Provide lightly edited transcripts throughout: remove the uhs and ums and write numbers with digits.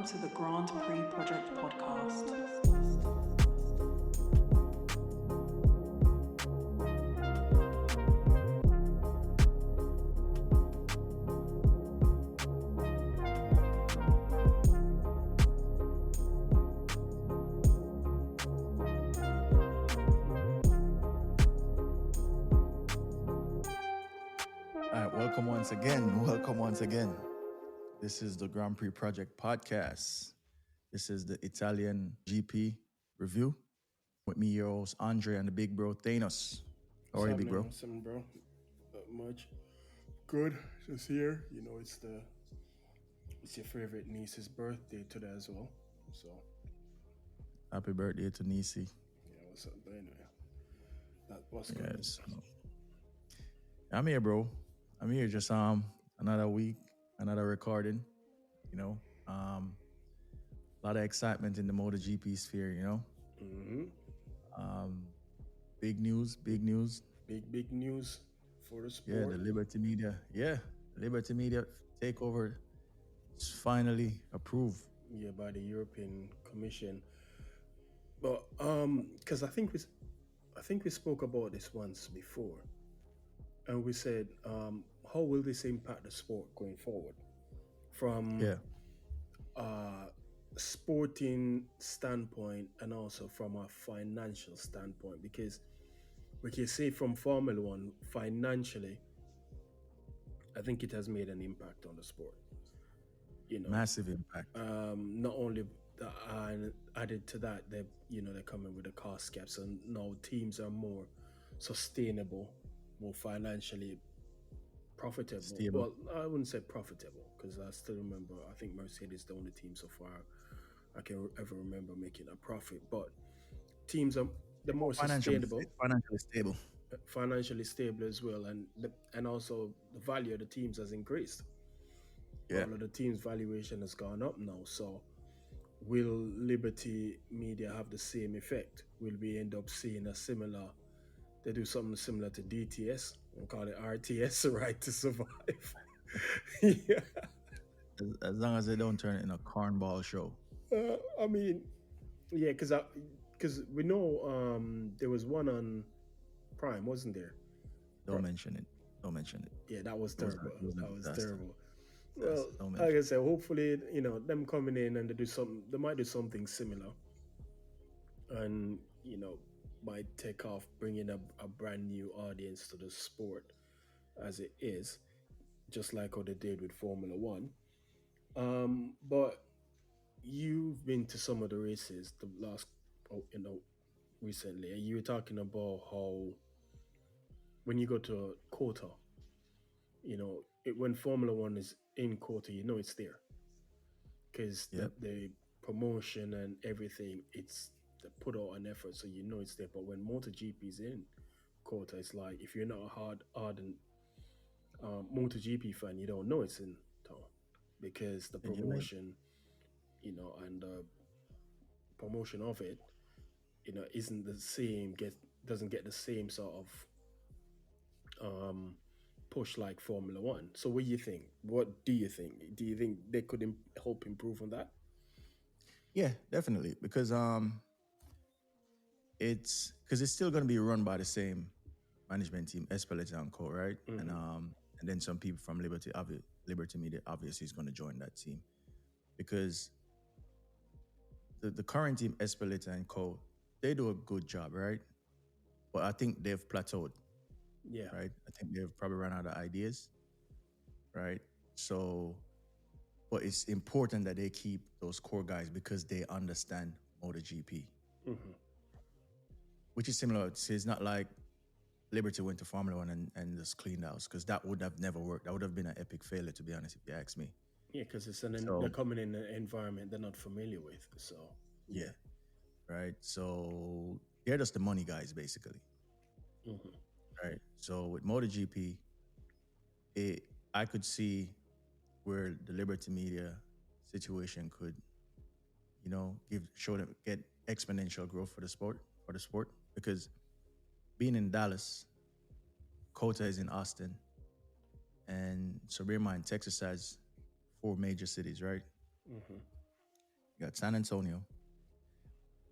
Welcome to the Grand Prix Project podcast. Welcome once again. This is the Grand Prix Project podcast. This is the Italian GP review with me, your host Andre, and the big bro Thanos. How are you, big bro? Awesome, bro. Not much. Good. Just here. You know, it's your favorite niece's birthday today as well. So Happy birthday to Nisi. yeah, what's up? But anyway, what's good. Yes. I'm here, bro. I'm here. Just another week, another recording. You know, a lot of excitement in the MotoGP sphere. You know, big news. Big news for the sport. Yeah, the Liberty Media takeover is finally approved. Yeah, by the European Commission. But because I think we spoke about this once before, and we said, how will this impact the sport going forward? From sporting standpoint and also from a financial standpoint, because we can say from Formula One financially, I think it has made an impact on the sport. You know, Massive impact. Not only that, and added to that, they're coming with the cost caps, and now teams are more sustainable, more financially profitable. Stable. Well, I wouldn't say profitable, because I still remember, I think Mercedes is the only team so far I can ever remember making a profit. But teams are the more sustainable, financially stable as well, and also the value of the teams has increased. Yeah. All of the teams' valuation has gone up now. So will Liberty Media have the same effect? Will we end up seeing they do something similar to DTS and call it RTS, Right to Survive? Yeah. As long as they don't turn it in a cornball show. I mean, yeah, because we know there was one on Prime, wasn't there? Don't mention it. Yeah, that was terrible. That was terrible. Well, like I said, hopefully, them coming in and they might do something similar, and might take off, bringing a brand new audience to the sport as it is, just like how they did with Formula One. But you've been to some of the races recently, and you were talking about how when you go to Kota, when Formula One is in Kota, it's there, because the promotion and everything, it's they put out an effort, so it's there. But when MotoGP is in Kota, it's like if you're not a ardent MotoGP fan, you don't know it's in town, because the promotion, and the promotion of it, isn't the same. Doesn't get the same sort of push like Formula One. So what do you think? What do you think? Do you think they could help improve on that? Yeah, definitely, because it's still going to be run by the same management team, Espeleta and Co, right? Mm-hmm. And then some people from Liberty Media obviously is going to join that team, because the current team, Espeleta and Co, they do a good job, right? But I think they've plateaued. Yeah. Right? I think they've probably run out of ideas, right? So, but it's important that they keep those core guys because they understand MotoGP. Mm-hmm. Which is similar. It's not like Liberty went to Formula One and just cleaned house, because that would have never worked. That would have been an epic failure, to be honest, if you ask me. Yeah, because they're coming in an environment they're not familiar with. So yeah, right. So they're just the money guys, basically. Mm-hmm. Right. So with MotoGP, I could see where the Liberty Media situation could, get exponential growth for the sport, because being in Dallas, Kota is in Austin, and so bear in mind, Texas has 4 major cities, right? Mm-hmm. You got San Antonio,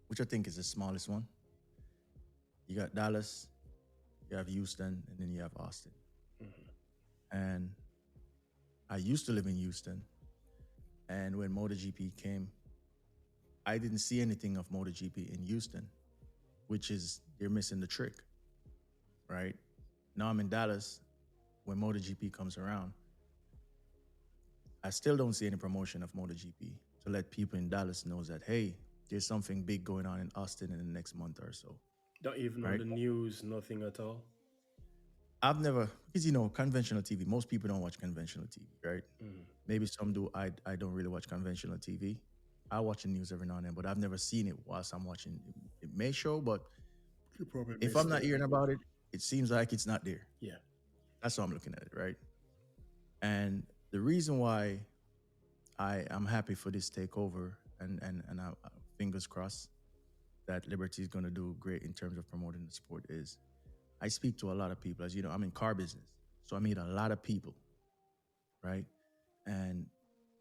which I think is the smallest one. You got Dallas, you have Houston, and then you have Austin. And I used to live in Houston. And when MotoGP came, I didn't see anything of MotoGP in Houston, which is they're missing the trick, right? Now I'm in Dallas. When MotoGP comes around, I still don't see any promotion of MotoGP to let people in Dallas know that, hey, there's something big going on in Austin in the next month or so, Not even on right? the news, nothing at all. I've never, because conventional TV, most people don't watch conventional TV, right? Maybe some do. I don't really watch conventional TV. I watch the news every now and then, but I've never seen it whilst I'm watching. It may show, but You probably if missed I'm not it. hearing about it, it seems like it's not there. Yeah. That's how I'm looking at it, right? And the reason why I am happy for this takeover, and fingers crossed that Liberty is going to do great in terms of promoting the sport, is I speak to a lot of people. As you know, I'm in car business, so I meet a lot of people, right? And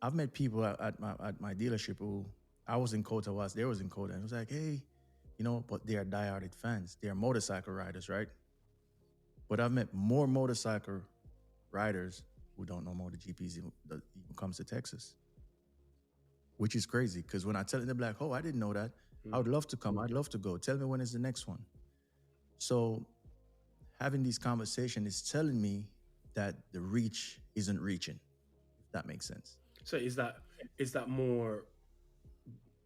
I've met people at my dealership who I was in Kota whilst they was in Kota, and it was like, hey, but they are diehard fans. They are motorcycle riders, right? But I've met more motorcycle riders who don't know MotoGPs even comes to Texas, which is crazy. Because when I tell them, they're like, oh, I didn't know that. I would love to come. I'd love to go. Tell me when is the next one. So having these conversations is telling me that the reach isn't reaching, if that makes sense. So is that more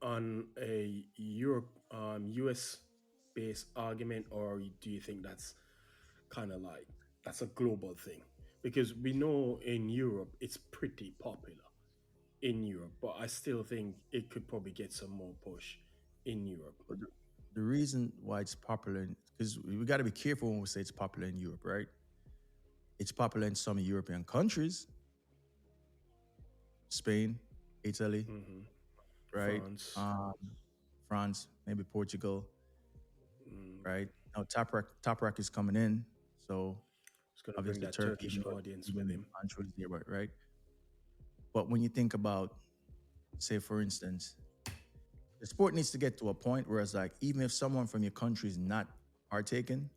on a Europe US based argument, or do you think that's kind of like that's a global thing? Because we know in Europe it's pretty popular in Europe, but I still think it could probably get some more push in Europe. But the reason why it's popular, because we got to be careful when we say it's popular in Europe, right? It's popular in some European countries, Spain, Italy, right? France. France, maybe Portugal, right? Now Toprak is coming in, so It's going to bring obviously that Turkey, Turkish audience with him. Andrew is there, right? But when you think about, say, for instance, the sport needs to get to a point where it's like, even if someone from your country is not partaking,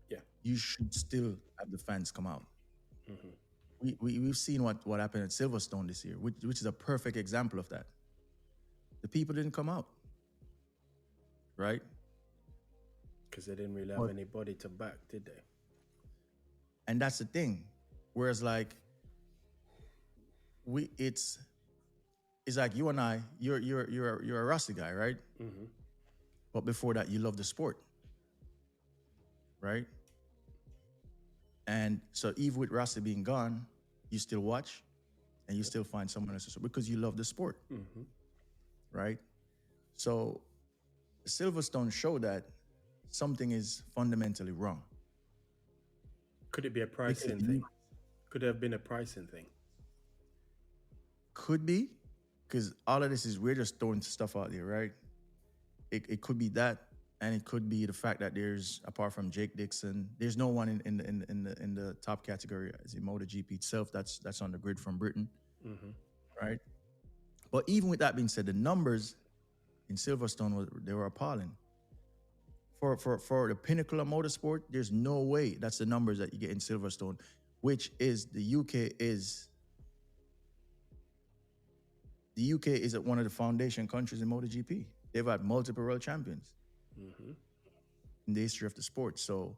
Yeah. you should still have the fans come out. We've seen what happened at Silverstone this year, which is a perfect example of that. The people didn't come out, right? Because they didn't really have anybody to back, did they? And that's the thing. Whereas like it's like you and I, you're a Rasta guy, right? But before that, you love the sport, right? And so even with Rasta being gone, you still watch, and you still find someone else because you love the sport, right? So Silverstone showed that something is fundamentally wrong. Could it be a pricing thing? Could it have been a pricing thing? Could be, because all of this is we're just throwing stuff out there, right? It could be that, and it could be the fact that there's, apart from Jake Dixon, there's no one in the top category as in MotoGP itself that's on the grid from Britain, right? But even with that being said, the numbers in Silverstone they were appalling. For the pinnacle of motorsport, there's no way that's the numbers that you get in Silverstone, which is the UK is at one of the foundation countries in MotoGP. They've had multiple world champions in the history of the sport. So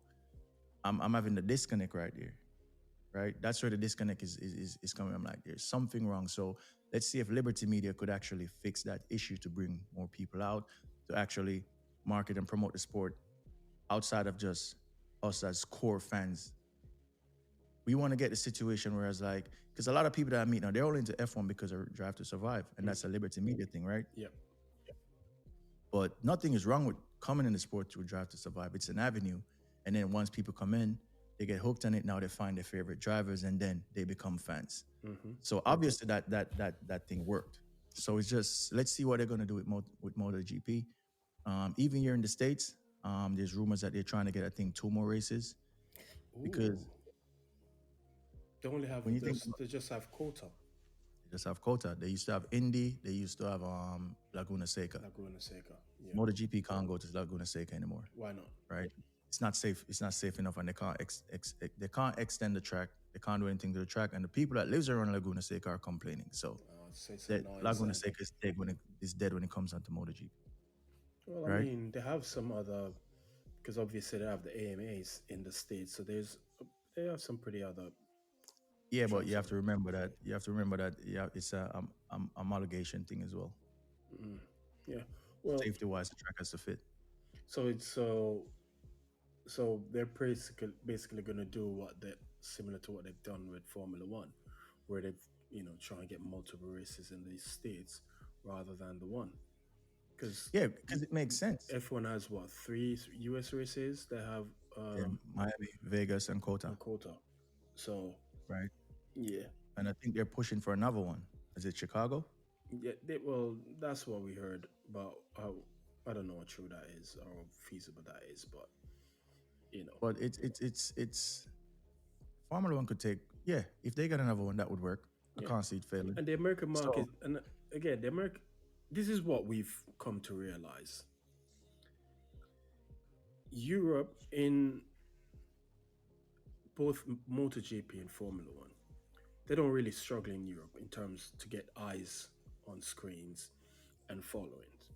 I'm having the disconnect right there, right? That's where the disconnect is coming. I'm like, there's something wrong. So let's see if Liberty Media could actually fix that issue to bring more people out, to actually market and promote the sport outside of just us as core fans. We want to get the situation where it's like, because a lot of people that I meet now, they're all into F1 because of Drive to Survive, and that's a Liberty Media thing, right? Yeah. But nothing is wrong with coming in the sport to Drive to Survive. It's an avenue, and then once people come in, they get hooked on it. Now they find their favorite drivers, and then they become fans. So obviously that thing worked. So it's just, let's see what they're going to do with MotoGP. Even here in the States, there's rumors that they're trying to get, I think, 2 more races. Because they only have when you think they just have quota. They just have Kota. They used to have Indy. They used to have Laguna Seca. Laguna Seca. Yeah. MotoGP can't go to Laguna Seca anymore, Why not? right? It's not safe. It's not safe enough, and they can't they can't extend the track. They can't do anything to the track, and the people that lives around Laguna Seca are complaining. So It's that annoying, Laguna sad. Seca is dead when it comes onto MotoGP. Well, I Right? mean, they have some other, because obviously they have the AMAs in the States, so they have some pretty other. Yeah, but you have Tracks to remember that. You have to remember that. Yeah, it's a homologation thing as well. Yeah. Well, Safety wise, the track has to fit. so it's so they're basically going to do what they similar to what they've done with Formula One, where they've try and get multiple races in the States rather than the one, because Yeah, because it makes sense. F1 has what, 3 US races. They have Yeah, Miami, Vegas, and a Kota, quota. So right? yeah, And I think they're pushing for another one. Is it Chicago? yeah. Well, that's what we heard, but I don't know what true that is or feasible that is, but But it's Formula One could take. Yeah, if they got another one, that would work. I yeah. can't see it failing. And the American market, So and again, the American. This is what we've come to realize. Europe in both MotoGP and Formula One, they don't really struggle in Europe in terms to get eyes on screens and followings.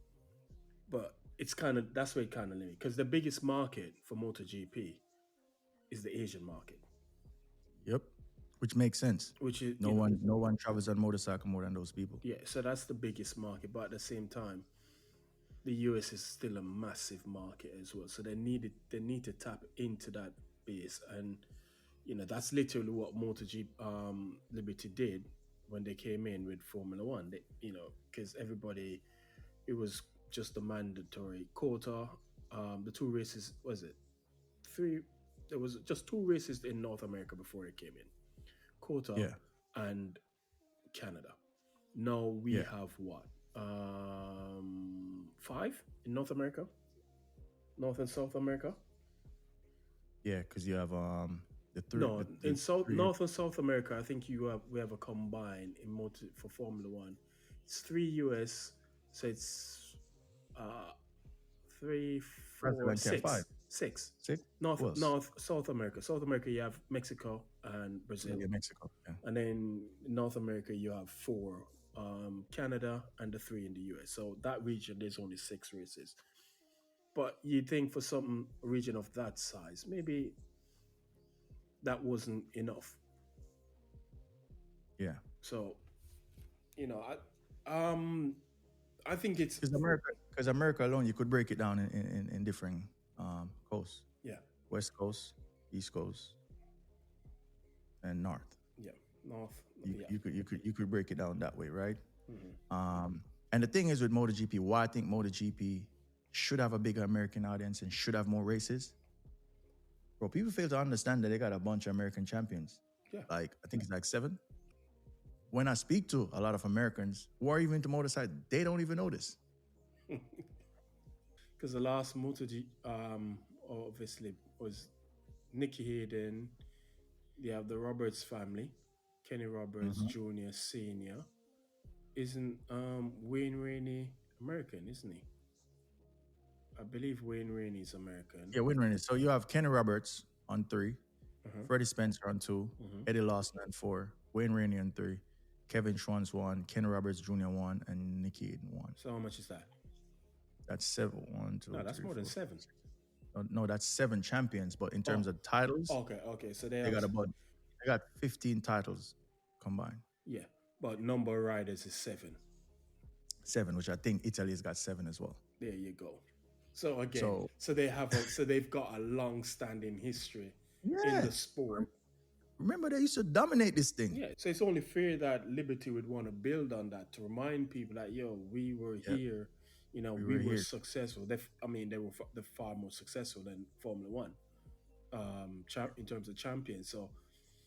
But it's kind of that's where it kind of limits, because the biggest market for MotoGP is the Asian market, yep, which makes sense. which is No one travels on motorcycle more than those people. yeah. So that's the biggest market, but at the same time, the US is still a massive market as well. So they need to tap into that base, and that's literally what MotoGP Liberty did when they came in with Formula One. They, because everybody, it was just a mandatory quota. The 2 races, was it 3? There was just 2 races in North America before it came in, quota Yeah, and Canada. Now we yeah, have what, 5 in North America, North and South America. yeah. Because you have the three, No, the in South three. North and South America, I think we have a combined in motor for Formula One. It's 3 US, so it's uh 3, Brazil 4, and Can five, 6. six. North Who else? North South America. South America you have Mexico and Brazil, Yeah, Mexico. Yeah, and then North America you have 4, Canada and the 3 in the US. So that region there's only 6 races. But you'd think for some region of that size, maybe that wasn't enough. yeah. So I think it's Because America alone, you could break it down in different coasts: yeah, West Coast, East Coast, and North. yeah, North, You, yeah, you could break it down that way, right? hmm And the thing is with MotoGP, why I think MotoGP should have a bigger American audience and should have more races. Bro, people fail to understand that they got a bunch of American champions. yeah. Like I think it's like 7. When I speak to a lot of Americans who are even into motorcycle, they don't even know this. Because the last MotoGP, obviously was Nicky Hayden. They have the Roberts family, Kenny Roberts Mhm. Jr., Senior. Isn't Wayne Rainey American? Isn't he? I believe Wayne Rainey is American. Yeah, win races. So you have Kenny Roberts on 3, Uh-huh. Freddie Spencer on 2, Mhm. Eddie Lawson on 4, Wayne Rainey on 3, Kevin Schwantz 1, Kenny Roberts Jr. 1, and Nicky Hayden 1. So how much is that? That's 7. 1, 2, No, that's 3, more than 4, 7. 5, 6. No, that's 7 champions. But in terms of titles, Okay. So they got 15 titles combined. yeah, but number of riders is 7. 7, which I think Italy has got 7 as well. There you go. So again, So so they've got a long-standing history in yeah, the sport. remember they used to dominate this thing. Yeah, so it's only fair that Liberty would want to build on that to remind people that we were Yep. here, We we were were here. successful. They were far more successful than Formula One, in terms of champions. So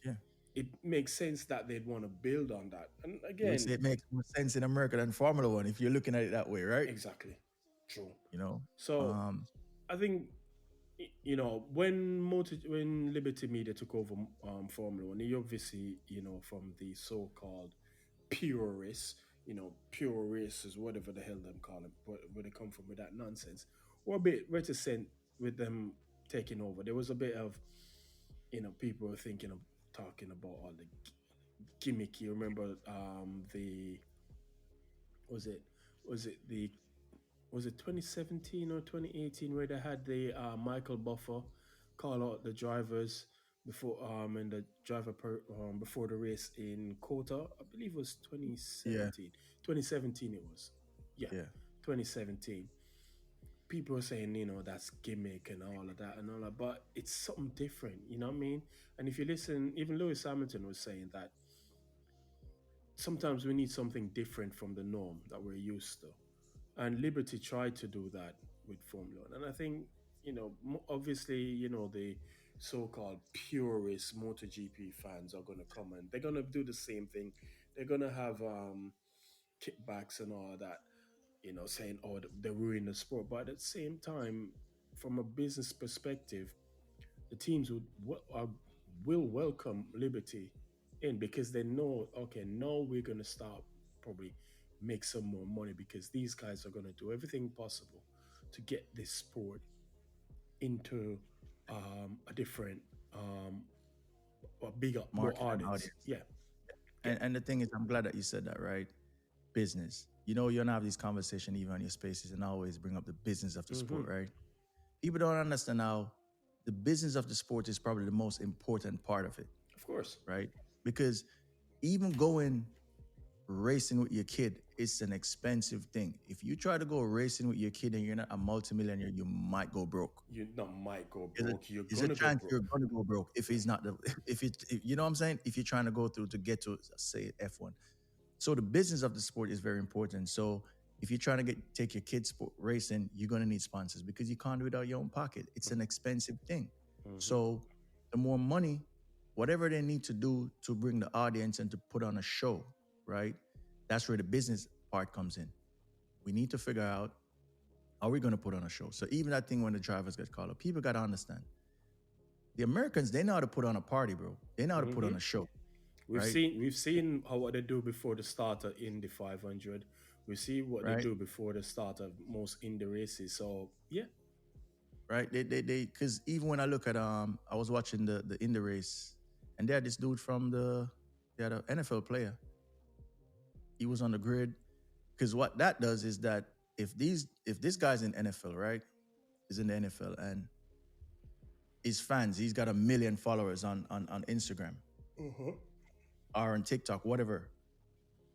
Yeah. it makes sense that they'd want to build on that. And again, Which it makes more sense in America than Formula One if you're looking at it that way, right? exactly, true. So I think when Liberty Media took over Formula One, he obviously from the so-called purists, purists, whatever the hell them call them, where they come from with that nonsense, were a bit reticent with them taking over. There was a bit of, people were thinking of talking about all the gimmicky. Remember, the was it was it the was it 2017 or 2018 where they had the Michael Buffer call out the drivers before and the before the race in Kota. I believe it was Yeah, 2017. 2017 it was. Yeah, yeah. 2017. People are saying, that's gimmick and all of that and all that, but it's something different, you know what I mean? And if you listen, even Lewis Hamilton was saying that sometimes we need something different from the norm that we're used to. And Liberty tried to do that with Formula One. And I think, obviously, the so-called purist MotoGP fans are going to come and they're going to do the same thing. They're going to have kickbacks and all that, saying, oh, they ruin the sport. But at the same time, from a business perspective, the teams will welcome Liberty in because they know, okay, now we're going to start probably make some more money because these guys are going to do everything possible to get this sport into a different, a bigger, more Market and audience. audience. Yeah, And the thing is, I'm glad that you said that, right? Business. You know, you're gonna have these conversations even on your spaces and always bring up the business of the sport, right? People don't understand how the business of the sport is probably the most important part of it, of course. right? Because even going racing with your kid, it's an expensive thing. If you try to go racing with your kid and you're not a multimillionaire, you might go broke. You not might go There's a, broke. You're there's a gonna go chance broke. you're gonna go broke if he's not the if you know what I'm saying? If you're trying to go through to get to say F1. So the business of the sport is very important. So if you're trying to take your kids sport racing, you're gonna need sponsors because you can't do it out of your own pocket. It's an expensive thing. So the more money, whatever they need to do to bring the audience and to put on a show, right? That's where the business part comes in. We need to figure out, are we going to put on a show? So even that thing when the drivers get called up, people got to understand. The Americans, they know how to put on a party, bro. They know how to put on a show. We've right? seen how what they do before the start of Indy 500. We see what they Right. do before the start of most Indy races. So yeah, Right? They because even when I look at I was watching the Indy race and they had this dude from they had an NFL player. He was on the grid. Because what that does is that if this guy's in NFL, right? Is in the NFL and his fans, he's got 1 million followers on Instagram or on TikTok, whatever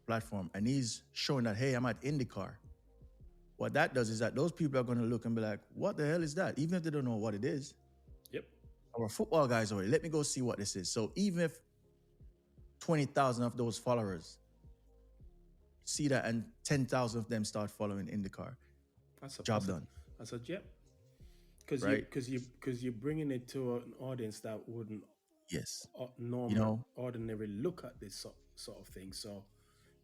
platform, and he's showing that, hey, I'm at IndyCar. What that does is that those people are going to look and be like, what the hell is that? Even if they don't know what it is. yep. Our football guys already, let me go see what this is. So even if 20,000 of those followers see that and 10,000 of them start following IndyCar, job done. I said, yep. Because Right. because you're bringing it to an audience that wouldn't Yes. normally ordinarily look at this sort of thing. So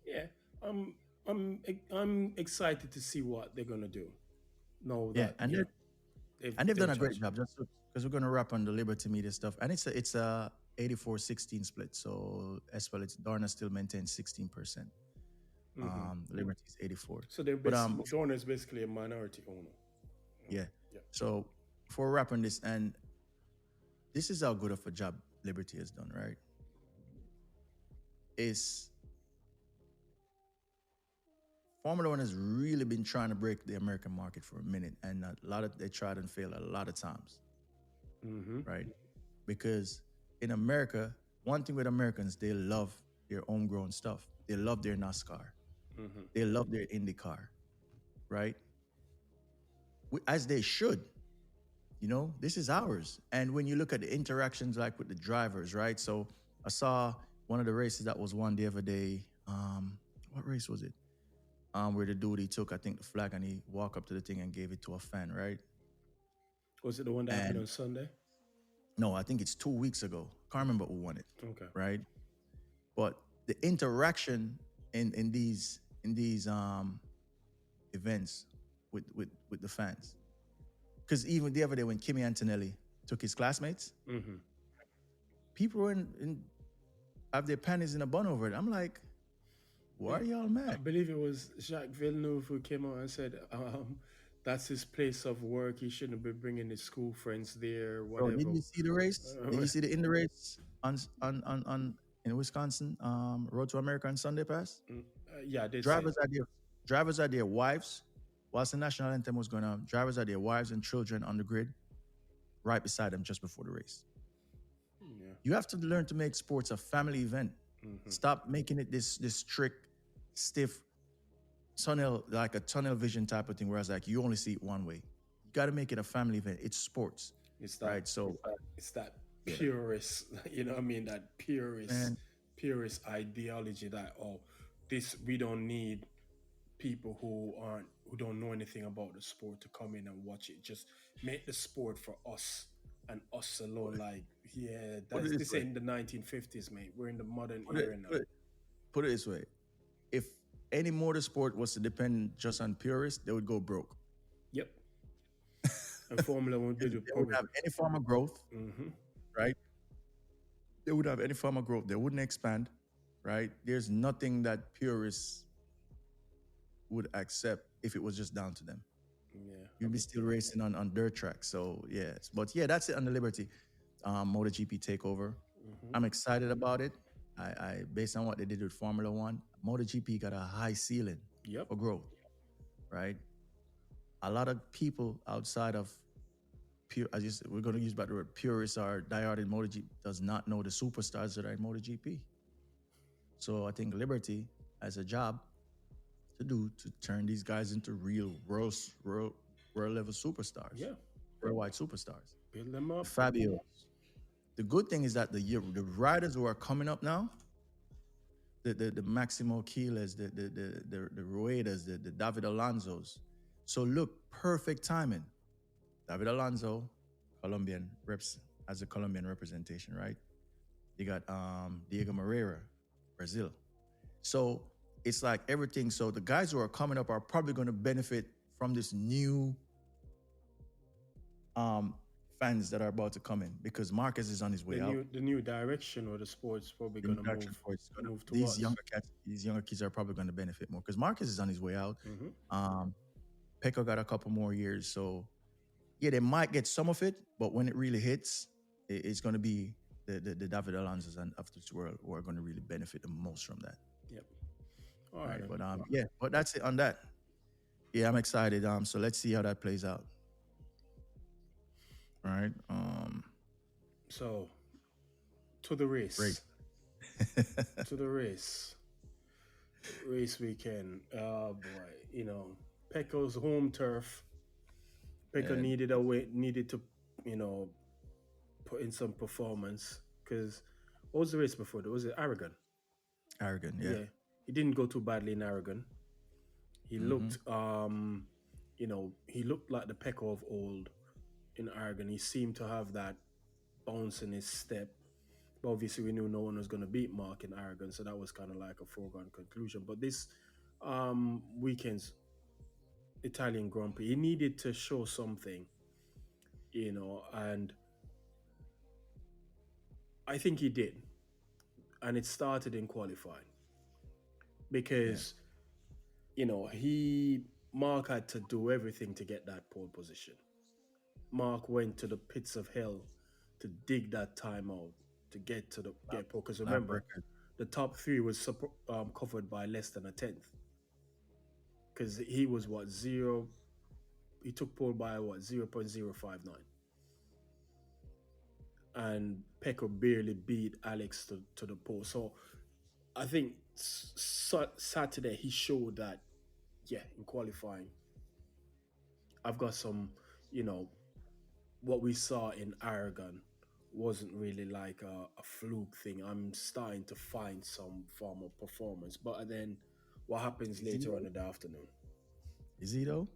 yeah, I'm excited to see what they're gonna do. No, Yeah, that and you know, they've done a great job. Just because we're going to wrap on the Liberty Media stuff, and it's a 84-16 split. So as well, it's Dorna still maintains 16%. Liberty is 84. So they're But Dorna is basically a minority owner. yeah. Yeah. So before wrapping this, and this is how good of a job Liberty has done, right? Is Formula One has really been trying to break the American market for a minute, and they tried and failed a lot of times, right? Because in America, one thing with Americans, they love their homegrown stuff. They love their NASCAR. They love their IndyCar, right? As they should. You know, this is ours. And when you look at the interactions like with the drivers, right? So I saw one of the races that was won the other day. What race was it? Where the dude, he took, I think, the flag and he walked up to the thing and gave it to a fan, right? Was it the one that happened on Sunday? No, I think it's 2 weeks ago. Can't remember who won it. Okay. Right? But the interaction in these events with the fans. Because even the other day when Kimi Antonelli took his classmates, people were have their panties in a bun over it. I'm like, Why are y'all I mad? believe it was Jacques Villeneuve who came out and said, that's his place of work. He shouldn't be bringing his school friends there, Bro, did whatever. you see the race? Did you see the in the race on in Wisconsin? Road to America on Sunday pass. Yeah, I did see it. Drivers are their drivers are their wives. Whilst the national anthem was going on, drivers are their wives and children on the grid, right beside them just before the race. Yeah. You have to learn to make sports a family event. Hmm. Stop making it this strict, stiff tunnel, like a tunnel vision type of thing, whereas like you only see it one way. You got to make it a family event. It's sports, It's that right? So it's that yeah, purist, you know what I mean? That man, purist ideology that, oh, this, we don't need people who don't know anything about the sport to come in and watch it. Just make the sport for us and us alone. Like, yeah, put it that's this this way. ain't the 1950s, mate. We're in the modern Put it, era now. put it, put it this way. If any motorsport was to depend just on purists, they would go broke. Yep. And Formula One They did it wouldn't probably. have any form of growth, Hmm. right? They would have any form of growth. They wouldn't expand, right? There's nothing that purists would accept if it was just down to them. Yeah. You'd be still racing on dirt tracks. So yes, but yeah, that's it on the Liberty MotoGP takeover. Hmm. I'm excited about it. I based on what they did with Formula One, MotoGP got a high ceiling Yep. for growth, right? A lot of people outside of pure, we're going to use about the word purists or diehard in MotoGP does not know the superstars that are in MotoGP. So I think Liberty has a job to do to turn these guys into real world level superstars, Yeah. worldwide superstars. Build them up. Fabio. The good thing is that the riders who are coming up now, the Maximo Quiles, the Ruedas, the David Alonso's. So look, perfect timing. David Alonso, Colombian reps as a Colombian representation, right? You got Diego Moreira, Brazil. So it's like everything. So the guys who are coming up are probably going to benefit from this new fans that are about to come in because Marquez is on his way out. The new direction of the sport's probably The gonna interaction for it's gonna, move towards. these younger kids are probably going to benefit more because Marquez is on his way out. Hmm. Pecco got a couple more years, so yeah, they might get some of it, but when it really hits, it's going to be the David Alonso's and of this world who are going to really benefit the most from that. Yep. All right. Right, but yeah, but that's it on that. Yeah, I'm excited. So let's see how that plays out. All right. So to the race. Great. To the race. Race weekend. Oh boy. You know, Pecco's home turf. Pecco And needed to, you know, put in some performance because what was the race before that? Was it Aragon? Aragon, yeah. He didn't go too badly in Aragon. He looked you know, he looked like the Pecco of old in Aragon. He seemed to have that bounce in his step. But obviously we knew no one was gonna beat Marc in Aragon, so that was kind of like a foregone conclusion. But this weekend's Italian Grand Prix, he needed to show something, you know, and I think he did. And it started in qualifying because, you know, Marc had to do everything to get that pole position. Marc went to the pits of hell to dig that time out to get to the get pole. Because remember, the top three was covered by less than a tenth. Because he was he took pole by 0.059. And Pecco barely beat Alex to the pole. So I think Saturday he showed that, yeah, in qualifying, I've got some, you know, what we saw in Aragon wasn't really like a fluke thing. I'm starting to find some form of performance. But then what happens later on in the afternoon? Is he though?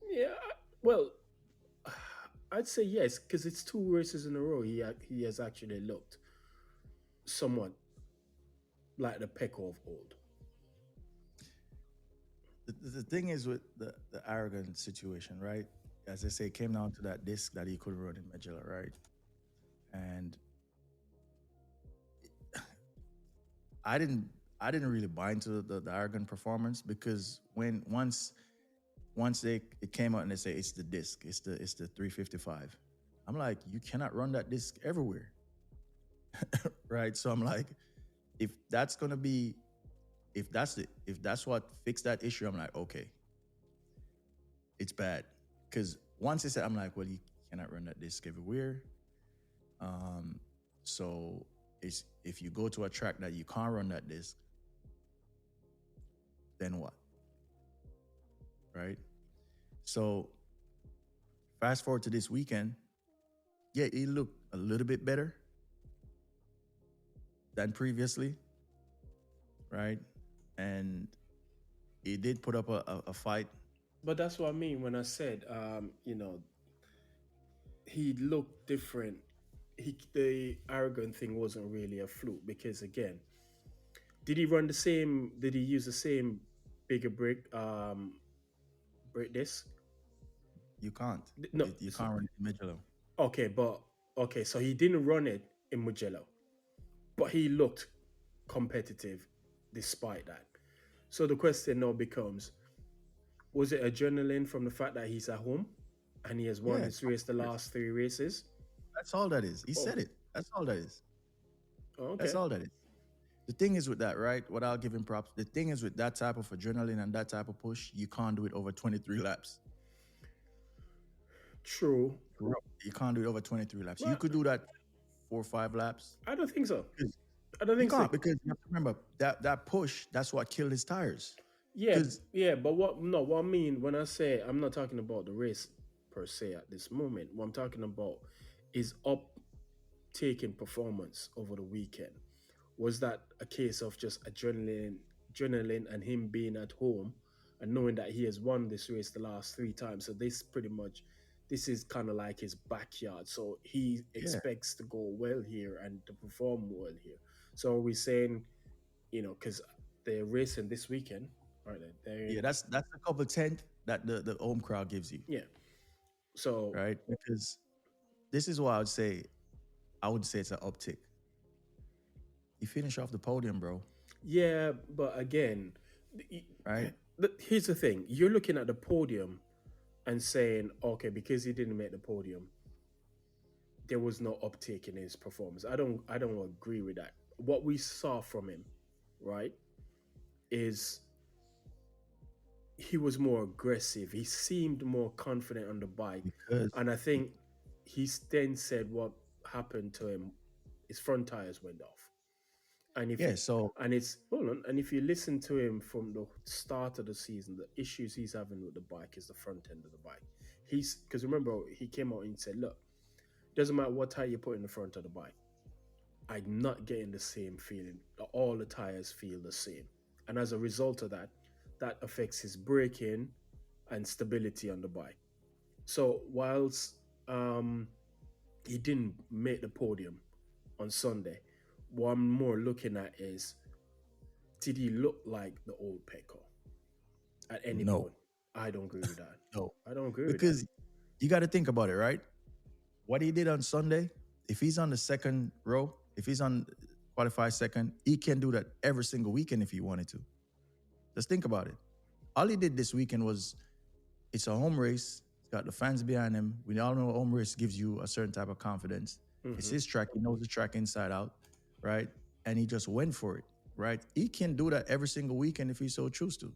Yeah, well, I'd say yes, because it's two races in a row. He has actually looked somewhat like the Pecco of old. The thing is with the Aragon situation, right? As I say, it came down to that disc that he could run in Mugello, right? And I I didn't really buy into the Aragon performance because when once it came out and they say it's the disc, it's the 355. I'm like, you cannot run that disc everywhere, right? So I'm like, if that's gonna be, if that's what fixed that issue, I'm like, okay, it's bad. Because once they said, I'm like, well, you cannot run that disc everywhere. Um, so it's if you go to a track that you can't run that disc, then what, right? So fast forward to this weekend, yeah, it looked a little bit better than previously, right? And he did put up a fight. But that's what I mean when I said, he looked different. The arrogant thing wasn't really a fluke because again, did he run the same? Did he use the same bigger brake disc? You can't. No. You can't run it in Mugello. Okay, but okay, so he didn't run it in Mugello, but he looked competitive despite that. So the question now becomes: was it adrenaline from the fact that he's at home and he has won Yeah, his race the of course. last 3 races? That's all that is. He Oh, said it. That's all that is. That's okay. all that is. The thing is with that, right? What I'll give him props. The thing is with that type of adrenaline and that type of push, you can't do it over 23 laps. True. You can't do it over 23 laps. You Well, could do that 4 or 5 laps. I don't think so. Because I don't You think so. can't because you have to remember that push, that's what killed his tires. Yeah, 'Cause- yeah, but what I mean when I say I'm not talking about the race per se at this moment. What I'm talking about is taking performance over the weekend. Was that a case of just adrenaline and him being at home and knowing that he has won this race the last 3 times? So this is kind of like his backyard. So he Yeah. expects to go well here and to perform well here. So are we saying, because they're racing this weekend, aren't they? Yeah, that's a couple tenth that the home crowd gives you, Yeah. So right? Because this is what I would say it's an uptick. You finish off the podium, bro, yeah, but again, right? here's the thing: you're looking at the podium and saying, okay, because he didn't make the podium, there was no uptake in his performance. I don't agree with that. What we saw from him, right, is he was more aggressive. He seemed more confident on the bike, Because and I think he then said what happened to him. His front tires went off, and if yeah, so and it's hold on, and if you listen to him from the start of the season, the issues he's having with the bike is the front end of the bike. He's because remember he came out and said, "Look, doesn't matter what tire you put in the front of the bike, I'm not getting the same feeling. All the tires feel the same, and as a result of that, that affects his braking and stability on the bike. So whilst he didn't make the podium on Sunday, what I'm more looking at is did he look like the old Pecco at any no, point? I don't agree with that. no, I don't agree with that. because you got to think about it, right? What he did on Sunday, if he's on the second row, if he's on qualified second, he can do that every single weekend if he wanted to. Just think about it. All he did this weekend was it's a home race. He's got the fans behind him. We all know a home race gives you a certain type of confidence. It's his track. He knows the track inside out, right? And he just went for it, right? He can do that every single weekend if he so chooses to,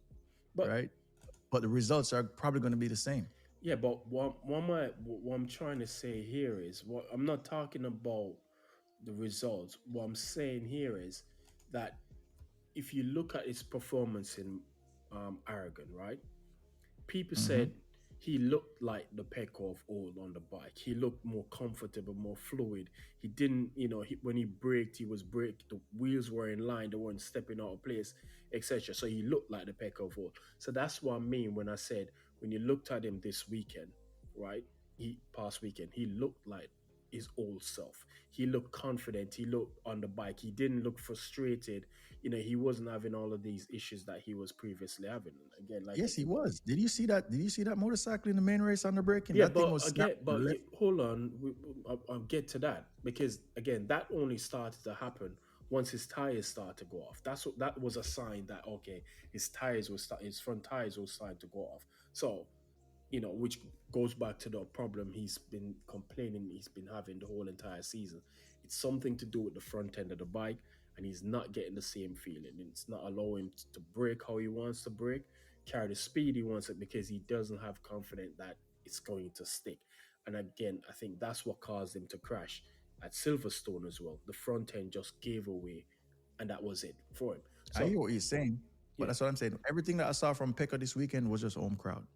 But right? But the results are probably going to be the same. yeah, but what I'm trying to say here is what I'm not talking about the results. What I'm saying here is that if you look at his performance in Aragon, right? People Mm-hmm. said he looked like the Pecco of old on the bike. He looked more comfortable, more fluid. He didn't, when he braked, he was braked. The wheels were in line; they weren't stepping out of place, etc. So he looked like the Pecco of old. So that's what I mean when I said when you looked at him this weekend, right? Past weekend, he looked like his old self. He looked confident. He looked on the bike. He didn't look frustrated. He wasn't having all of these issues that he was previously having. Again, like Yes, he was. Did you see that? Did you see that motorcycle in the main race on the braking? yeah, That thing but was again, snapped to the left. hold on, I'll get to that because again, that only started to happen once his tires start to go off. That was a sign that okay, his front tires will start to go off. So which goes back to the problem he's been complaining he's been having the whole entire season. It's something to do with the front end of the bike, and he's not getting the same feeling. It's not allowing him to brake how he wants to brake, carry the speed he wants it, because he doesn't have confidence that it's going to stick. And again, I think that's what caused him to crash at Silverstone as well. The front end just gave away, and that was it for him. I So hear what you're saying, but yeah, that's what I'm saying. Everything that I saw from Pekka this weekend was just home crowd.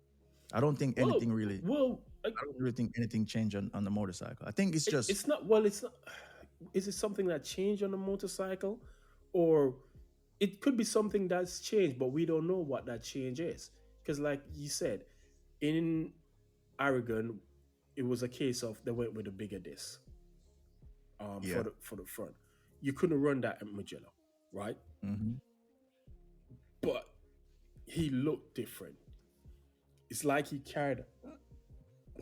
I don't think well, anything really. well, I don't really think anything changed on the motorcycle. I think it's just it's not. Well, it's not. Is it something that changed on the motorcycle, or it could be something that's changed, but we don't know what that change is? Because, like you said, in Aragon, it was a case of they went with a bigger disc yeah. for the front. You couldn't run that at Mugello, right? Hmm. But he looked different. It's like he carried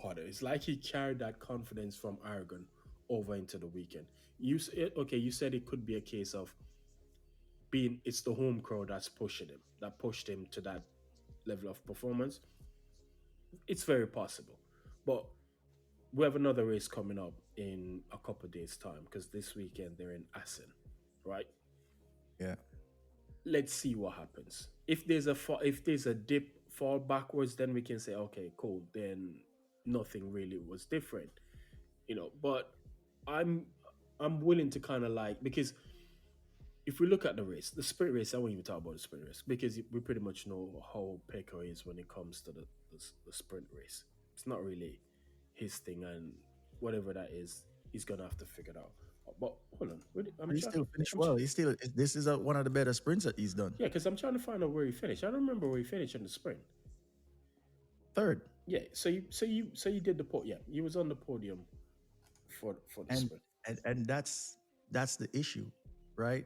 Potter. It's like he carried that confidence from Aragon over into the weekend. You said it could be a case of being it's the home crowd that pushed him to that level of performance. It's very possible, but we have another race coming up in a couple of days' time, because this weekend they're in Assen, right? Yeah. Let's see what happens. If there's a dip, fall backwards, then we can say okay, cool. Then nothing really was different, But I'm I'm willing to kind of like, because if we look at the sprint race, I won't even talk about the sprint race, because we pretty much know how Pecco is when it comes to the sprint race. It's not really his thing, and whatever that is, he's gonna have to figure it out. But hold on, I'm He trying. still finished well. This is one of the better sprints that he's done. Yeah, because I'm trying to find out where he finished. I don't remember where he finished in the sprint. Third. Yeah, so you did the podium. Yeah, you was on the podium for the And sprint. and that's the issue, right?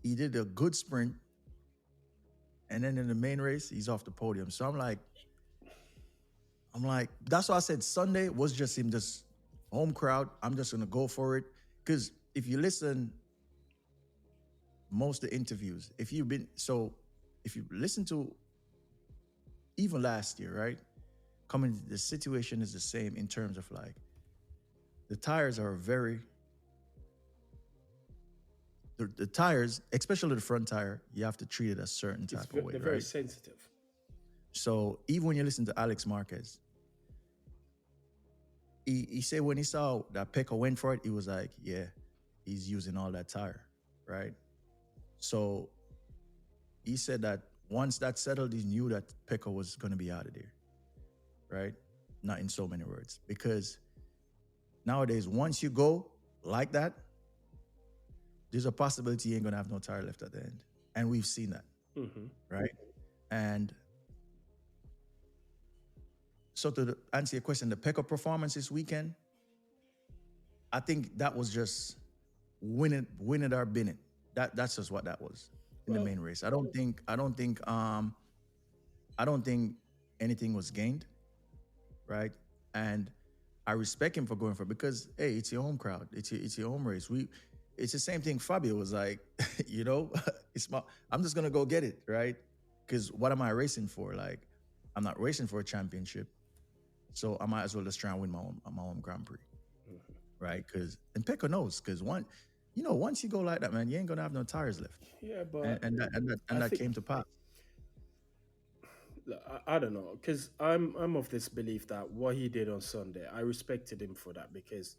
He did a good sprint, and then in the main race, he's off the podium. So I'm like, that's why I said Sunday was just him, just home crowd. I'm just gonna go for it. Because if you listen, most of the interviews, if you listen to even last year, right? The situation is the same in terms of like the tires are the tires, especially the front tire, you have to treat it a certain type of way, They're very right? sensitive. So even when you listen to Alex Marquez, he said when he saw that Pecco went for it, he was like, yeah, he's using all that tire, right? So he said that once that settled, he knew that Pecco was going to be out of there, right? Not in so many words, because nowadays, once you go like that, there's a possibility you ain't going to have no tire left at the end. And we've seen that, right? And so to answer your question, the Pecco performance this weekend, I think that was just win it or bin it. That's just what that was in the main race. I don't think anything was gained, right? And I respect him for going for it, because hey, it's your home crowd, it's your home race. It's the same thing. Fabio was like, I'm just gonna go get it, right? Because what am I racing for? Like, I'm not racing for a championship, so I might as well just try and win my own Grand Prix, right? And Pecco knows, because once you go like that, man, you ain't gonna have no tires left. Yeah, but That came to pass. Look, I don't know, because I'm of this belief that what he did on Sunday, I respected him for that, because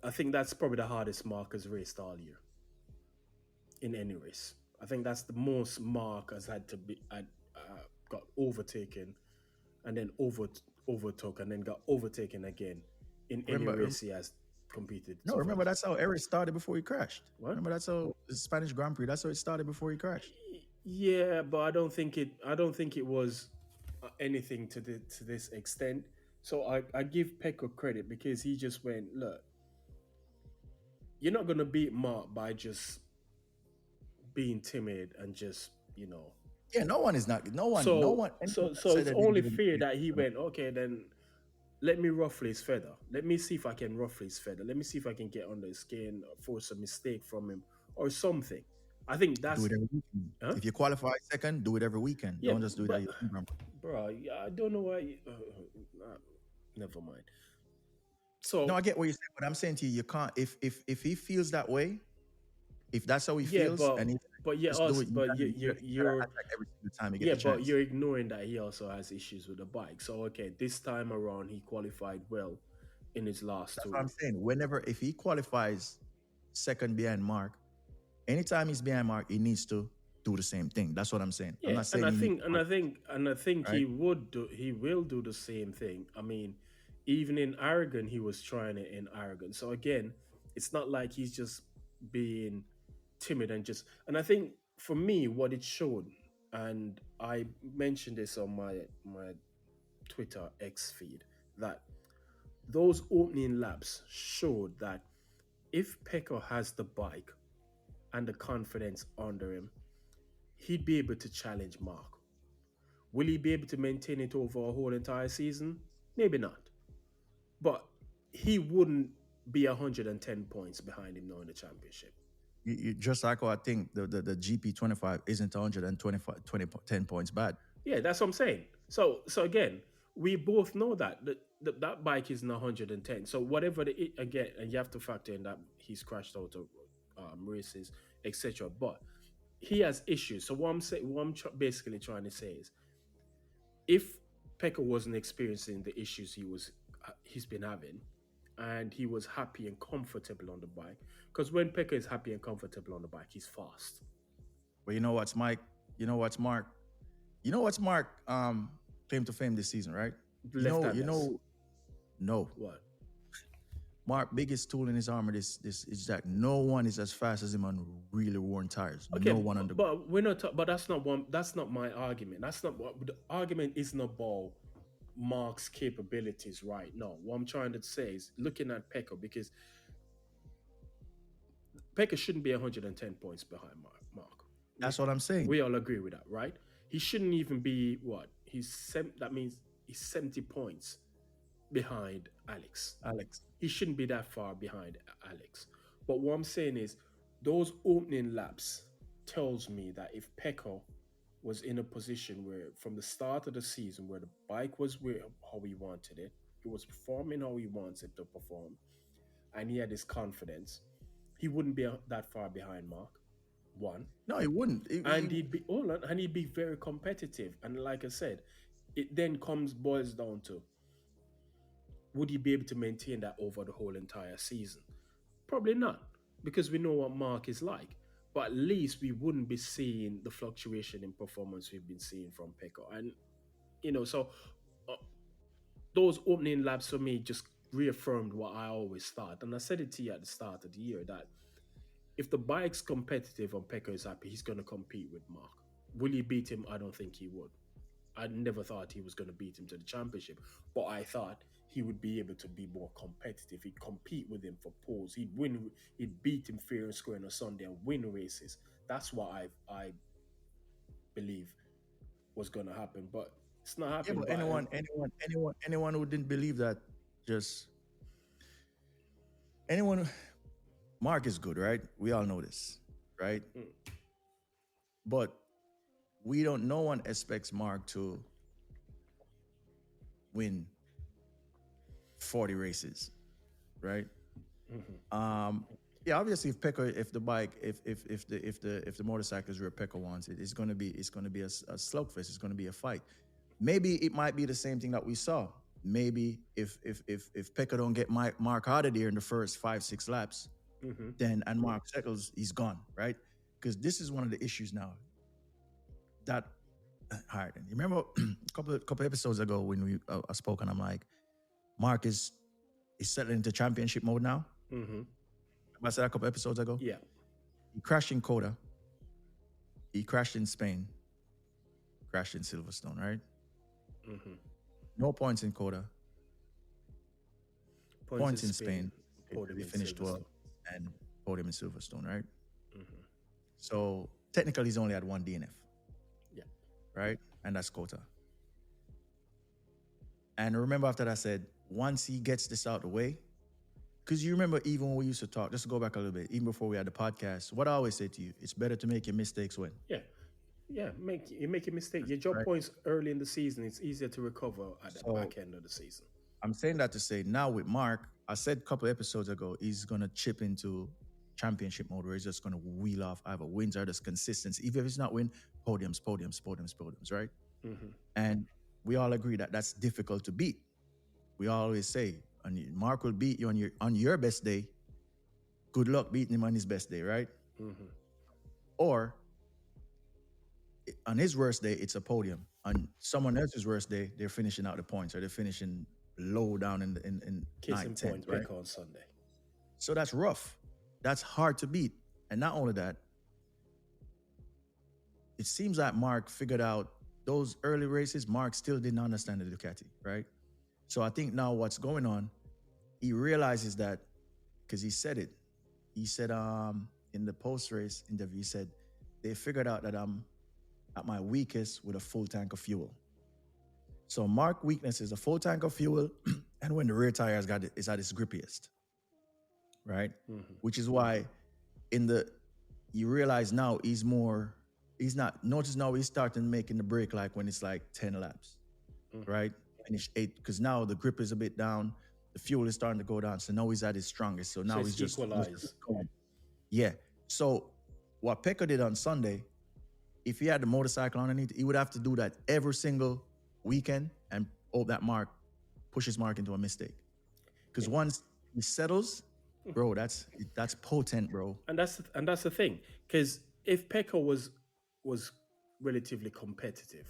I think that's probably the hardest Marc has raced all year in any race. I think that's the most Marc has had to be got overtaken, and then overtook, and then got overtaken again in any race he has competed. No, remember that's how Eric started before he crashed. What? Remember that's how the Spanish Grand Prix. That's how it started before he crashed. Yeah, but I don't think it was anything to this extent. So I give Pecco credit, because he just went, look, you're not gonna beat Marc by just being timid and just Yeah, no one is not. No one. So No one. so it's only fair that he went, okay, then let me ruffle his feather. Let me see if I can ruffle his feather. Let me see if I can get under his skin, or force a mistake from him or something. I think Do that's, it every weekend. huh? If you qualify second, do it every weekend. Yeah, Don't just do it at but your home run. bro, I don't know why. Never mind. No, I So get what you're saying, but I'm saying to you, you can't. If he feels that way, if that's how he yeah, feels, and he but yeah, just do us, it, but you gotta attack every single time you get yeah, the but chance. you're ignoring that he also has issues with the bike. So okay, this time around he qualified well in his last That's what I'm two. saying. Whenever if he qualifies second behind Mark, anytime he's behind Mark, he needs to do the same thing. That's what I'm saying. I'm Yeah, not and saying I he needs think to and I qualify, think and I think right? he will do the same thing. I mean, even in Aragon, he was trying it in Aragon. So again, it's not like he's just being timid and just. And I think for me, what it showed, and I mentioned this on my Twitter X feed, that those opening laps showed that if Pecco has the bike and the confidence under him, he'd be able to challenge Mark. Will he be able to maintain it over a whole entire season? Maybe not. But he wouldn't be 110 points behind him now in the championship. You just like how I think the GP25 isn't 125 10 points bad. Yeah, that's what I'm saying. So again, we both know that that bike isn't 110. So whatever again, and you have to factor in that he's crashed out of races, etc. But he has issues. So what I'm saying, basically trying to say is, if Pekka wasn't experiencing the issues he's been having, and he was happy and comfortable on the bike, because when Pekka is happy and comfortable on the bike, he's fast. But you know what's Mike? You know what's Mark? You know what's Mark claim to fame this season, right? You Left-handers. know, no. What? Mark biggest tool in his armor this is that no one is as fast as him on really worn tires. Okay, No one on the but we're not. But that's not one. That's not my argument. That's not what the argument isn't about Mark's capabilities right now. What I'm trying to say is looking at Pekka, because Pekka shouldn't be 110 points behind Mark. That's what I'm saying. We all agree with that, right? He shouldn't even be what that means he's 70 points behind Alex. Alex. He shouldn't be that far behind Alex. But what I'm saying is those opening laps tells me that if Pecco was in a position where from the start of the season where the bike was where how he wanted it, it was performing how he wants it to perform, and he had his confidence, he wouldn't be that far behind Mark. One. No, he wouldn't. And he'd be hold on, and he'd be very competitive. And like I said, it then boils down to, would he be able to maintain that over the whole entire season? Probably not, because we know what Mark is like. But at least we wouldn't be seeing the fluctuation in performance we've been seeing from Pecco. And so uh, those opening laps for me just reaffirmed what I always thought, and I said it to you at the start of the year, that if the bike's competitive and Pecco is happy, he's going to compete with Mark. Will he beat him? I don't think he would. I never thought he was going to beat him to the championship, but I thought he would be able to be more competitive. He'd compete with him for poles. He'd win. He'd beat him fair and square on a Sunday and win races. That's what I believe was going to happen, but it's not Yeah, happening. but But anyone who didn't believe that, just anyone. Mark is good, right? We all know this, right? But we don't. No one expects Mark to win 40 races, right? Yeah, obviously, if the bike, if the motorcycle is where Pecco wants it, it's gonna be a slugfest. It's gonna be a fight. Maybe it might be the same thing that we saw. Maybe if Pecco don't get Mark out of there in the first 5-6 laps, then and Mark settles, he's gone, right? Because this is one of the issues now. That all right, you remember a couple episodes ago when we I spoke and I'm like, Mark is settling into championship mode now. I said a couple episodes ago. yeah, He crashed in Coda. He crashed in Spain. Crashed in Silverstone, right? No points in Coda. Points in Spain. He finished 12th and podium in Silverstone, right? So technically he's only had one DNF. yeah, Right? And that's Coda. And remember after that I said, once he gets this out the way, because you remember even when we used to talk, just to go back a little bit, even before we had the podcast, what I always say to you, it's better to make your mistakes when, Yeah, yeah. You make a mistake. You drop right? points early in the season. It's easier to recover at the So back end of the season. I'm saying that to say now with Mark, I said a couple episodes ago, he's gonna chip into championship mode where he's just gonna wheel off either wins or just consistency. Even if it's not win, podiums, right? Hmm. And we all agree that that's difficult to beat. We always say, and Mark will beat you on your best day. Good luck beating him on his best day, right? Hmm. Or on his worst day, it's a podium. On someone else's worst day, they're finishing out the points or they're finishing low down in Case in ninth, tenth, point, right? pick on Sunday. So that's rough. That's hard to beat. And not only that, it seems like Mark figured out those early races. Mark still didn't understand the Ducati, right? So I think now what's going on, he realizes that because he said it. He said in the post race interview, he said they figured out that I'm at my weakest with a full tank of fuel. So Mark weakness is a full tank of fuel, and when the rear tires is at its grippiest, right? Hmm. Which is why you realize now he's not notice now he's starting making the brake like when it's like 10 laps, right? Finish 8 because now the grip is a bit down, the fuel is starting to go down, so now he's at his strongest. So now So he's it's just equalize. going. Yeah. So what Pecco did on Sunday, if he had the motorcycle underneath, he would have to do that every single weekend and hope that Mark pushes Mark into a mistake. Because once he settles, bro, that's potent, bro. And that's the thing, because if Pecco was relatively competitive,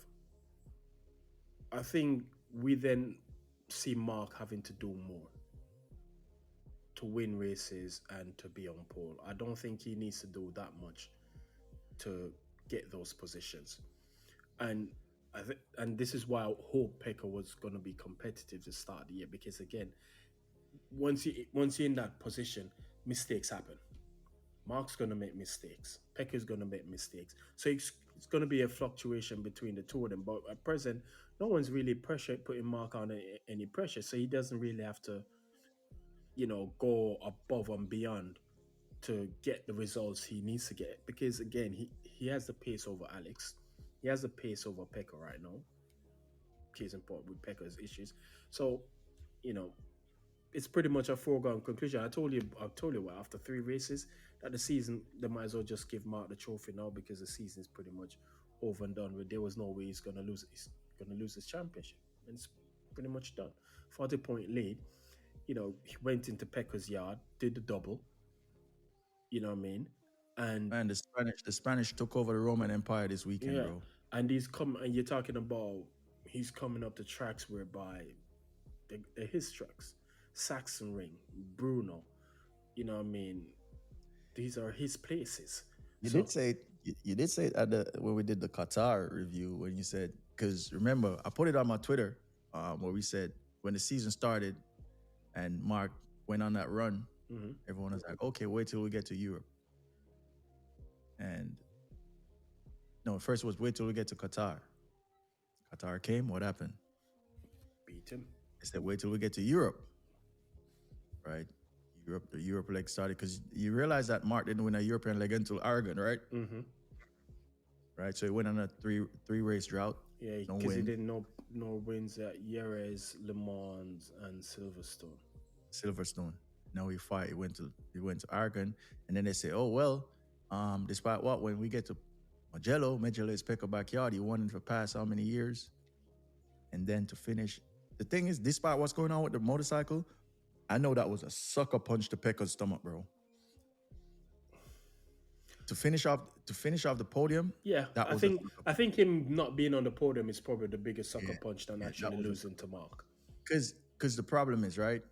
I think we then see Mark having to do more to win races and to be on pole. I don't think he needs to do that much to get those positions. And and this is why I hope Pecco was going to be competitive to start the year, because again, once you're in that position, mistakes happen. Mark's going to make mistakes. Pecco's going to make mistakes. So it's going to be a fluctuation between the two of them. But at present, no one's really putting Mark on any pressure. So he doesn't really have to, go above and beyond to get the results he needs to get. Because again, he has the pace over Alex. He has the pace over Pecco right now. Case in point with Pecco's issues. So, you know, it's pretty much a foregone conclusion. I told you what, after 3 races, that the season, they might as well just give Mark the trophy now, because the season is pretty much over and done with. There was no way he's gonna lose. He's gonna lose his championship, and it's pretty much done. 40-point lead. He went into Pecco's yard, did the double. You know what I mean? And Man, the Spanish took over the Roman Empire this weekend, yeah, bro. and you're talking about he's coming up the tracks whereby they're his tracks. Saxon Ring, Bruno. You know what I mean? These are his places. You So did say it. You did say it at when we did the Qatar review when you said, because remember I put it on my Twitter where we said when the season started and Mark went on that run, everyone was like, okay, wait till we get to Europe. And no, first was wait till we get to Qatar. Qatar came. What happened? beat him. They said wait till we get to Europe, right? The Europe leg started because you realize that Mark didn't win a European leg until Aragon, right? Mm-hmm. Right. So he went on a three race drought. Yeah, No because he win. didn't no wins at Jerez, Le Mans, and Silverstone. Silverstone. Now he fight. He went to Aragon, and then they say, oh well, despite what, when we get to Mugello is Pecco backyard. He won it for past how many years, and then to finish. The thing is, despite what's going on with the motorcycle, I know that was a sucker punch to Pecco's stomach, bro. To finish off the podium, Yeah, that I was think I think him not being on the podium is probably the biggest sucker Yeah, punch than that actually was a- losing to Mark. because the problem is, right,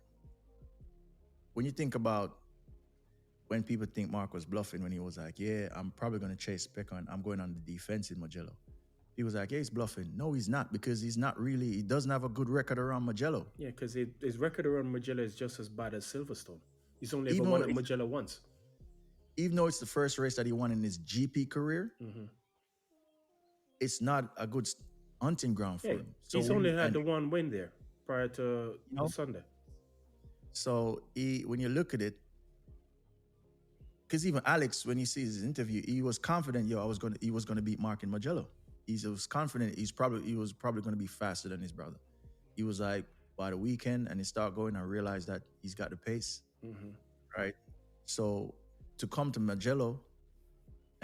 when you think about when people think Mark was bluffing when he was like, yeah, I'm probably going to chase Pecco and I'm going on the defense in Mugello. He was like, yeah, he's bluffing. No, he's not, because he doesn't have a good record around Mugello. Yeah, because his record around Mugello is just as bad as Silverstone. He's only ever Even won though at Mugello once. Even though it's the first race that he won in his GP career, Mm-hmm. it's not a good hunting ground for Yeah, him. So he's only had the one win there. prior to You the know, Sunday. so when you look at it, because even Alex, when he sees his interview, he was confident. He was gonna beat Mark in Mugello. He was confident. He was probably gonna be faster than his brother. He was like by the weekend, and he start going and realized that he's got the pace, Mm-hmm. right? So to come to Mugello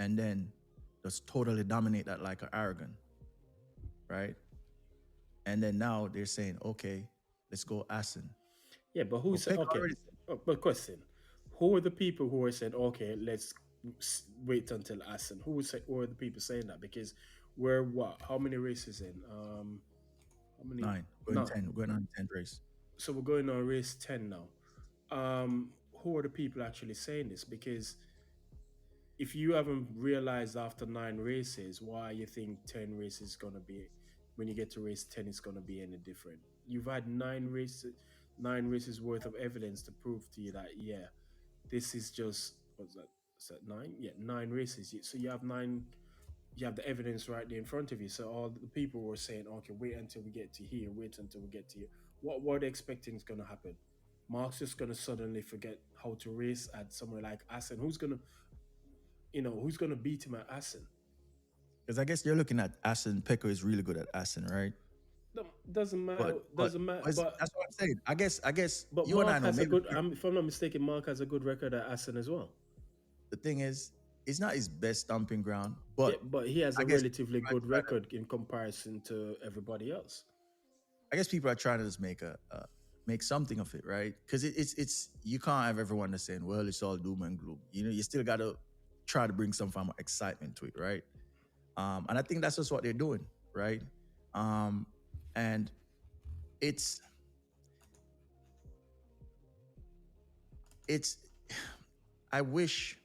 and then just totally dominate that like an Aragon, right? And then now they're saying, okay, let's go Assen. Yeah, but who But said Peck okay? already said, But question: who are the people who are saying okay? Let's wait until Assen. Who are the people saying that? Because we're what? How many races in? How many? 9, going Nine. 10, going on 10th race. So we're going on race 10 now. Who are the people actually saying this? Because if you haven't realized after 9 races why you think 10 races is gonna be, when you get to race 10 it's gonna be any different. You've had 9 races worth of evidence to prove to you that yeah, this is just what's that? Is that nine? Yeah, 9 races. So you have nine. You have the evidence right there in front of you. So all the people were saying, okay, wait until we get to here. Wait until we get to here. What are they expecting is going to happen? Mark's just going to suddenly forget how to race at somewhere like Assen. Who's going to beat him at Assen? Because I guess you're looking at Assen. Pecco is really good at Assen, right? No, doesn't matter. But Doesn't matter. that's what I'm saying. I guess But you and I Mark know has a maybe good. If I'm not mistaken, Mark has a good record at Assen as well. the thing is, it's not his best stomping ground, Yeah, but but he has I a guess relatively good record in comparison to everybody else. people are trying to just make something of it, right? Because it's you can't have everyone that's saying, well, it's all doom and gloom. You know, you still got to try to bring some form of excitement to it, right? And I think that's just what they're doing, right? And it's it's I wish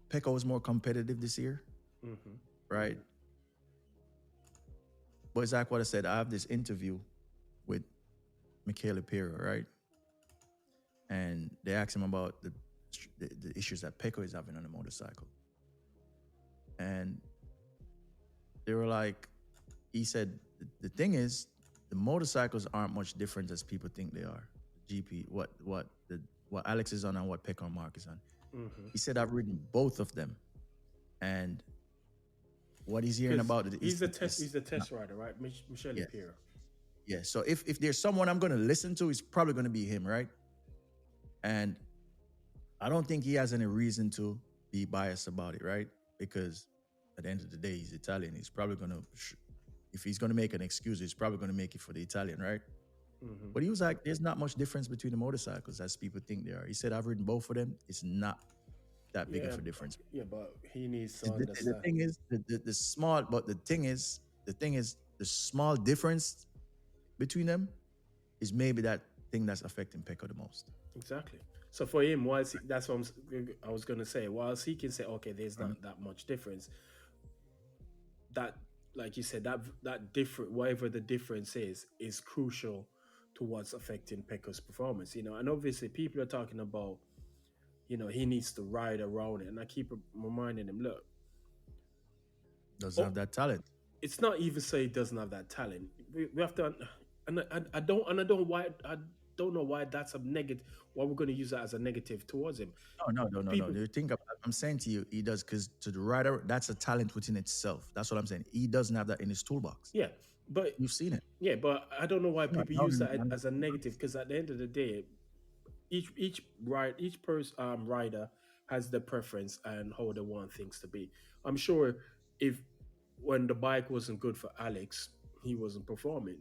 Pecco was more competitive this year, Mm-hmm. right? But it's like what I said. I have this interview with Michele Pira, right? And they asked him about the issues that Pecco is having on the motorcycle. And they were like, he said, the thing is, the motorcycles aren't much different as people think they are. GP, what Alex is on and what Pecco and Mark is on. Mm-hmm. He said, I've ridden both of them. And what he's hearing about it is He's the test rider, right? Michelle yes. Pierre. Yeah. So if there's someone I'm gonna listen to, it's probably gonna be him, right? And I don't think he has any reason to be biased about it, right? Because at the end of the day, he's Italian. He's probably gonna, if he's gonna make an excuse, he's probably gonna make it for the Italian, right? Mm-hmm. But he was like, there's not much difference between the motorcycles as people think they are. He said, I've ridden both of them. It's not that big of a difference. Yeah, but he needs to The understand. thing is, the small, but the thing is, the small difference between them is maybe that thing that's affecting Pecco the most. Exactly. So for him, that's what I was going to say. Whilst he can say, okay, there's not that much difference, that, like you said, that different, whatever the difference is crucial to what's affecting Pecco's performance. And obviously people are talking about, he needs to ride around it, and I keep reminding him, look, Doesn't have that talent. it's not even say he doesn't have that talent. We have to, and I don't know why that's a negative. Why we're going to use that as a negative towards him? No. You think I'm saying to you, he does, because to the rider, that's a talent within itself. That's what I'm saying. He doesn't have that in his toolbox. Yeah, but You've seen it. yeah, but I don't know why people use that No. as a negative, because at the end of the day, each rider has the preference and how they want things to be. I'm sure if when the bike wasn't good for Alex, he wasn't performing.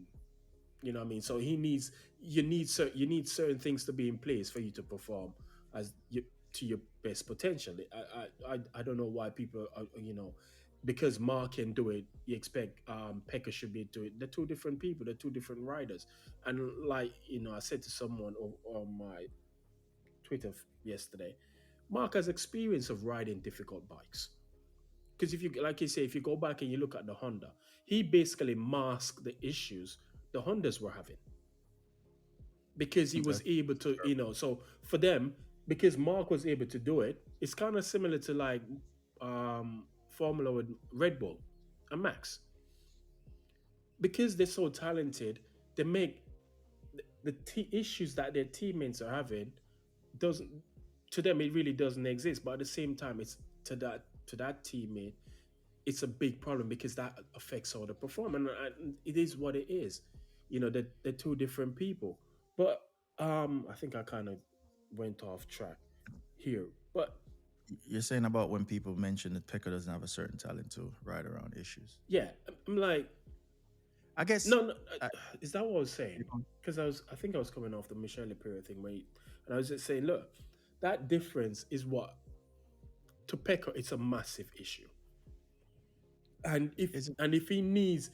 You know what I mean? So you need certain things to be in place for you to perform to your best potential. I don't know why people are, because Mark can do it, you expect Pekka should be doing it. They're two different people, they're two different riders. And like, I said to someone on my Twitter yesterday, Mark has experience of riding difficult bikes. Because if you, like you say, if you go back and you look at the Honda, he basically masked the issues the Hondas were having because he was able to, so for them, because Mark was able to do it, it's kind of similar to like Formula with Red Bull and Max. because they're so talented, they make the issues that their teammates are having doesn't to them it really doesn't exist. But at the same time, it's to that teammate, it's a big problem because that affects how they perform, and it is what it is. They're two different people. But I think I kind of went off track here. But You're saying about when people mention that Pekka doesn't have a certain talent to ride around issues. yeah, I'm like, I guess. no, no, I, is that what I was saying? you know, Because I think I was coming off the Michelle period thing, and I was just saying, look, that difference is what to Pekka, it's a massive issue. And if is it, and if he needs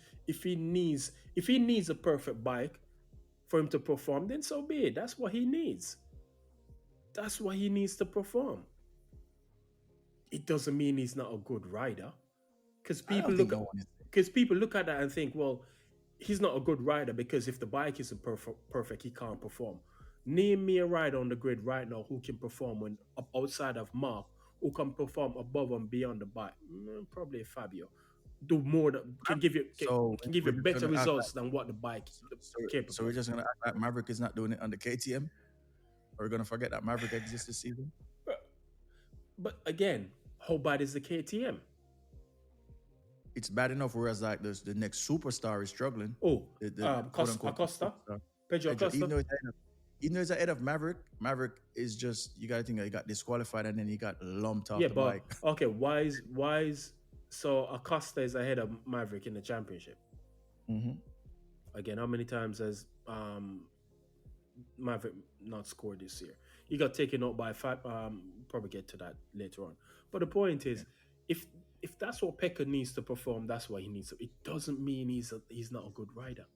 a perfect bike for him to perform, then so be it. That's what he needs. That's what he needs to perform. It doesn't mean he's not a good rider. Because I people don't think look no at one is. because people look at that and think, well, he's not a good rider because if the bike isn't perfect, he can't perform. Name me a rider on the grid right now who can perform when outside of Marc, who can perform above and beyond the bike. Probably Fabio. Do more than can give you can, So can give you we're just better gonna act results than what the bike so capable we're of. just gonna act like Maverick is not doing it on the KTM. Or we're gonna forget that Maverick exists this season. But, but again, how bad is the KTM? It's bad enough. Whereas like the next superstar is struggling. Oh, The quote unquote Acosta, superstar. Pedro Pedro, Acosta. even though he's ahead of Maverick, Maverick is just you got to think that he got disqualified and then he got lumped off Yeah, the but bike. okay, why is so Acosta is ahead of Maverick in the championship? Hmm. Again, how many times has Maverick not scored this year? He got taken out by five. Probably get to that later on. But the point is, if if that's what Pekka needs to perform, that's what he needs to. It doesn't mean he's not a good rider.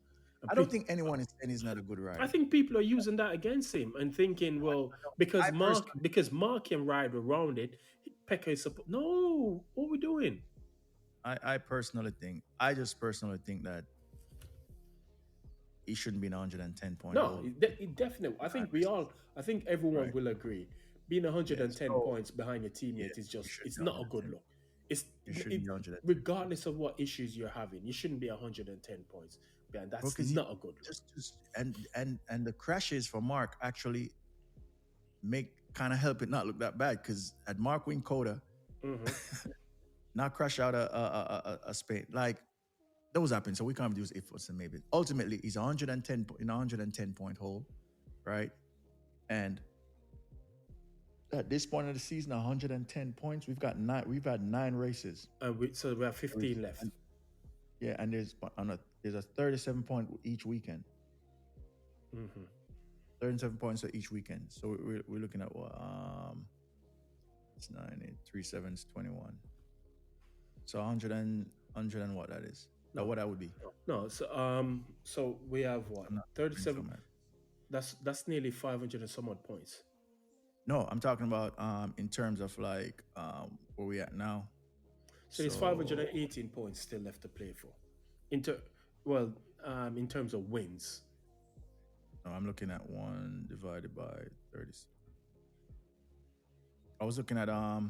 And I don't think anyone is saying he's not a good I rider. think people are using that against him and thinking, well, because I Mark personally, because Mark can ride around it, Pekka is supposed. No, what are we doing? I just personally think that he shouldn't be in a 110 point No, hold. it definitely. I think everyone Right. will agree. Being Yeah. 110 So points behind your yeah, teammate is you just, should it's be not a good 110. look. It's You shouldn't it, be 110. regardless of what issues you're having, you shouldn't be 110 points behind. That's Because not a good look. just and the crashes for Mark actually make kind of help it not look that bad because at Mark win Coda, Hmm. not crash out a Spain like those happen. So we can't use if and maybe. Ultimately, he's 110 in a 110 point hole, right? And at this point of the season, 110 points. We've had 9 races. So we have 15 left. And, yeah, and there's a 37 point each weekend. Hmm. 37 points for each weekend. So we're looking at what it's 9, 8, 3, 7, it's 21. So 100 and what that is. No, what that would be. No, so we have what, I'm not 37. from it. That's nearly 500 and some odd points. No, I'm talking about in terms of like where we at now. So there's 518 points still left to play for. Inter, well, in terms of wins. No, I'm looking at 1 divided by 30. I was looking at how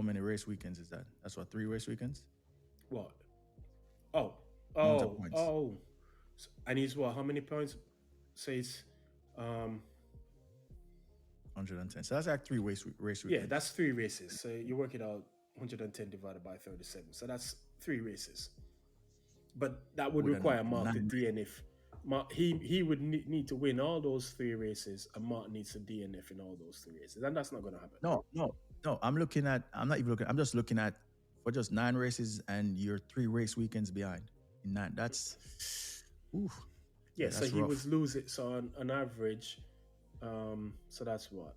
many race weekends is that? That's what 3 race weekends. What? Oh, Amount of points. And he's what? How many points? So it's 110. So that's like 3 race weekends. yeah, that's 3 races. So you work it out, 110 divided by 37. So that's 3 races. But that would With require Mark to 9 DNF. Mark, he would need to win all those 3 races, and Mark needs to DNF in all those 3 races, and that's not going to happen. No. I'm not even looking. I'm just looking at for just 9 races, and you're 3 race weekends behind. In that, that's ooh. Yeah, that's so he rough. was losing. So on average, so that's what.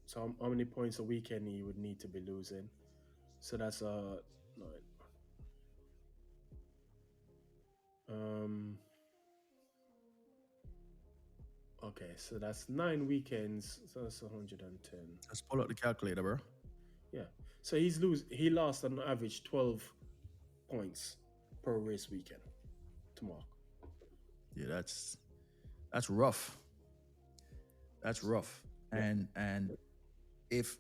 So how many points a weekend he would need to be losing? So that's no. Okay, so that's 9 weekends. So that's 110. Just pull out the calculator, bro. Yeah. So he lost on average 12 points per race weekend to Mark. Yeah, that's rough. That's rough. Yeah. And if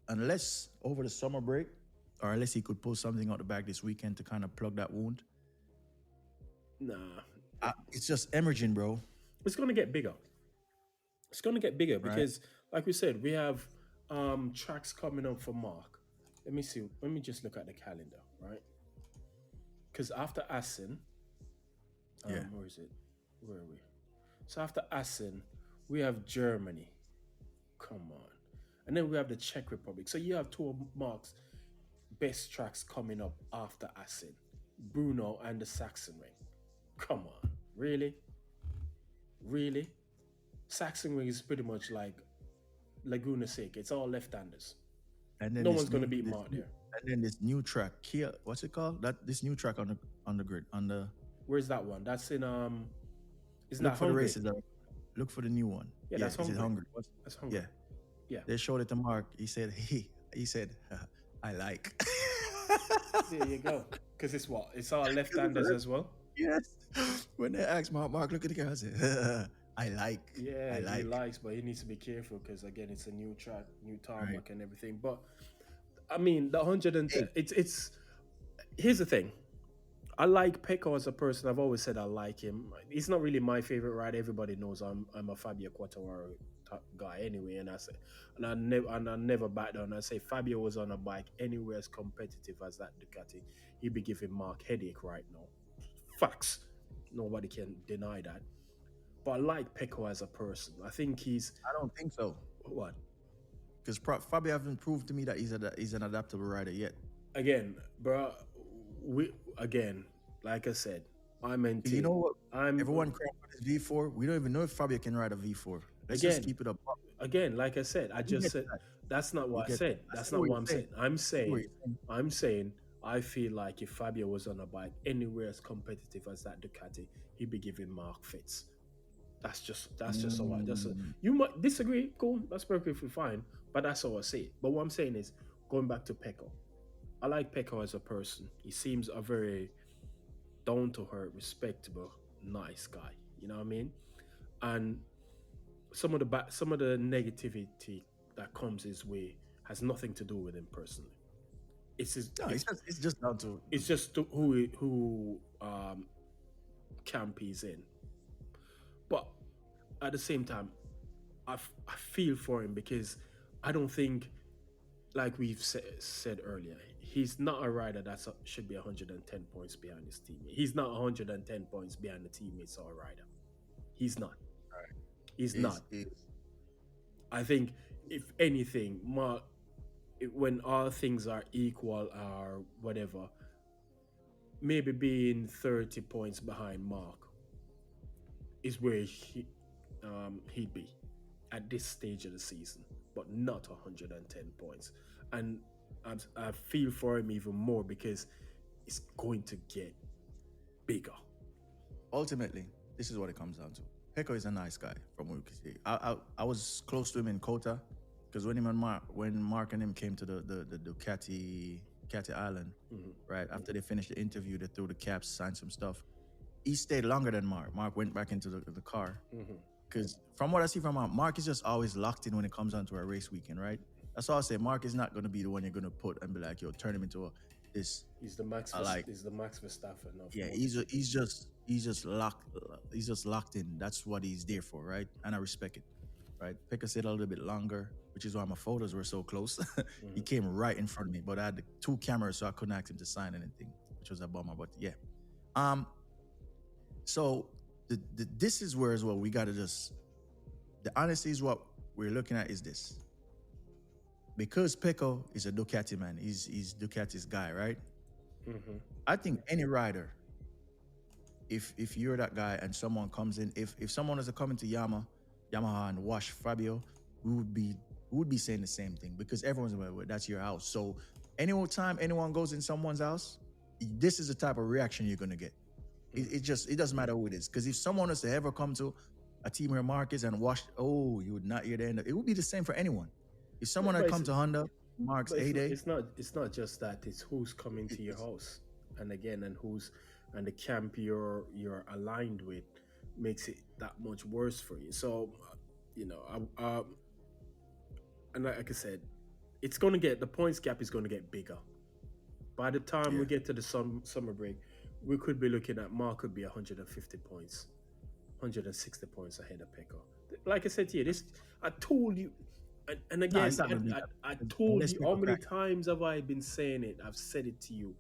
unless over the summer break or unless he could pull something out the bag this weekend to kind of plug that wound. Nah, It's just emerging, bro. it's going to get bigger. It's going to get bigger Right? because, like we said, we have tracks coming up for Mark. Let me see. Let me just look at the calendar, right? Because after Assen, Yeah. where is it? Where are we? So after Assen, we have Germany. Come on. And then we have the Czech Republic. So you have two of Mark's best tracks coming up after Assen. Bruno and the Saxon Ring. Come on. Really? Really? Saxon Ring is pretty much like Laguna Seca. It's all left-handers. And then No this one's going to new- beat this Mark new- there. And then this new track, Kia, what's it called? This new track on the grid on the Where's that one? That's in isn't look that for the Hungary? races. Look for the new one. Yeah, that's is it Hungary. Hungary? That's Hungary. Yeah. Yeah. They showed it to Mark. He said he said I like. There you go. Because it's what? It's all left-handers as well. Yes. When they asked Mark, look at the guy. I said, I like. Yeah, I like. he likes, but he needs to be careful because again, it's a new track, new tarmac, and everything. But I mean, the 110. It's. Here's the thing. I like Pecco as a person. I've always said I like him. He's not really my favorite rider. Everybody knows I'm a Fabio Quartararo type guy anyway, and I never back down. I say Fabio was on a bike anywhere as competitive as that Ducati, he'd be giving Mark headache right now. Facts. Nobody can deny that. But I like Pecco as a person. I think he's I don't think so. what? Because Fabio haven't proved to me that he's an adaptable rider yet. Again, bro. Like I said, I'm into. You know what? Everyone crying for this V4. We don't even know if Fabio can ride a V4. Let's just keep it up. Again, like I said, I just said that's not what I said. That's not what I'm saying. I'm saying I feel like if Fabio was on a bike anywhere as competitive as that Ducati, he'd be giving Mark fits. That's just how I just. You might disagree, cool, that's perfectly fine, but that's how I see it. But what I'm saying is, going back to Pecco, I like Pecco as a person. He seems a very down to earth, respectable, nice guy. You know what I mean? And some of the negativity that comes his way has nothing to do with him personally. It's just down to it's just who camp he's in. But at the same time, I feel for him because I don't think, like we've said earlier, he's not a rider that should be 110 points behind his teammate. He's not 110 points behind the teammates or a rider. He's not. Right. He's not. I think, if anything, Mark, when all things are equal or whatever, maybe being 30 points behind Mark is where he'd be at this stage of the season, but not 110 points. And I feel for him even more because it's going to get bigger. Ultimately, this is what it comes down to. Pecco is a nice guy, from what we can see. I was close to him in Kota because when Mark and him came to the Ducati Island, right after they finished the interview, they threw the caps, signed some stuff. He stayed longer than Mark. Mark went back into the car because from what I see from Mark is just always locked in when it comes down to a race weekend, right? That's all I say. Mark is not going to be the one you're going to put and be like, yo, turn him into this. He's the Max. He's the Max Verstappen. Yeah, he's just locked. He's just locked in. That's what he's there for, right? And I respect it, right? Pecco stayed a little bit longer, which is why my photos were so close. He came right in front of me, but I had the 2 cameras, so I couldn't ask him to sign anything, which was a bummer. But yeah, so this is where as well we gotta just. The honesty is what we're looking at is this. Because Pecco is a Ducati man, he's Ducati's guy, right? I think any rider, if you're that guy and someone comes in, if someone is coming to Yamaha and wash Fabio, we would be saying the same thing because everyone's well, that's your house. So anytime anyone goes in someone's house, this is the type of reaction you're gonna get. It doesn't matter who it is. Because if someone was to ever come to a team where Márquez and wash, you would not hear the end of it. It would be the same for anyone. If someone had come to Honda, Mark's heyday. It's not just that. It's who's coming to your house, and again, and the camp you're aligned with makes it that much worse for you. So, and like I said, the points gap is going to get bigger. By the time we Yeah. get to the summer break, we could be looking at Mark could be 150 points, 160 points ahead of Pecco. Like I said to you, this I told you, and No, again, it's not gonna be that. I told Unless you how people many crack. times have I been saying it? I've said it to you.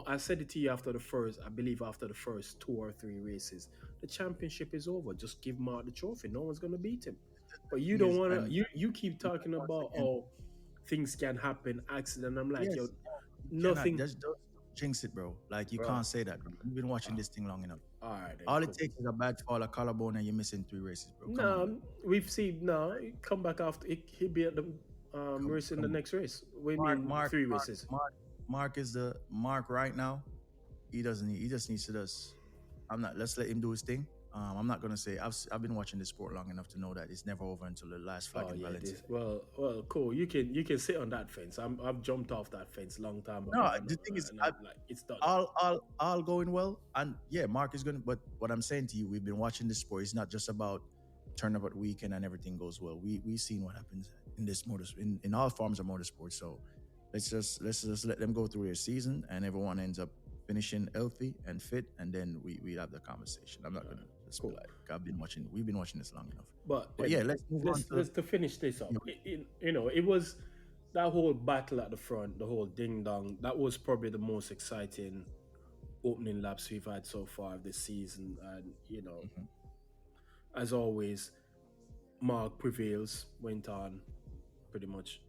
I said it to you after the first, I believe after the first 2 or 3 races. The championship is over. Just give Mark the trophy. No one's gonna beat him. But you Thing don't is, wanna. and You keep talking once about again, things can happen, accident. I'm like, yo, yes, no, you cannot nothing. just don't jinx it, bro. Like you Bro. can't say that, bro. You've been watching this thing long enough. All right, then All it cool. takes is a bad fall, a collarbone, and you're missing 3 races, bro. Come on, man. No, we've seen no. He come back after he'll be at the race in the Come on. next race. We Mark, mean Mark, 3 Mark, races. Mark is the Mark right now. He doesn't. He just needs to just. I'm not. Let's let him do his thing. I'm not gonna say I've been watching this sport long enough to know that it's never over until the last flag Oh in yeah, Valencia. well, cool. You can sit on that fence. I've jumped off that fence long time ago. No, the thing is, and I'm like, it's done. all going well, and yeah, Mark is gonna. But what I'm saying to you, we've been watching this sport. It's not just about turnabout weekend and everything goes well. We've seen what happens in this in all forms of motorsport. So let's just let them go through their season, and everyone ends up finishing healthy and fit, and then we have the conversation. I'm not gonna just be Cool. like we've been watching this long enough. But yeah, let's move on let's to finish this up. It was that whole battle at the front, the whole ding dong. That was probably the most exciting opening laps we've had so far this season. And as always, Mark prevails. Went on pretty much.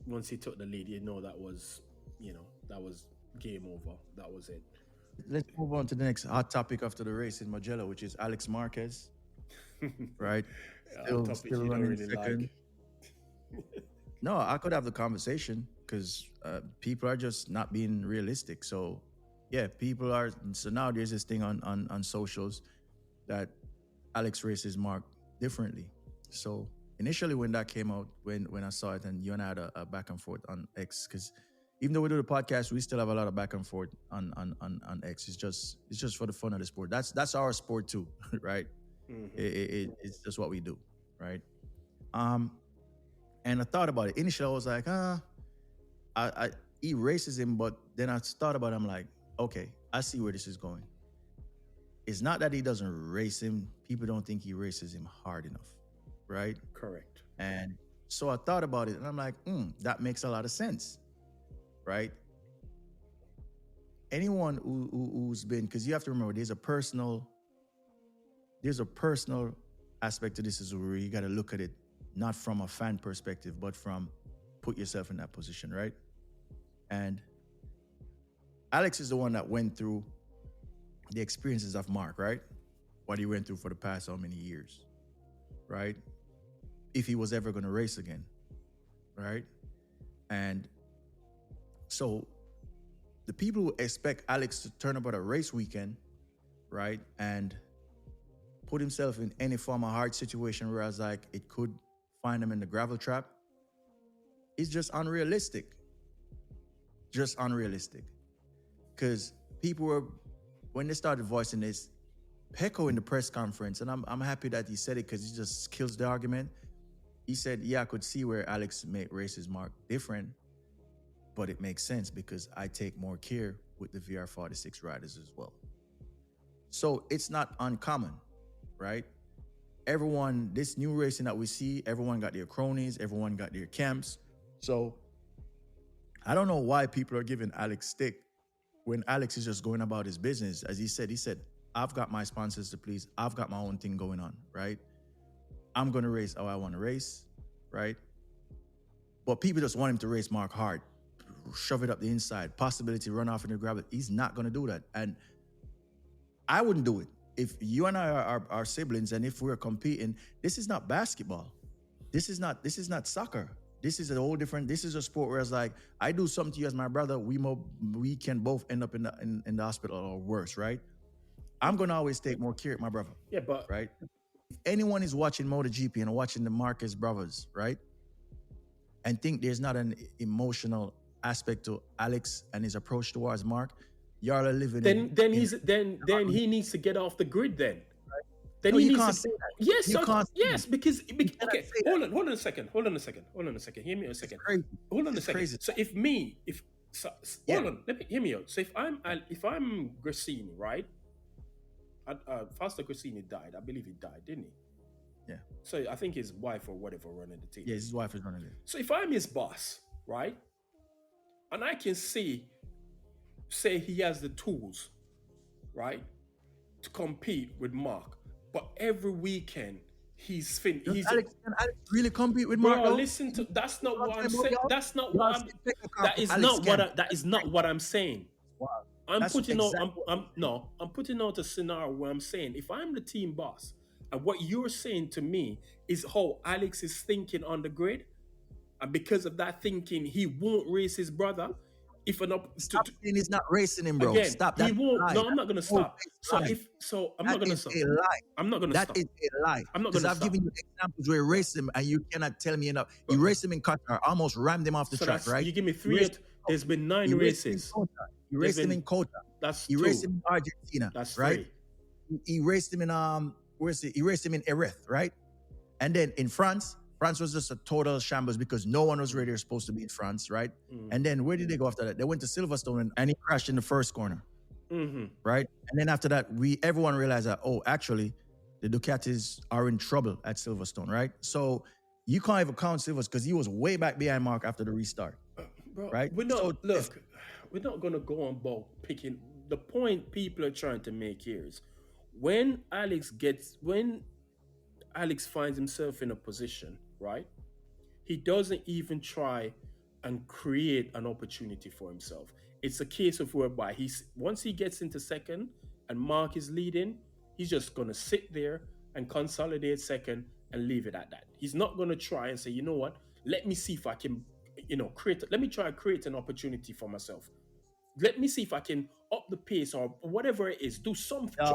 Once he took the lead, that was game over. That was it. Let's move on to the next hot topic after the race in Mugello, which is Alex Marquez. Right? Still Topic you don't running really second. No, I could have the conversation because people are just not being realistic. So, yeah, people are. So now there's this thing on socials that Alex races Mark differently. So initially when that came out, when I saw it, and you and I had a back and forth on X, because even though we do the podcast, we still have a lot of back and forth on X. It's just for the fun of the sport. That's our sport too, right? Mm-hmm. It's just what we do, right? And I thought about it. Initially, I was like, he races him, but then I thought about it. I'm like, okay, I see where this is going. It's not that he doesn't race him. People don't think he races him hard enough, right? Correct. And so I thought about it, and I'm like, that makes a lot of sense, right? Anyone who's been, because you have to remember, there's a personal aspect to this, is where you got to look at it not from a fan perspective, but from put yourself in that position, right? And Alex is the one that went through the experiences of Mark, right? What he went through for the past how many years, right? If he was ever going to race again, right? And so the people who expect Alex to turn up at a race weekend, right, and put himself in any form of hard situation, whereas like it could find him in the gravel trap, is just unrealistic. Just unrealistic. Because people were, when they started voicing this, Pecco in the press conference, and I'm happy that he said it because he just kills the argument. He said, yeah, I could see where Alex races Mark different, but it makes sense because I take more care with the VR46 riders as well. So it's not uncommon, right? Everyone, this new racing that we see, everyone got their cronies, everyone got their camps. So I don't know why people are giving Alex stick when Alex is just going about his business. As he said, I've got my sponsors to please. I've got my own thing going on, right? I'm going to race how I want to race, right? But people just want him to race Mark hard, shove it up the inside, possibility run off in the gravel. He's not going to do that. And I wouldn't do it. If you and I are siblings, and if we're competing, this is not basketball. This is not soccer. This is a whole different. This is a sport where it's like, I do something to you as my brother, we can both end up in the hospital or worse, right? I'm gonna always take more care of my brother. Yeah, but right. If anyone is watching MotoGP and watching the Márquez brothers, right, and think there's not an emotional aspect to Alex and his approach towards Mark, y'all are living. Then he needs to get off the grid. Then no, he you needs can't to. say that. Yes, You can't say yes, that. because okay. say Hold on a second. Hear me a second. Crazy. Hold on a It's second. crazy. So Hold on, let me hear me out. So if I'm Grassini, right? Faster Grassini died. I believe he died, didn't he? Yeah. So I think his wife or whatever running the team. Yeah, his wife is running it. So if I'm his boss, right, and I can say he has the tools, right, to compete with Marc, but every weekend he's can Alex really compete with bro, Marc, though? listen to that's not what I'm saying. That's not You what gotta I'm. say Pekka can't That put is Alex not what. can. That is not what I'm saying. Wow. I'm That's putting out. exactly I'm putting out a scenario where I'm saying if I'm the team boss, and what you're saying to me is how Alex is thinking on the grid, and because of that thinking, he won't race his brother. If an up Stop saying he's not racing him, bro. again, Stop. he That's won't. a lie. No, I'm not gonna stop. So lie. I'm That not gonna is stop. a lie. I'm not gonna That stop. is a lie. I'm not Because gonna I've stop. given you examples where he raced him and you cannot tell me enough. He raced him in Qatar, almost rammed him off the So track, that's right? you give me He three. raced- There's been 9 he raced him in races. Qatar. He raced him in Qatar. That's He two. raced him in Argentina, That's right? 3. He raced him in he raced him in Erith, right? And then in France was just a total shambles because no one was really supposed to be in France, right? And then where did they go after that? They went to Silverstone and he crashed in the first corner, right? And then after that, everyone realized that, oh, actually, the Ducatis are in trouble at Silverstone, right? So you can't even count Silverstone because he was way back behind Marc after the restart, Bro, right? we're not we're not gonna go on about picking. The point people are trying to make here is when Alex finds himself in a position, right? He doesn't even try and create an opportunity for himself. It's a case of whereby once he gets into second and Marc is leading, he's just gonna sit there and consolidate second and leave it at that. He's not gonna try and say, you know what, let me see if I can, let me try and create an opportunity for myself. Let me see if I can up the pace or whatever it is, do something.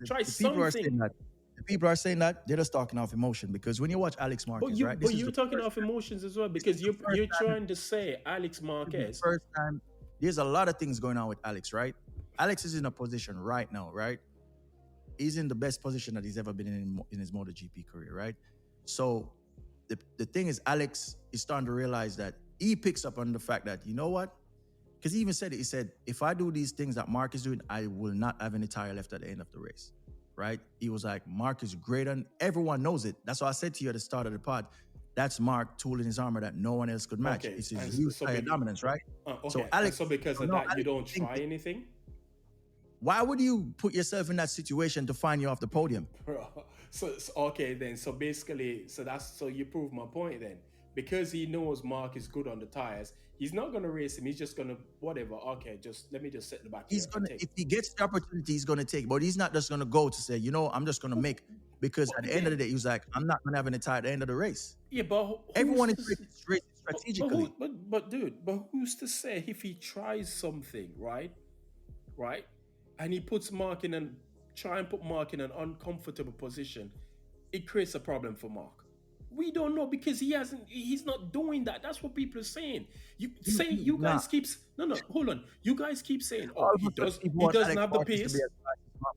Try something. The people are saying that they're just talking off emotion because when you watch Alex Marquez, right? But you're talking off emotions as well because you're trying to say Alex Marquez. First time, there's a lot of things going on with Alex, right? Alex is in a position right now, right? He's in the best position that he's ever been in his MotoGP career, right? So the thing is, Alex is starting to realize that he picks up on the fact that, you know what? Because he even said it. He said, if I do these things that Marc is doing, I will not have any tire left at the end of the race. Right? He was like, Marc is great, and everyone knows it. That's why I said to you at the start of the pod, that's Marc tool in his armor that no one else could match. Okay. It's his huge tire dominance, right? Okay. So Alex, because of that, you don't try anything? Why would you put yourself in that situation to find you off the podium? So okay then. So basically, so you prove my point then. Because he knows Marc is good on the tires, he's not going to race him. He's just going to whatever. Okay, let me just set the back. He's gonna, if he gets the opportunity, he's going to take. But he's not just going to go to say, you know, I'm just going to make. Because at the end of the day, he was like, I'm not going to have any tire at the end of the race. Yeah, but everyone is racing strategically. But who's to say if he tries something, right, and he puts Marc in an uncomfortable position, it creates a problem for Marc. We don't know because he's not doing that. That's what people are saying. You guys keep saying, he doesn't have the pace.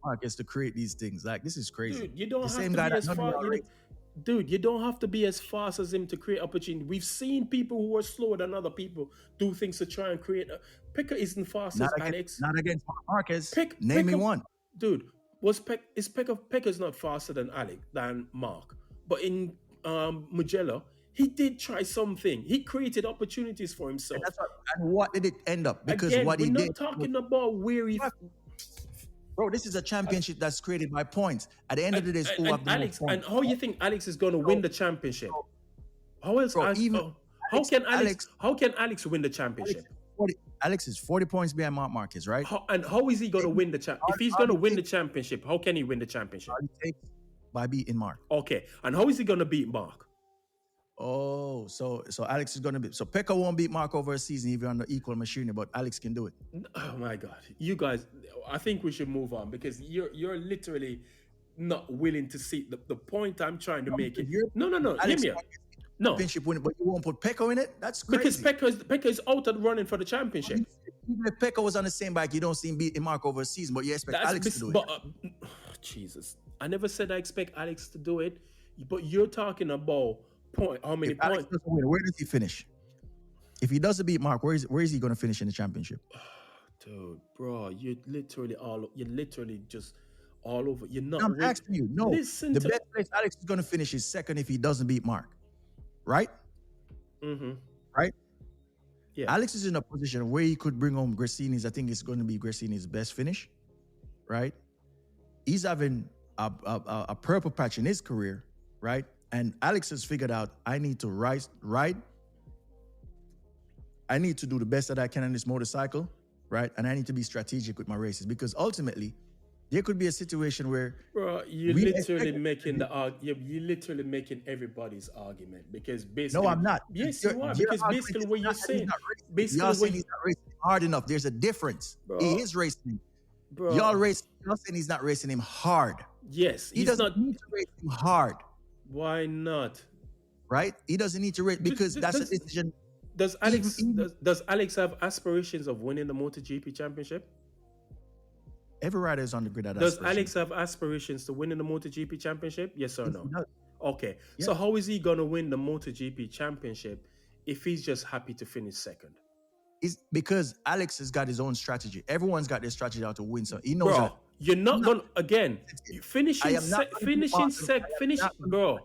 Marquez to create these things. Like, this is crazy. Dude, you don't have to be as fast. Dude, you don't have to be as fast as him to create opportunity. We've seen people who are slower than other people do things to try and create. Pekka isn't fast as Alex. Not against Marquez. Name me one. Dude, Pekka's not faster than Marc. But in Mugello, he did try something. He created opportunities for himself. And what did it end up? Because again, what he did. We're not talking about where he. Bro, this is a championship that's created by points. At the end of the day, and how you think Alex is going to win the championship? How else? Bro, how can Alex win the championship? Alex is 40 points behind Marquez, right? How is he going to win the championship? If he's going to win the championship, how can he win the championship? By beating Marc. Okay, and how is he going to beat Marc? Oh, so Alex is going to be... So Pekka won't beat Marc over a season if you're on the equal machinery, but Alex can do it. Oh my God. You guys, I think we should move on because you're literally not willing to see the point I'm trying to make it. No. Alex, hear me out. No. Championship winner, but you won't put Pekka in it? That's crazy. Because Pekka is out and running for the championship. Even if Pekka was on the same bike, you don't see him beating Marc over a season, but you expect Alex to do it. Jesus. I never said I expect Alex to do it, but you're talking about how many points. Alex doesn't win, where does he finish? If he doesn't beat Mark, where is he going to finish in the championship? Dude, bro, you're literally just all over. You're not. I'm asking you. No, Listen the to. best place Alex is going to finish is second if he doesn't beat Mark, right? Mm-hmm. Right? Yeah. Alex is in a position where he could bring home Grassini's. I think it's going to be Grassini's best finish, right? He's having a purple patch in his career, right? And Alex has figured out, I need to ride. I need to do the best that I can on this motorcycle, right? And I need to be strategic with my races because ultimately, there could be a situation where, bro, you're literally making everybody's argument because basically. No, I'm not. Yes, you are because basically what you're saying. Basically, y'all saying he's not racing hard enough. There's a difference. Bro, he is racing. Bro, y'all saying he's not racing him hard. Yes, he doesn't need to race him hard. Why not? Right? He doesn't need to race because that's a decision. Does Alex have aspirations of winning the MotoGP championship? Every rider is on the grid. Does Alex have aspirations to win in the MotoGP championship? Yes or no? Okay. Yeah. So how is he gonna win the MotoGP championship if he's just happy to finish second? It's because Alex has got his own strategy. Everyone's got their strategy how to win. So he knows that. You're not gonna bro.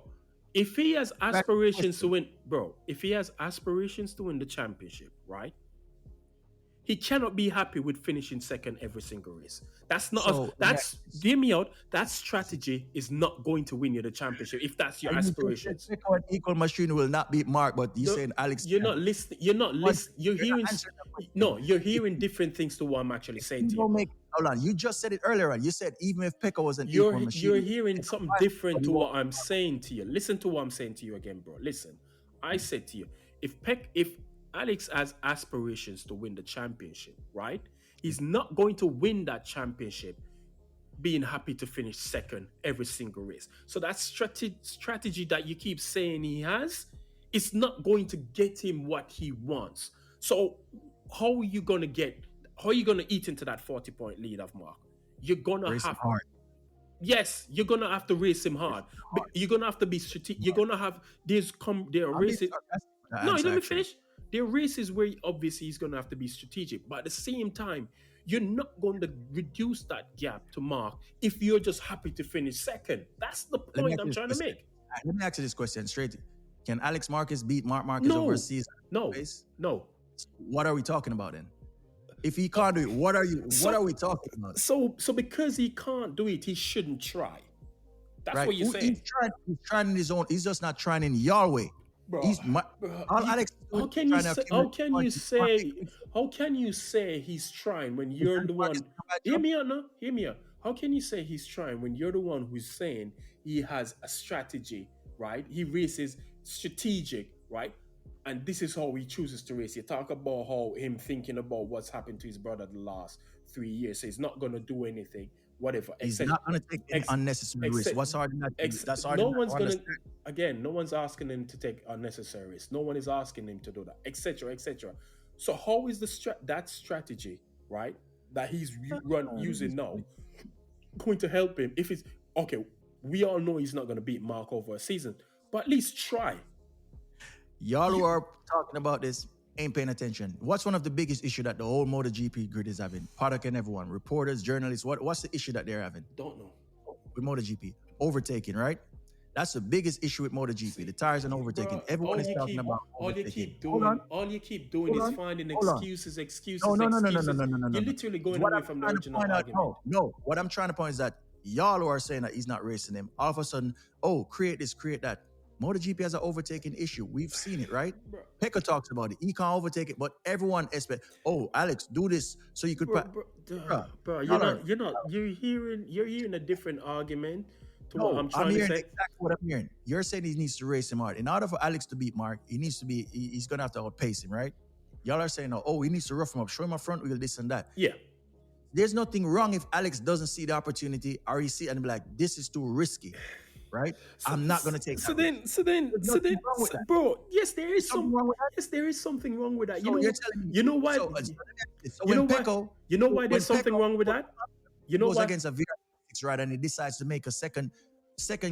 If he has aspirations to win, if he has aspirations to win the championship, right? He cannot be happy with finishing second every single race. That's not hear me out. That strategy is not going to win you the championship if that's your aspirations. Equal machine will not beat Mark, but you're saying Alex. You're not listening. You're hearing. No, you're hearing different things to what I'm actually saying to you. Hold on. You just said it earlier on. You said even if Pecco was an equal machine. You're hearing something different to what I'm saying to you. Listen to what I'm saying to you again, bro. Listen. I said to you, if Alex has aspirations to win the championship, right? He's not going to win that championship being happy to finish second every single race. So that strategy that you keep saying he has, it's not going to get him what he wants. So how are you going to eat into that 40-point lead of Mark? You're going to have hard. Yes, you're going to have to race him hard. But you're going to have to be strategic. You're going to have there are races. No, let me finish. There are races where obviously he's going to have to be strategic, but at the same time, you're not going to reduce that gap to Mark if you're just happy to finish second. That's the point I'm trying to make. Let me ask you this question straight. Can Alex Marquez beat Mark Marquez over a season? No. What are we talking about then? If he can't do it, what are we talking about? So because he can't do it, he shouldn't try. That's right. What you're saying. He's trying in his own. He's just not trying in your way. Bro, Alex. How can you say he's trying when you're the one? Hear me out. How can you say he's trying when you're the one who's saying he has a strategy, right? He races strategic, right? And this is how he chooses to race. You talk about how him thinking about what's happened to his brother the last 3 years. So he's not gonna do anything. Whatever. He's not going to take any unnecessary risk. What's hard in that? That's hard. No one's asking him to take unnecessary risks. No one is asking him to do that, etc., etc. So how is that strategy, right, that he's using now, going to help him? If it's okay, we all know he's not going to beat Mark over a season, but at least try. Y'all who are talking about this ain't paying attention. What's one of the biggest issue that the whole MotoGP grid is having? Paddock and everyone, reporters, journalists. What's the issue that they're having? Don't know. With MotoGP, overtaking, right? That's the biggest issue with MotoGP. The tires and overtaking. Everyone is talking about overtaking. All you keep doing is finding excuses. No. You're literally going away from the original argument. No, what I'm trying to point is that y'all who are saying that he's not racing him, all of a sudden, create this, create that. MotoGP has an overtaking issue. We've seen it, right? Pecco talks about it. He can't overtake it, but everyone expects, Alex, do this so you could. You're hearing a different argument to what I'm trying to say. Exactly what I'm hearing. You're saying he needs to race him hard. In order for Alex to beat Mark, he's gonna have to outpace him, right? Y'all are saying, he needs to rough him up, show him a front wheel, this and that. Yeah. There's nothing wrong if Alex doesn't see the opportunity or he see it and be like, this is too risky. Right? I'm not gonna take that. Bro, yes, there is something wrong with that. Yes, there is something wrong with that. You know why? You know why there's something wrong with that? You know why? Goes against a VR6 rider and he decides to make a second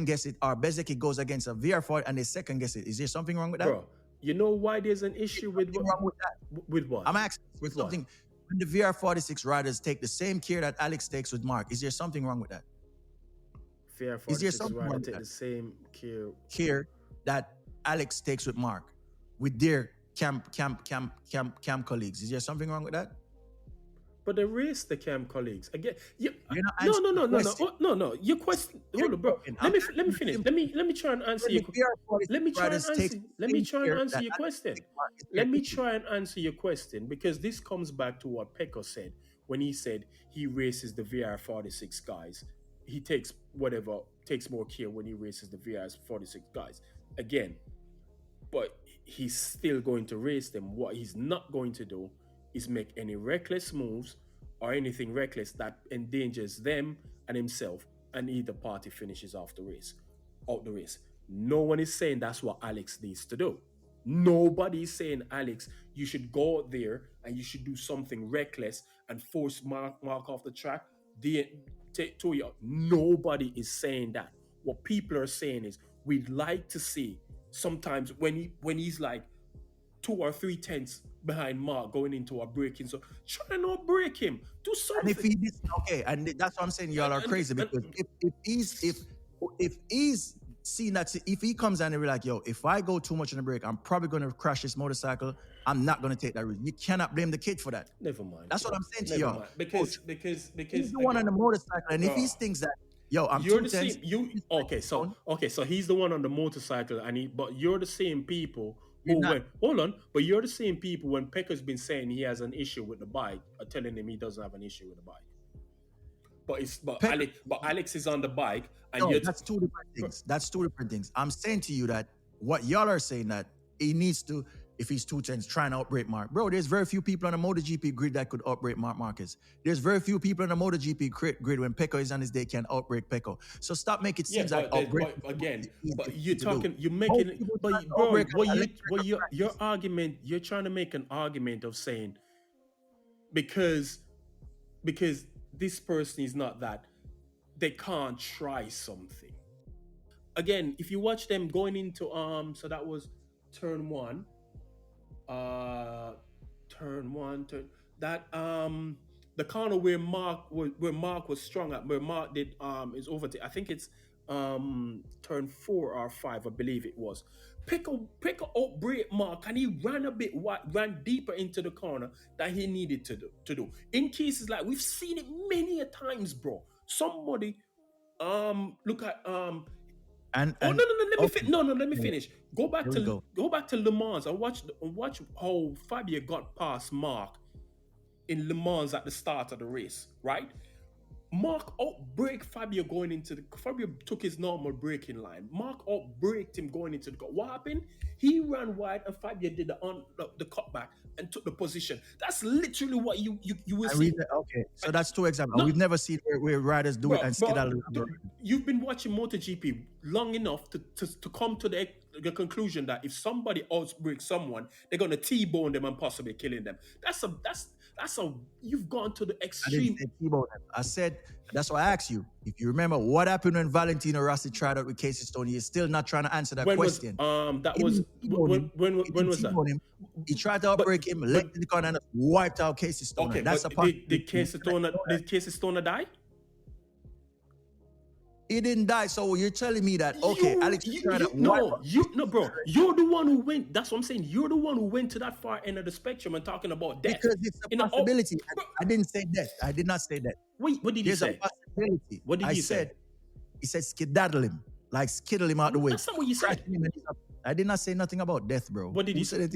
guess it, or Bezeki goes against a VR4 and they second guess it. Is there something wrong with that? Bro, You know why there's an issue with Something wrong with that. with what? I'm asking With something. When the VR46 riders take the same care that Alex takes with Mark, is there something wrong with that? Fair Is there 46 something rider wrong with take that? the same care. Care that Alex takes with Mark, with their camp colleagues. Is there something wrong with that? But they race the camp colleagues again. You're not No, answering the question. no. Your question. You're Hold on, bro. joking. Let me I'm let me asking finish. simple. Let me try and answer When your. the VR46 Let me try and riders answer. take Let the me same try and care answer that your Alex question. takes with Mark, is there Let an me issue? try and answer your question because this comes back to what Pecco said when he said he races the VR46 guys. He takes more care when he races the VR46 guys. Again, but he's still going to race them. What he's not going to do is make any reckless moves or anything reckless that endangers them and himself, and either party finishes off out the race. No one is saying that's what Alex needs to do. Nobody is saying, Alex, you should go out there and you should do something reckless and force Mark off the track. Nobody is saying that. What people are saying is we'd like to see sometimes when he's like 2 or 3 tenths behind Mark going into a breaking, so try not break him. Do And if something. he did, okay, and that's what I'm saying. Y'all are crazy because if he's seeing that, if he comes and be like, yo, if I go too much in the break, I'm probably going to crash this motorcycle. I'm not going to take that risk. You cannot blame the kid for that. Never mind. That's what I'm saying to Never y'all. mind. Because He's the one on the motorcycle, and if he thinks that, yo, I'm you're too the tense. same. So he's the one on the motorcycle, but you're the same people You're who not. went. Hold on, but you're the same people when Pecker's been saying he has an issue with the bike, are telling him he doesn't have an issue with the bike. But Alex is on the bike, and No, that's two different things. That's two different things. I'm saying to you that what y'all are saying that he needs to, if he's 210s, try and outbreak Mark. Bro, there's very few people on the MotoGP grid that could outbreak Mark Marquez. There's very few people on the MotoGP grid when Pecco is on his day can outbreak Pecco. So stop making it seem like outbreak. Your argument, you're trying to make an argument of saying because this person is not that, they can't try something. Again, if you watch them going into so that was turn one, the corner where Mark was strong at, where Mark did is over. I think it's turn 4 or 5, I believe it was. Pick up break Mark, and he ran a bit wide, ran deeper into the corner that he needed to do. In cases like we've seen it many a times, bro. Somebody look at let me finish. Go back to Le Mans and watch how Fabio got past Mark in Le Mans at the start of the race, right? Mark outbraked Fabio going into Fabio took his normal braking line. Mark outbraked him going into the cut. What happened? He ran wide and Fabio did the cutback and took the position. That's literally what you will see. Okay, so that's two examples. We've never seen where riders do it and skedaddle. You've been watching MotoGP long enough to come to the conclusion that if somebody outbrakes someone, they're gonna T-bone them and possibly killing them. That's a you've gone to the extreme. I didn't say T-bone them. I said, that's why I asked you. If you remember what happened when Valentino Rossi tried out with Casey Stone, he's still not trying to answer that question. When was that? He tried to outbreak him, led in the corner, and wiped out Casey Stone. Okay, that's did Casey Stone die? He didn't die, so you're telling me that Alex bro. You're the one who went. That's what I'm saying. You're the one who went to that far end of the spectrum and talking about death. Because it's a possibility. I didn't say death. I did not say that. Wait, what did you say? There's a possibility. What did you say? He said skedaddle him, like skittle him out the way. That's not what you said. I did not say nothing about death, bro. What did you say?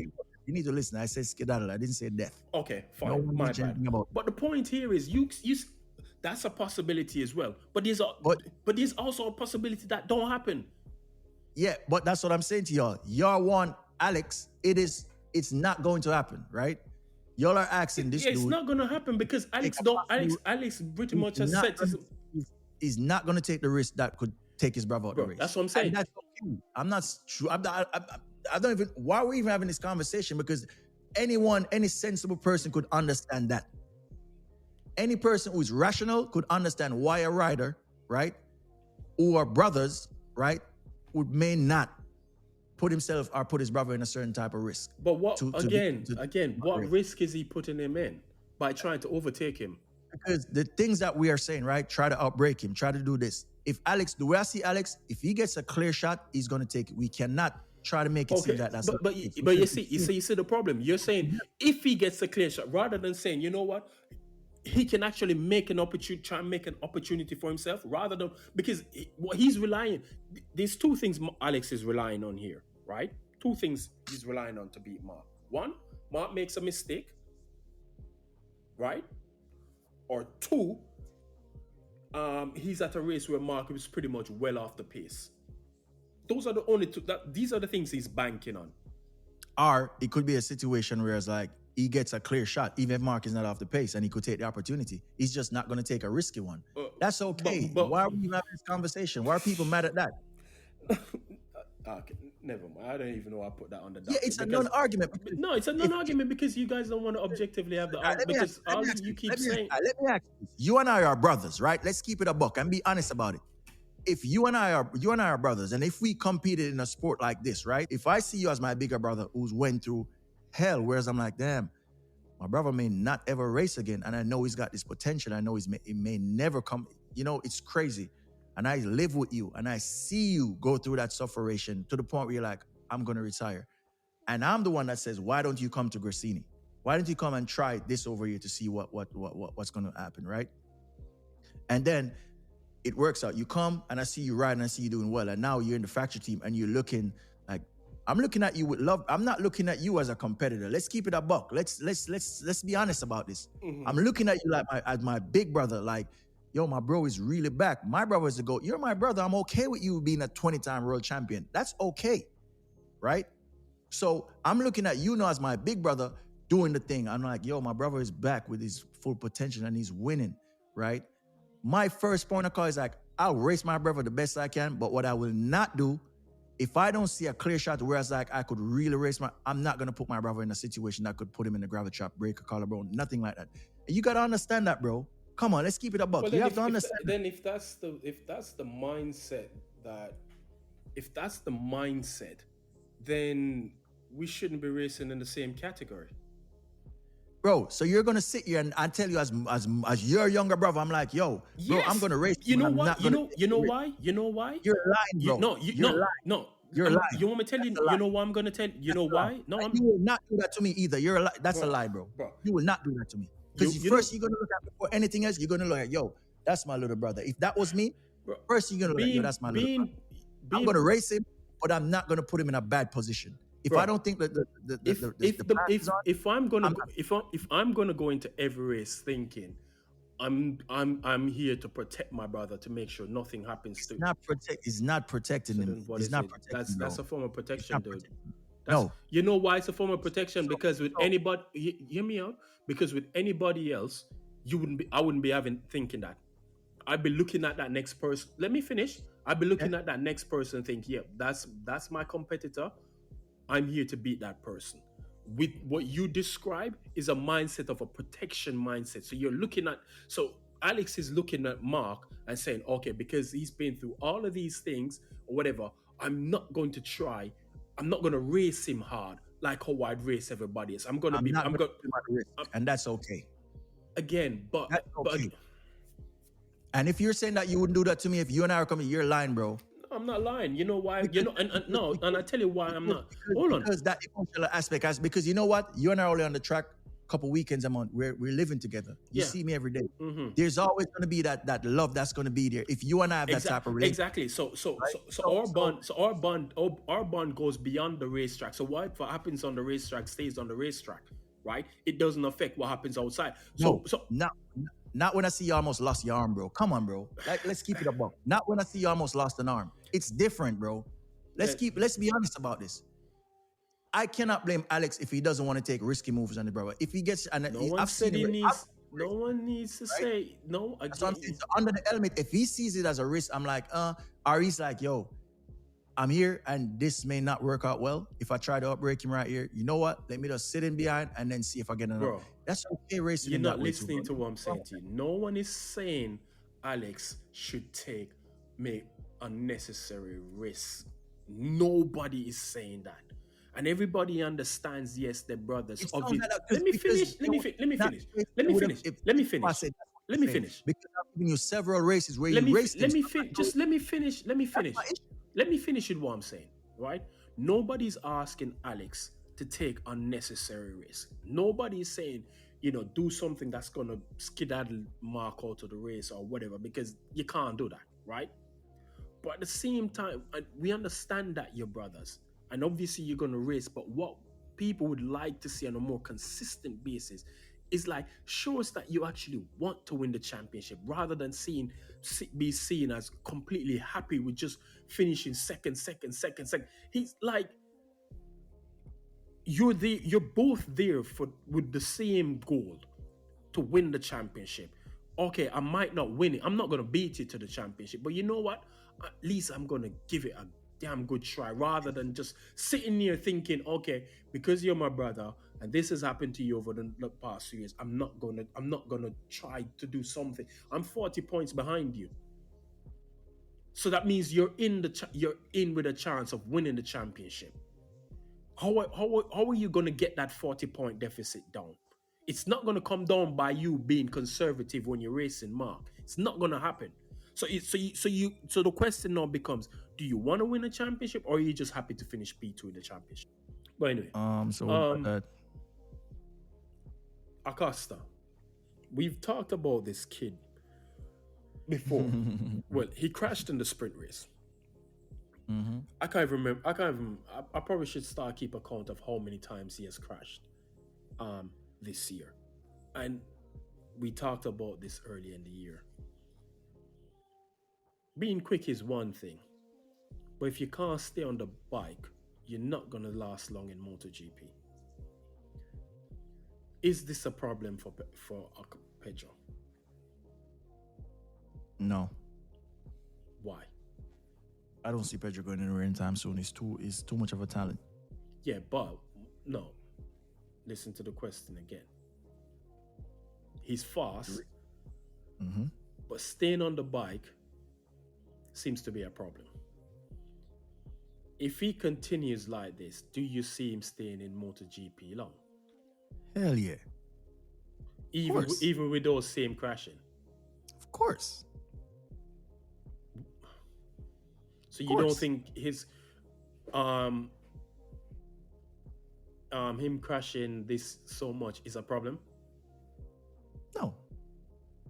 You need to listen. I said skedaddle. I didn't say death. Okay, fine. My bad. But the point here is you that's a possibility as well. But there's also a possibility that don't happen. Yeah, but that's what I'm saying to y'all. Y'all want Alex. It's not going to happen, right? Y'all are asking this dude. It's not going to happen because Alex pretty much has said he's not going to take the risk that could take his brother out the race. That's what I'm saying. And that's okay. I'm not true. I don't even. Why are we even having this conversation? Because any sensible person could understand that. Any person who is rational could understand why a rider, right, who are brothers, right, may not put himself or put his brother in a certain type of risk. But what to what risk is he putting him in by trying to overtake him? Because the things that we are saying, right? Try to outbreak him, try to do this. If Alex, the way I see Alex, if he gets a clear shot, he's gonna take it. We cannot try to make it seem that that's but you see the problem. You're saying if he gets a clear shot, rather than saying, you know what, he can actually make an opportunity, try and make an opportunity for himself, rather than because what he's relying. There's two things Alex is relying on here, right? Two things he's relying on to beat Marc. One, Marc makes a mistake, right? Or two, he's at a race where Marc is pretty much well off the pace. Those are the only two. These are the things he's banking on. Or it could be a situation where it's like he gets a clear shot, even if Marc is not off the pace, and he could take the opportunity. He's just not going to take a risky one. That's okay. But why are we having this conversation? Why are people mad at that? Okay, never mind. I don't even know I put that on the. Yeah, it's a non-argument. No, it's a non-argument because you guys don't want to objectively have the argument. Because all you keep saying. Let me ask you. You and I are brothers, right? Let's keep it a buck and be honest about it. If you and I are brothers, and if we competed in a sport like this, right? If I see you as my bigger brother who's went through hell, whereas I'm like, damn, my brother may not ever race again, and I know he's got this potential. I know he may never come. You know, it's crazy. And I live with you, and I see you go through that sufferation to the point where you're like, I'm gonna retire. And I'm the one that says, why don't you come to Grassini? Why don't you come and try this over here to see what's gonna happen, right? And then it works out. You come and I see you riding, I see you doing well, and now you're in the factory team and you're looking like, I'm looking at you with love. I'm not looking at you as a competitor. Let's keep it a buck. Let's be honest about this. Mm-hmm. I'm looking at you like as my big brother, like, yo, my bro is really back. My brother is the GOAT. You're my brother. I'm okay with you being a 20-time world champion. That's okay, right? So I'm looking at you now as my big brother doing the thing. I'm like, yo, my brother is back with his full potential and he's winning, right? My first point of call is like, I'll race my brother the best I can, but what I will not do, if I don't see a clear shot where it's like I could really race I'm not gonna put my brother in a situation that could put him in the gravel trap, break a collarbone, nothing like that. And you gotta understand that, bro. Come on, let's keep it a buck. You have to understand. Then if that's the mindset, then we shouldn't be racing in the same category. Bro, so you're gonna sit here and I tell you as your younger brother, I'm like, yo, bro, yes. I'm gonna race. You know what? You know why? You're lying, bro. You're lying. You want me to tell you? You know what I'm gonna tell you? You know why? No, you will not do that to me either. You're a lie. That's a lie, bro. You will not do that to me. Because first you're gonna look at before anything else, you're gonna look at, yo, that's my little brother. If that was me, first you're gonna look at, yo, that's my little brother. I'm gonna race him, but I'm not gonna put him in a bad position. If I don't think that if I'm gonna go into every race thinking I'm here to protect my brother to make sure nothing happens to him. It's not protecting him. It's not protecting. That's a form of protection, dude. No. You know why it's a form of protection? Because with anybody, hear me out. Because with anybody else, I wouldn't be thinking that. I'd be looking at that next person. Let me finish. I'd be looking at that next person and think, yeah, that's my competitor. I'm here to beat that person. With what you describe is a mindset of a protection mindset. So Alex is looking at Marc and saying, okay, because he's been through all of these things or whatever, I'm not going to race him hard like how I'd race everybody else. And that's okay. Again, but that's okay. And if you're saying that you wouldn't do that to me, if you and I are coming, you're lying, bro. I'm not lying. You know why? And I tell you why I'm not. Hold on. Because that emotional aspect, because you know what? You and I are only on the track a couple weekends a month. We're living together. You see me every day. Mm-hmm. There's always going to be that love that's going to be there. If you and I have that type of relationship. Exactly. Our bond goes beyond the racetrack. So what happens on the racetrack stays on the racetrack, right? It doesn't affect what happens outside. Not when I see you almost lost your arm, bro. Come on, bro. Let's keep it a buck. Not when I see you almost lost an arm. It's different, bro. Let's be honest about this. I cannot blame Alex if he doesn't want to take risky moves on the brother. If he gets no one needs to say no. That's what I'm saying. So under the helmet, if he sees it as a risk, I'm like, or he's like, yo, I'm here and this may not work out well. If I try to outbreak him right here, you know what? Let me just sit in behind and then see if I get another. Bro, that's okay racing. You're not listening to what I'm saying to you. No one is saying Alex should make unnecessary risks Nobody is saying that. And everybody understands, yes, they're brothers. It sounds like that Let me finish. because I said that's what Let you're me saying. finish. Because I've given you several races where Let you me raced let him. me fin- just let me finish. Let me finish. my issue. Let me finish with what I'm saying. Right? Nobody's asking Alex to take unnecessary risks. Nobody's saying, do something that's gonna skedaddle Mark out of the race or whatever, because you can't do that, right? But at the same time, we understand that you're brothers, and obviously you're gonna race. But what people would like to see on a more consistent basis is like, show us that you actually want to win the championship, rather than be seen as completely happy with just finishing second. He's like, you're both there with the same goal, to win the championship. Okay, I might not win it. I'm not going to beat you to the championship. But you know what? At least I'm going to give it a damn good try, rather than just sitting here thinking, okay, because you're my brother and this has happened to you over the past few years, I'm not going to try to do something. I'm 40 points behind you. So that means you're in with a chance of winning the championship. How are you going to get that 40-point deficit down? It's not going to come down by you being conservative when you're racing, Mark. It's not going to happen. So the question now becomes: do you want to win a championship, or are you just happy to finish P2 in the championship? But anyway, So what about that? Acosta, we've talked about this kid before. Well, he crashed in the sprint race. Mm-hmm. I can't remember. I probably should start keep a count of how many times he has crashed this year. And we talked about this earlier in the year. Being quick is one thing, but if you can't stay on the bike, you're not going to last long in MotoGP. Is this a problem for Pedro? No. Why? I don't see Pedro going anywhere anytime soon. He's too much of a talent. Yeah, but no. Listen to the question again. He's fast, but staying on the bike seems to be a problem. If he continues like this, do you see him staying in MotoGP long? Hell yeah. Even with those same crashing? Of course. So you don't think his him crashing this so much is a problem? No.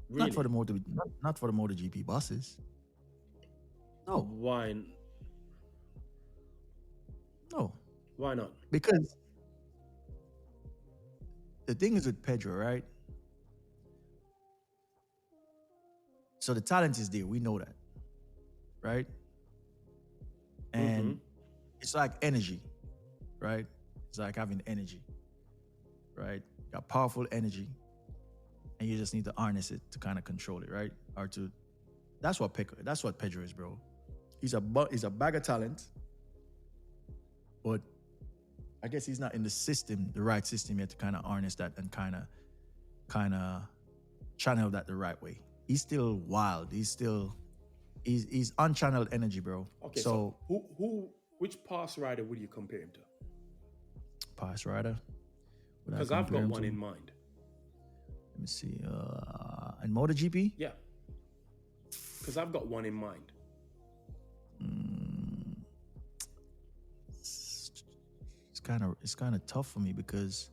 Really? Not for the MotoGP buses. No. Why? No. Why not? Because the thing is with Pedro, right? So the talent is there. We know that. Right? And it's like energy, right? It's like having energy, right? You got powerful energy, and you just need to harness it to kind of control it, right? That's what Pedro is, bro. He's a bag of talent, but I guess he's not in the right system yet to kind of harness that and kind of channel that the right way. He's still wild. He's unchanneled energy, bro. Okay, so which pass rider would you compare him to? Pass rider? Because I've got one in mind. Let me see. In MotoGP? Yeah. Because I've got one in mind. It's kind of tough for me because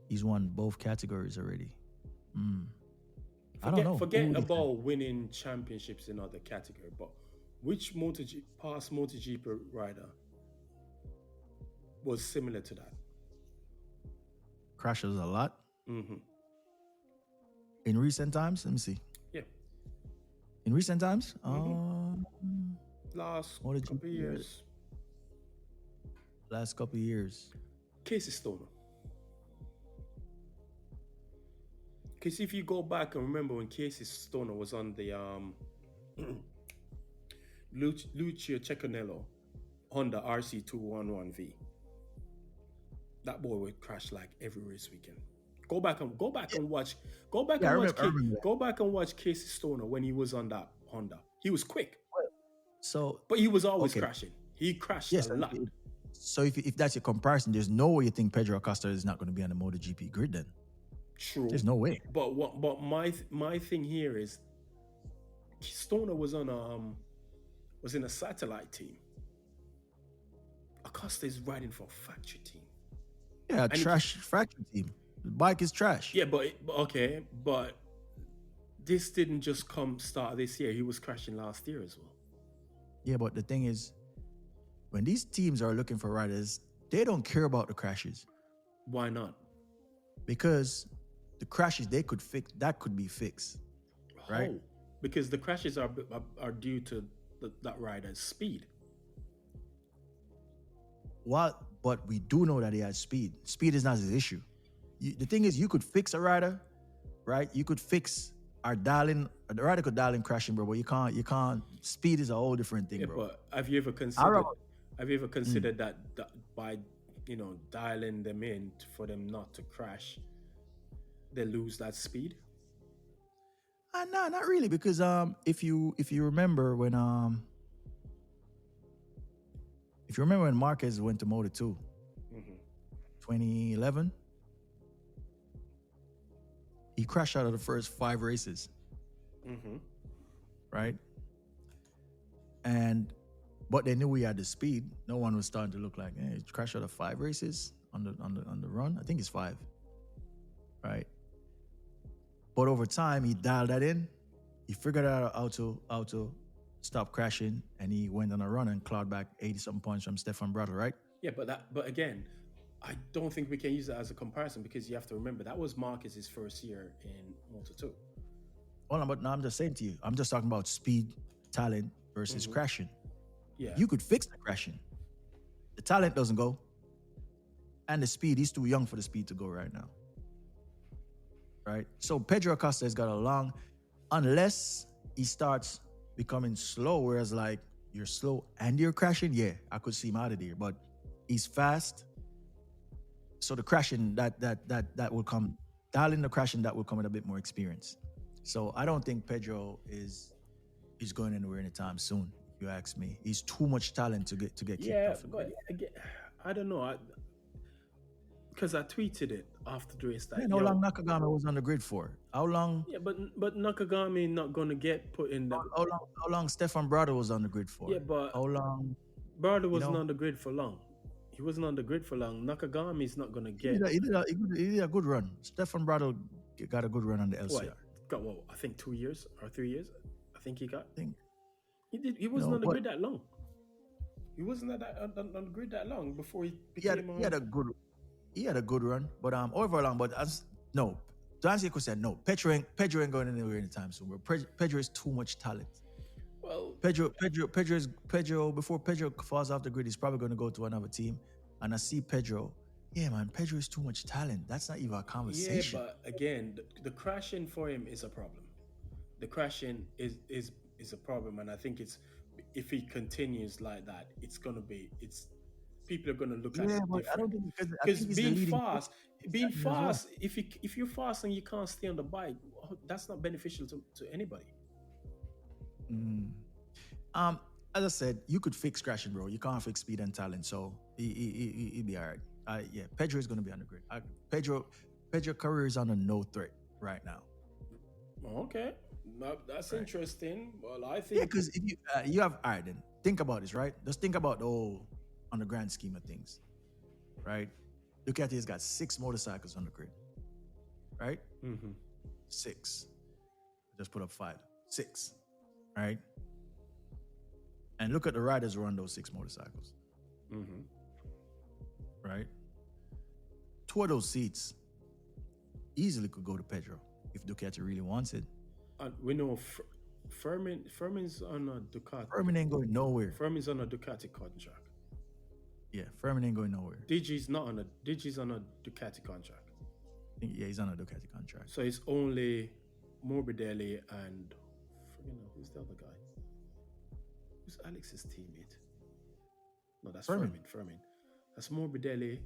he's won both categories already. I don't know. Forget about winning championships in other category, but which past MotoGP rider was similar to that? Crashes a lot. Mm-hmm. In recent times, let me see. Yeah. In recent times, last couple of years. Last couple of years. Casey Stoner. Because if you go back and remember when Casey Stoner was on the Lucio Cecchinello Honda RC211V, that boy would crash like every race weekend. Go back and watch Casey Stoner when he was on that Honda. He was quick. So, but he was always crashing. He crashed Yes. a lot. So if that's your comparison, there's no way you think Pedro Acosta is not going to be on the MotoGP grid then. True. There's no way. But my thing here is Stoner was was in a satellite team. Acosta is riding for a factory team. Yeah, trash factory team. The bike is trash. Yeah, but this didn't just start this year. He was crashing last year as well. Yeah, but the thing is, when these teams are looking for riders, they don't care about the crashes. Why not? Because the crashes they could fix, that could be fixed, right? Oh, because the crashes are due to that rider's speed. But we do know that he has speed. Speed is not his issue. The thing is, you could fix a rider, right? You could fix our dialing. The rider could dial in crashing, bro. But you can't. Speed is a whole different thing, bro. But have you ever considered that by dialing them in for them not to crash, they lose that speed? No, not really, because if you remember when Marquez went to Moto 2, 2011, he crashed out of the first 5 races, right? But they knew he had the speed. No one was starting to look like, he crashed out of 5 races on the run. I think it's 5, right? But over time, he dialed that in. He figured out how to stop crashing, and he went on a run and clawed back 80-something points from Stefan Bradl, right? Yeah, but again, I don't think we can use that as a comparison, because you have to remember that was Marquez's first year in Moto2. Hold on, but now I'm just saying to you, I'm just talking about speed, talent versus crashing. Yeah. You could fix the crashing. The talent doesn't go. And the speed, he's too young for the speed to go right now. Right? So Pedro Acosta has got a long, unless he starts becoming slow, whereas like you're slow and you're crashing, yeah, I could see him out of there. But he's fast. So the crashing that will come, dialing the crashing, that will come with a bit more experience. So I don't think Pedro is going anywhere anytime soon, if you ask me. He's too much talent to get kicked off. But again, I don't know. Because I tweeted it after the race. How long Nakagami was on the grid for? How long? Yeah, but Nakagami not gonna get put in the. How long Stefan Bradl was on the grid for? Yeah, but how long? Bradl wasn't on the grid for long. He wasn't on the grid for long. Nakagami's not gonna get. He did a good run. Stefan Bradl got a good run on the LCR. Got I think 2 years or 3 years. I think he got. He did. He wasn't on the grid that long. He wasn't on the grid that long before he became. He had a good run, but over long. But to answer your question, no. Pedro ain't going anywhere anytime soon. Pedro is too much talent. Well, Pedro. Before Pedro falls off the grid, he's probably going to go to another team. And I see Pedro. Yeah, man, Pedro is too much talent. That's not even a conversation. Yeah, but again, the crashing for him is a problem. The crashing is a problem, and I think if he continues like that, people are going to look at it different. I don't think because being fast, if you're fast and you can't stay on the bike, that's not beneficial to anybody. As I said, you could fix crashing, bro. You can't fix speed and talent, so he'd be all right. Pedro is going to be on the grid. Pedro career is on a no threat right now. Okay, that's right. Interesting. Well, I think because if you have all right, then think about this, right? Just think about the whole on the grand scheme of things, right? Ducati's got 6 motorcycles on the grid, right? 6. Just put up 5, 6, right? And look at the riders who run those 6 motorcycles. Right? 2 of those seats easily could go to Pedro if Ducati really wants it. We know Firmin's on a Ducati. Firmin ain't going nowhere. Firmin's on a Ducati contract. Yeah, Firmin ain't going nowhere. Digi's on a Ducati contract. Yeah, he's on a Ducati contract. So it's only Morbidelli and who's the other guy? Who's Alex's teammate? No, that's Firmin. That's Morbidelli.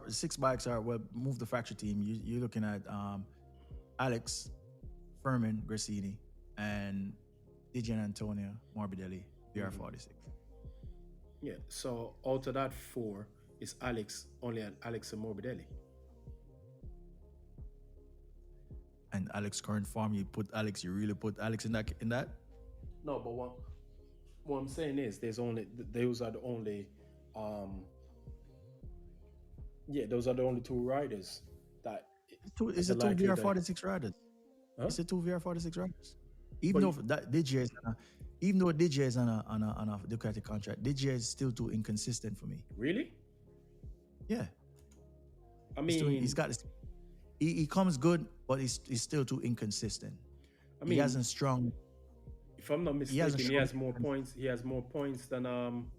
6 bikes are well, move the factory team. You're looking at Alex, Firmin, Grassini, and Di Giannantonio, Morbidelli, BR46. Yeah. So out of that four, is Alex only an Alex and Morbidelli. And Alex current form, you really put Alex in that. No, but what I'm saying is those are the only um yeah, those are the only two riders that It's the a two likely that VR46 riders. huh? It's a two VR46 riders. Even But though that DJ is even though DJ is on a Ducati contract, DJ is still too inconsistent for me. really? Yeah, I he's mean got this. He comes good, but he's still too inconsistent. I He mean hasn't strong. if I'm not He hasn't mistaken, strong. he has more points um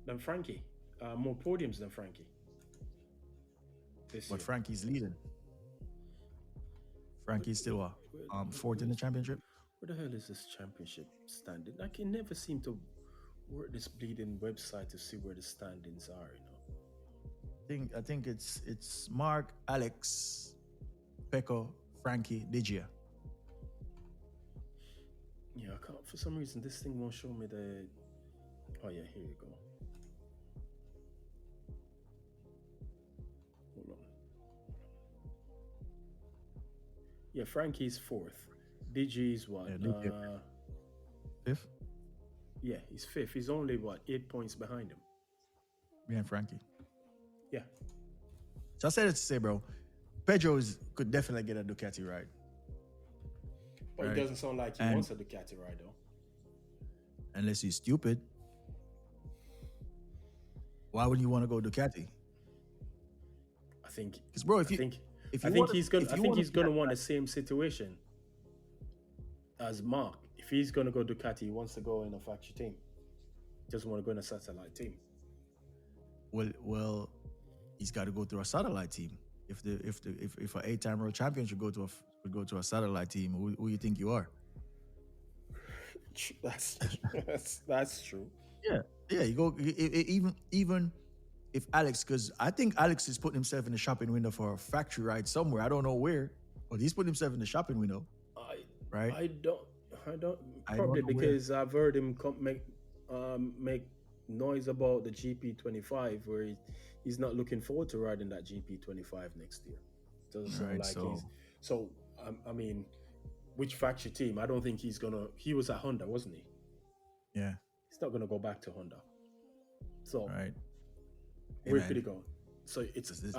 than Frankie. More podiums than Frankie this But year. Frankie's leading. Frankie's still fourth in the championship. Where the hell is this championship standing? I can never seem to work this bleeding website to see where the standings are, you know. I think it's Marc, Alex, Pecco, Frankie, Digia. Yeah, I can't for some reason this thing won't show me the oh yeah, here you go. Hold on. Yeah, Frankie's fourth. DG's what? Yeah, Digia. Fifth Yeah, he's fifth. He's only what 8 points behind him. behind Frankie. Yeah. So I said it to say, bro, Pedro could definitely get a Ducati ride. But Right. it doesn't sound like he And- wants a Ducati ride though. Unless he's stupid. Why would you want to go Ducati? I think Because bro, I think he's gonna want the same situation as Mark. If he's gonna go Ducati, he wants to go in a factory team. He doesn't want to go in a satellite team. Well, he's got to go through a satellite team. If an 8-time world champion should go to a satellite team, who you think you are? That's true. Yeah. You go even if Alex, because I think Alex is putting himself in the shopping window for a factory ride somewhere. I don't know where, but he's putting himself in the shopping window. Right? I don't I don't probably know where. because I've heard him make noise about the GP25 where he's not looking forward to riding that GP25 next year. Doesn't sound Right, like so- he's so. I mean, which factory team? I don't think he's gonna. He was at Honda, wasn't he? Yeah. He's not gonna go back to Honda. So Right. Hey, where man. could he go? So it's. This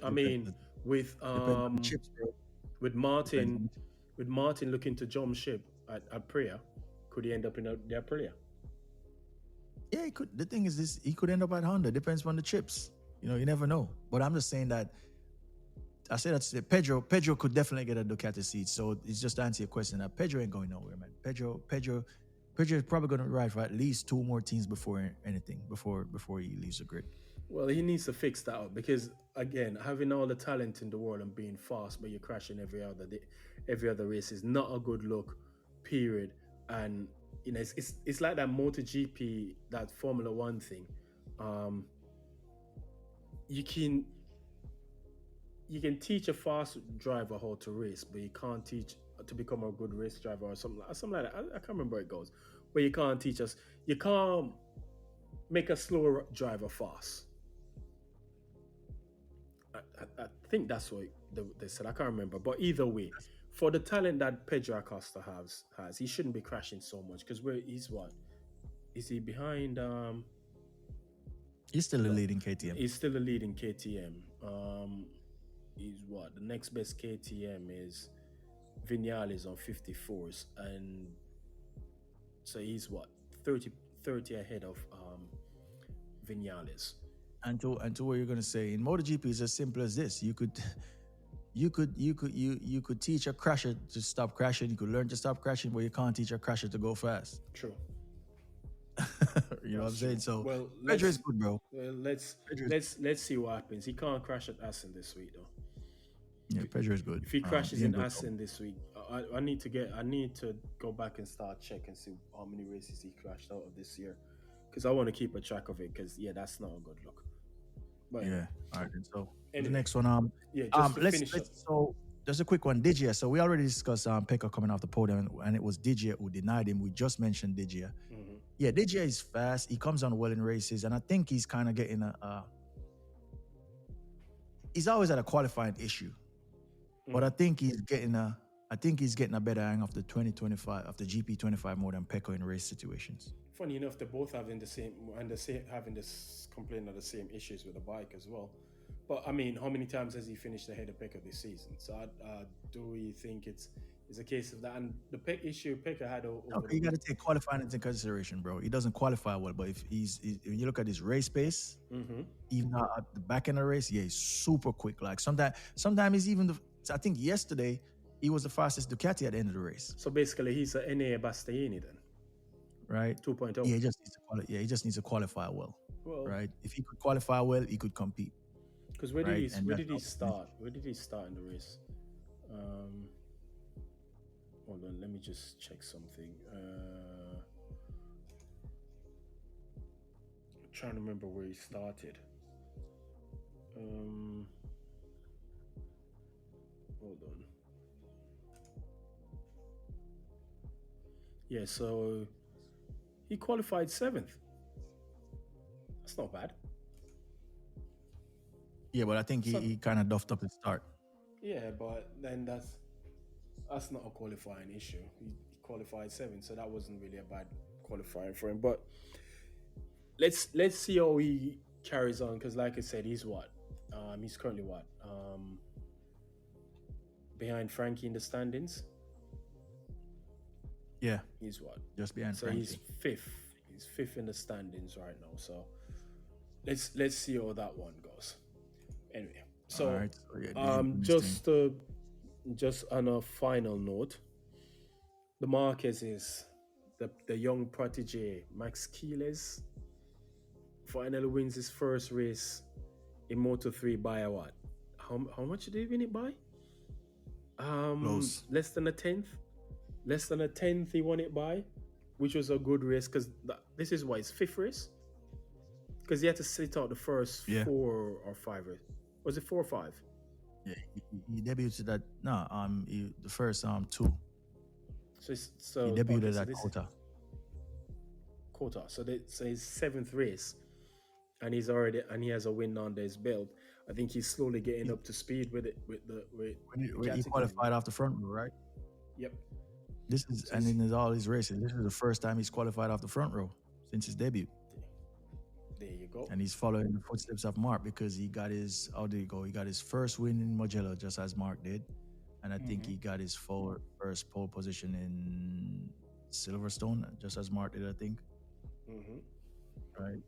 I mean, with depends on the chips, bro. with Martin looking to jump ship at Aprilia, could he end up in the Aprilia? Yeah, he could. The thing is, he could end up at Honda. Depends on the chips. You never know. But I'm just saying that. I say that to say Pedro could definitely get a Ducati seat. So it's just to answer your question that Pedro ain't going nowhere, man. Pedro is probably going to ride for at least 2 more teams before anything, before he leaves the grid. Well, he needs to fix that out because again, having all the talent in the world and being fast, but you're crashing every other race is not a good look. Period. And it's like that MotoGP, that Formula One thing. You can teach a fast driver how to race, but you can't teach to become a good race driver or something like that. I can't remember how it goes. But you can't make a slow driver fast. I think that's what they said. I can't remember. But either way, for the talent that Pedro Acosta has, he shouldn't be crashing so much because he's what? Is he behind? He's still a leading KTM. He's still a leading KTM. He's what? The next best KTM is Vinales on 54s, and so he's what 30 ahead of Vinales. And to what you're gonna say in MotoGP is as simple as this: you could teach a crasher to stop crashing. You could learn to stop crashing, but you can't teach a crasher to go fast. True. You know what I'm saying? So Well, Pedro is good, bro. let's see what happens. He can't crash at Assen this week though. Yeah, Pedro is good. If he crashes ain't in good, Assen this week, I need to go back and start check and see how many races he crashed out of this year, because I want to keep a track of it. Because that's not a good look. But Yeah. All right. So Anyway. the next one, just to finish up. so just a quick one, Digia. So we already discussed Pecco coming off the podium, and it was Digia who denied him. We just mentioned Digia. Yeah, DJ is fast. He comes on well in races, and I think he's kind of getting he's always had a qualifying issue, but I think he's getting a better hang of the 2025 of the GP25 more than Pecco in race situations. Funny enough, they're both having the same having this complaint of the same issues with the bike as well. But I mean, how many times has he finished ahead of Pecco this season? So do we think it's a case of that? And the issue Pecco had over You got to take qualifying into consideration, bro. He doesn't qualify well, but if when you look at his race pace, even at the back end of the race, yeah, he's super quick. Like sometimes he's even I think yesterday he was the fastest Ducati at the end of the race. So basically, he's an NA Bastianini then, right? 2.0. Yeah, he just needs to qualify well, right? If he could qualify well, he could compete. Because where did he start? Where did he start in the race? Hold on, let me just check something. I'm trying to remember where he started. Hold on. Yeah, so he qualified 7th. That's not bad. Yeah, but I think he kind of duffed up his start. Yeah, but then that's not a qualifying issue. He qualified 7th, so that wasn't really a bad qualifying for him. But let's see how he carries on, because like I said, he's what? He's currently what? Behind Frankie in the standings. Yeah. He's what? Just behind so Frankie. He's 5th. He's 5th in the standings right now. So let's see how that one goes. Anyway, so right. just on a final note, the Marquez is the young protege Max Keeles finally wins his first race in Moto3 by a what? How much did he win it by? Close. Less than a tenth he won it by, which was a good race, because this is his 5th race, because he had to sit out the first 4 or 5 races. Was it 4 or 5? Yeah, he debuted at the first 2. So he debuted at Kota. So his 7th race, and he has a win under his belt. I think he's slowly getting up to speed with it. He qualified off the front row, right? Yep. And in all his races, this is the first time he's qualified off the front row since his debut. There you go. And he's following the footsteps of Marc, because he got his He got his first win in Mugello, just as Marc did, and I think he got his first pole position in Silverstone, just as Marc did, I think. Right.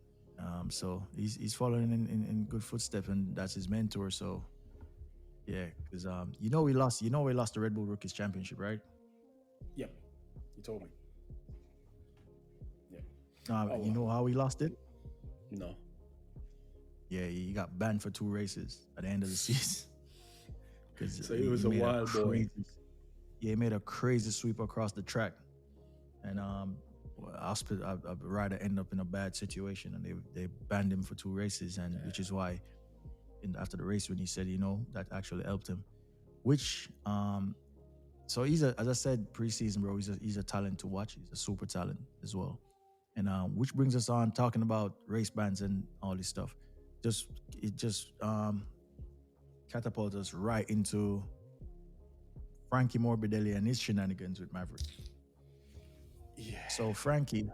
So he's following in good footsteps, and that's his mentor. So yeah, because we lost the Red Bull Rookies Championship, right? Yep, you told me. Yeah. You know how he lost it? No. Yeah, he got banned for 2 races at the end of the season. So he was a wild boy. Yeah, he made a crazy sweep across the track, and a rider ended up in a bad situation, and they banned him for 2 races, and which is why, after the race, when he said, that actually helped him, which so he's as I said preseason, bro, he's a talent to watch. He's a super talent as well. And which brings us on talking about race bans and all this stuff. It just catapults us right into Frankie Morbidelli and his shenanigans with Maverick. Yeah. So Frankie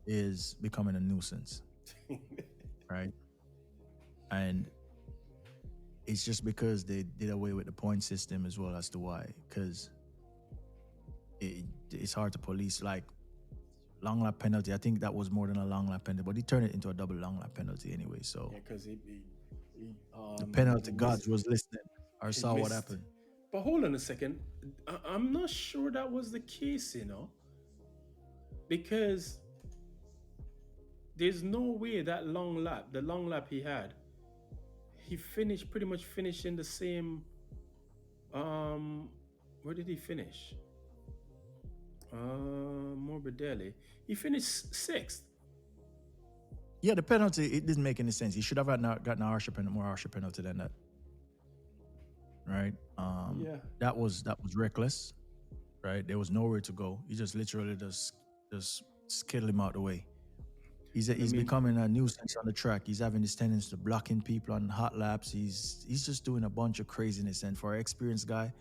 is becoming a nuisance, right? And it's just because they did away with the point system as well as to why. Because it's hard to police, like, long lap penalty. I think that was more than a long lap penalty, but he turned it into a double long lap penalty anyway. So yeah, because the penalty gods was listening or saw what happened. But hold on a second, I'm not sure that was the case, because there's no way that the long lap he had, he pretty much finished in the same. Where did he finish? Morbidelli. He finished 6th. Yeah, the penalty, it didn't make any sense. He should have gotten a more harsher penalty than that. Right? Yeah. That was reckless. Right? There was nowhere to go. He just literally just skidded him out the way. He's becoming a nuisance on the track. He's having this tendency to blocking people on hot laps. He's just doing a bunch of craziness. And for an experienced guy,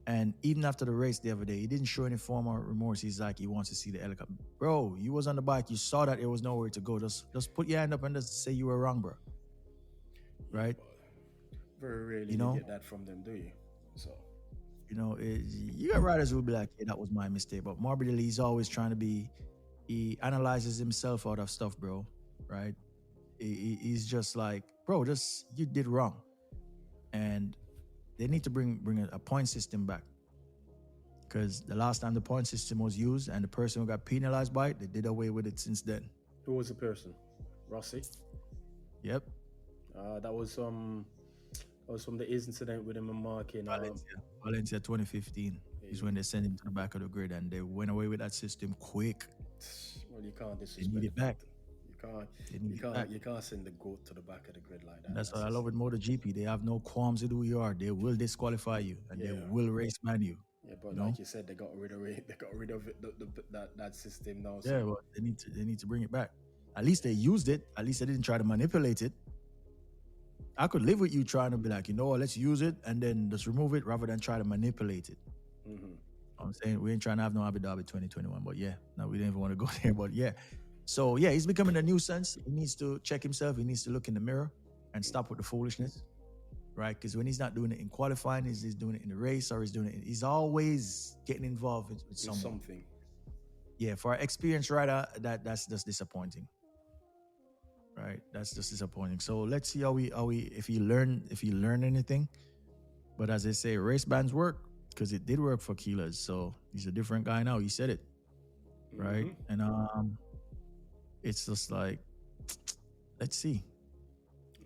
and even after the race the other day, he didn't show any form of remorse. He's like, he wants to see the helicopter. Bro, you was on the bike. You saw that there was nowhere to go. Just put your hand up and just say you were wrong, bro. Right? Very rarely You know? you get that from them, do you? So You know, you got riders who will be like, yeah, that was my mistake. But morbidly, he's always trying to be, he analyzes himself out of stuff, bro. Right? He's just like, bro, you did wrong. And they need to bring a point system back. Because the last time the point system was used and the person who got penalized by it, they did away with it since then. who was the person? Rossi? Yep. That was from the incident with him and Marc in Valencia 2015 is when they sent him to the back of the grid and they went away with that system quick. Well, you can't disrespect. They need it back. You can't send the GOAT to the back of the grid like that. That's what I love with MotoGP. They have no qualms with who you are. They will disqualify you and they will race ban you. Yeah, but like you said, they got rid of it. They got rid of it, that system now. So. Yeah, but they need to bring it back. At least they used it. At least they didn't try to manipulate it. I could live with you trying to be like, you know what, let's use it and then just remove it rather than try to manipulate it. Mm-hmm. I'm saying we ain't trying to have no Abu Dhabi 2021, but yeah, no, we didn't even want to go there, but yeah. So yeah, he's becoming a nuisance. He needs to check himself. He needs to look in the mirror and stop with the foolishness, right? Because when he's not doing it in qualifying, he's doing it in the race or he's always getting involved with something. Yeah, for an experienced rider, that's just disappointing. Right, that's just disappointing. So let's see if he learn anything. But as I say, race bans work because it did work for Keyless. So he's a different guy now. He said it, right? Mm-hmm. And it's just like, let's see.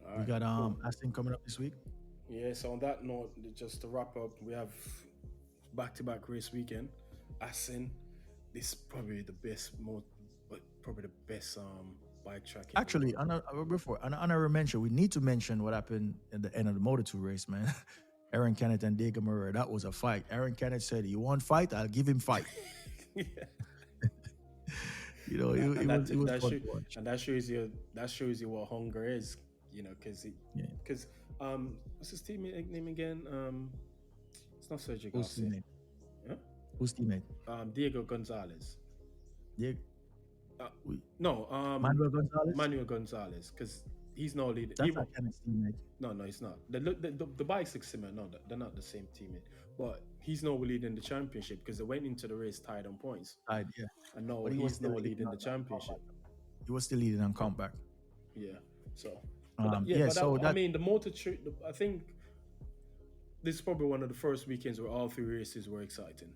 All we got Aston coming up this week. Yeah. So on that note, just to wrap up, we have back-to-back race weekend. Aston, this is probably the best bike track. Actually, before honorable mention, we need to mention what happened at the end of the Moto2 race, man. Aaron Canet and Diego Moreira, that was a fight. Aaron Canet said, "You want fight? I'll give him fight." Yeah. You know, it was fun to watch. And that shows you what hunger is. You know, because what's his teammate name again? It's not Sergio Garcia. Who's teammate? Diego Gonzalez. Diego. Manuel Gonzalez, because he's no leader. That's not Canet's teammate. No, he's not. The bikes look similar. No, they're not the same teammate. But he's no leading the championship because they went into the race tied on points. Tied, yeah. And no, he's no leading the championship. He was still leading on comeback. Yeah. So. I mean, the motor. I think this is probably one of the first weekends where all three races were exciting.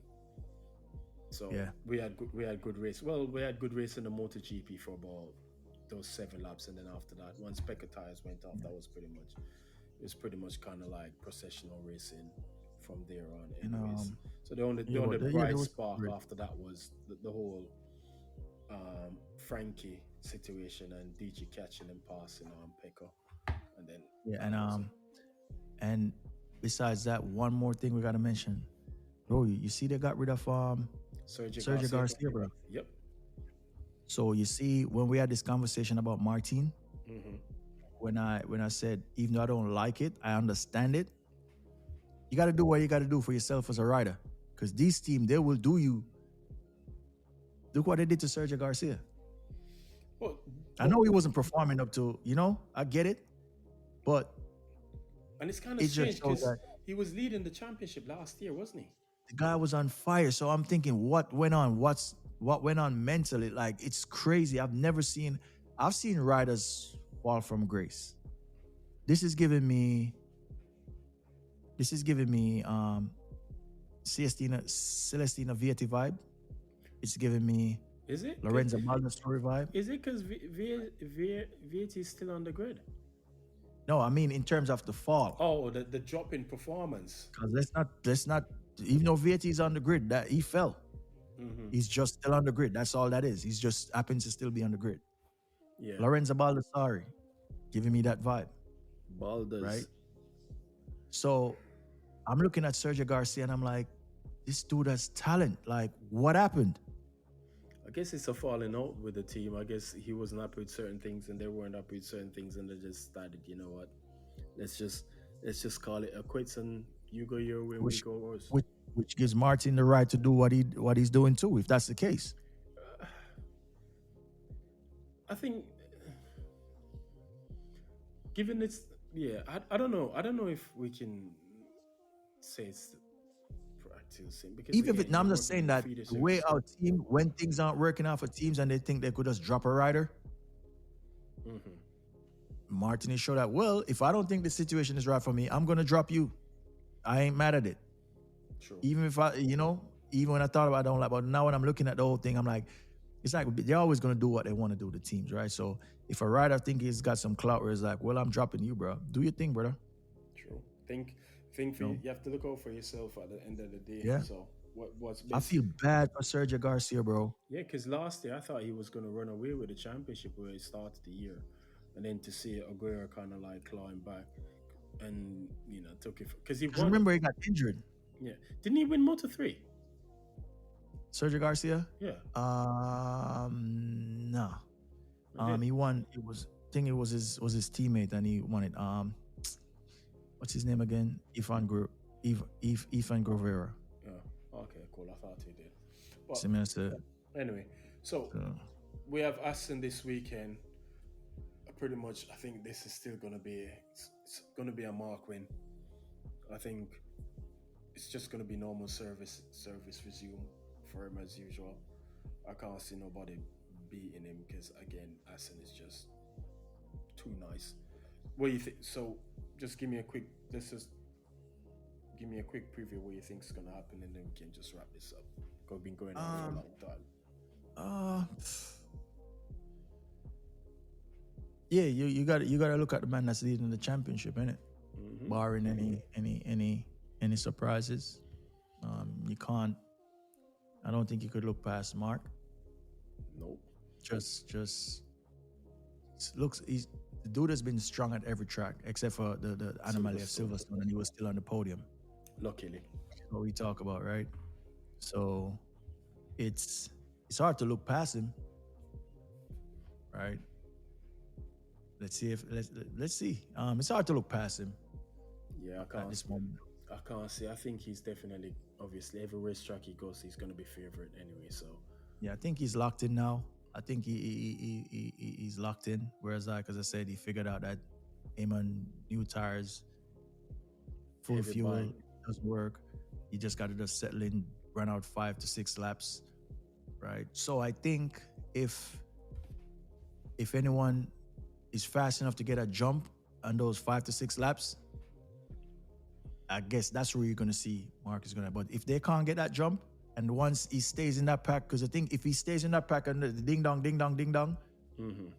So we had good race. Well, we had good race in the MotoGP for about those 7 laps, and then after that, once Pecca tires went off, that was pretty much kind of like processional racing from there on. Anyways, so the only bright spark after that was the whole Frankie situation and DG catching and passing on Pecca, and then and besides that, one more thing we gotta mention, bro. You see, they got rid of Sergio Garcia, bro. Yep. So you see, when we had this conversation about Martin, when I said, even though I don't like it, I understand it. You got to do what you got to do for yourself as a rider, because this team, they will do you. Look what they did to Sergio Garcia. I know he wasn't performing up to, I get it, but and it's kind of strange because he was leading the championship last year, wasn't he? The guy was on fire. So I'm thinking, what went on? What went on mentally? Like, it's crazy. I've seen riders fall from grace. This is giving me Celestina Vietti vibe. It's giving me Lorenzo Baldessari vibe. Is it because Vietti is still on the grid? No, I mean in terms of the fall. Oh, the drop in performance. Because let's not. Even though Vietti is on the grid, that he fell. He's just still on the grid. That's all that is. He's just happens to still be on the grid. Yeah. Lorenzo Baldessari, giving me that vibe. Baldas. Right? So I'm looking at Sergio Garcia and I'm like, this dude has talent. Like, what happened? I guess it's a falling out with the team. I guess he wasn't happy with certain things, and they weren't happy with certain things, and they just started. You know what? Let's just let's just call it a quits, and you go your way, and we which go ours. which which gives Martin the right to do what he's doing too, if that's the case. I think, given it's yeah, I don't know. I don't know if we can say it's practicing because Even if again, it, now you're I'm just working saying in a that feeder the way service. our team, when things aren't working out for teams and they think they could just drop a rider, Hmm. Martin is sure that, well, if I don't think the situation is right for me, I'm gonna drop you. I ain't mad at it. True. Even if even when I thought about it, I don't like, but now when I'm looking at the whole thing, I'm like, it's like they're always gonna do what they want to do, the teams, right? So if a rider think he's got some clout where it's like, well, I'm dropping you, bro. Do your thing, brother. True. Think for You you. know? You have to look out for yourself at the end of the day. Yeah. So what's I best? feel bad for Sergio Garcia, bro. Yeah, because last year I thought he was going to run away with the championship where he started the year, and then to see Aguero kind of like clawing back, and took it because he Because won. remember he got injured. Yeah, didn't he win Moto3? Sergio Garcia? Yeah, No. he did. He won. It was I think it was his teammate and he won it. What's his name again? Ifan Grovera. Yeah. Okay, cool. I thought he did. But Similar anyway, so to we have Aston this weekend. Pretty much, I think this is still going to be it's going to be a Marc win. I think it's just going to be normal service resume for him as usual. I can't see nobody beating him because again, Aston is just too nice. What do you think? So, just give me a quick. Let's just give me a quick preview of what you think is going to happen, and then we can just wrap this up. Because we've been going on for a long time. Yeah, you got to look at the man that's leading the championship, innit? Mm-hmm. Barring any surprises, you can't. I don't think you could look past Marc. Nope. Just looks. The dude has been strong at every track except for the anomaly of Silverstone, and he was still on the podium. Luckily, that's what we talk about, right? So it's hard to look past him, right? Let's see. It's hard to look past him. Yeah, I at can't. this moment. I can't see. I think he's definitely, obviously, every racetrack he goes, he's going to be favorite anyway. So Yeah, I think he's locked in now. I think he's locked in. Whereas, like as I said, he figured out that him on new tires, full Heavy fuel bike. doesn't work. You just got to just settle in, run out 5 to 6 laps, right? So I think if anyone is fast enough to get a jump on those 5 to 6 laps, I guess that's where you're gonna see Marc is gonna. But if they can't get that jump, and once he stays in that pack, because I think if he stays in that pack and the ding dong,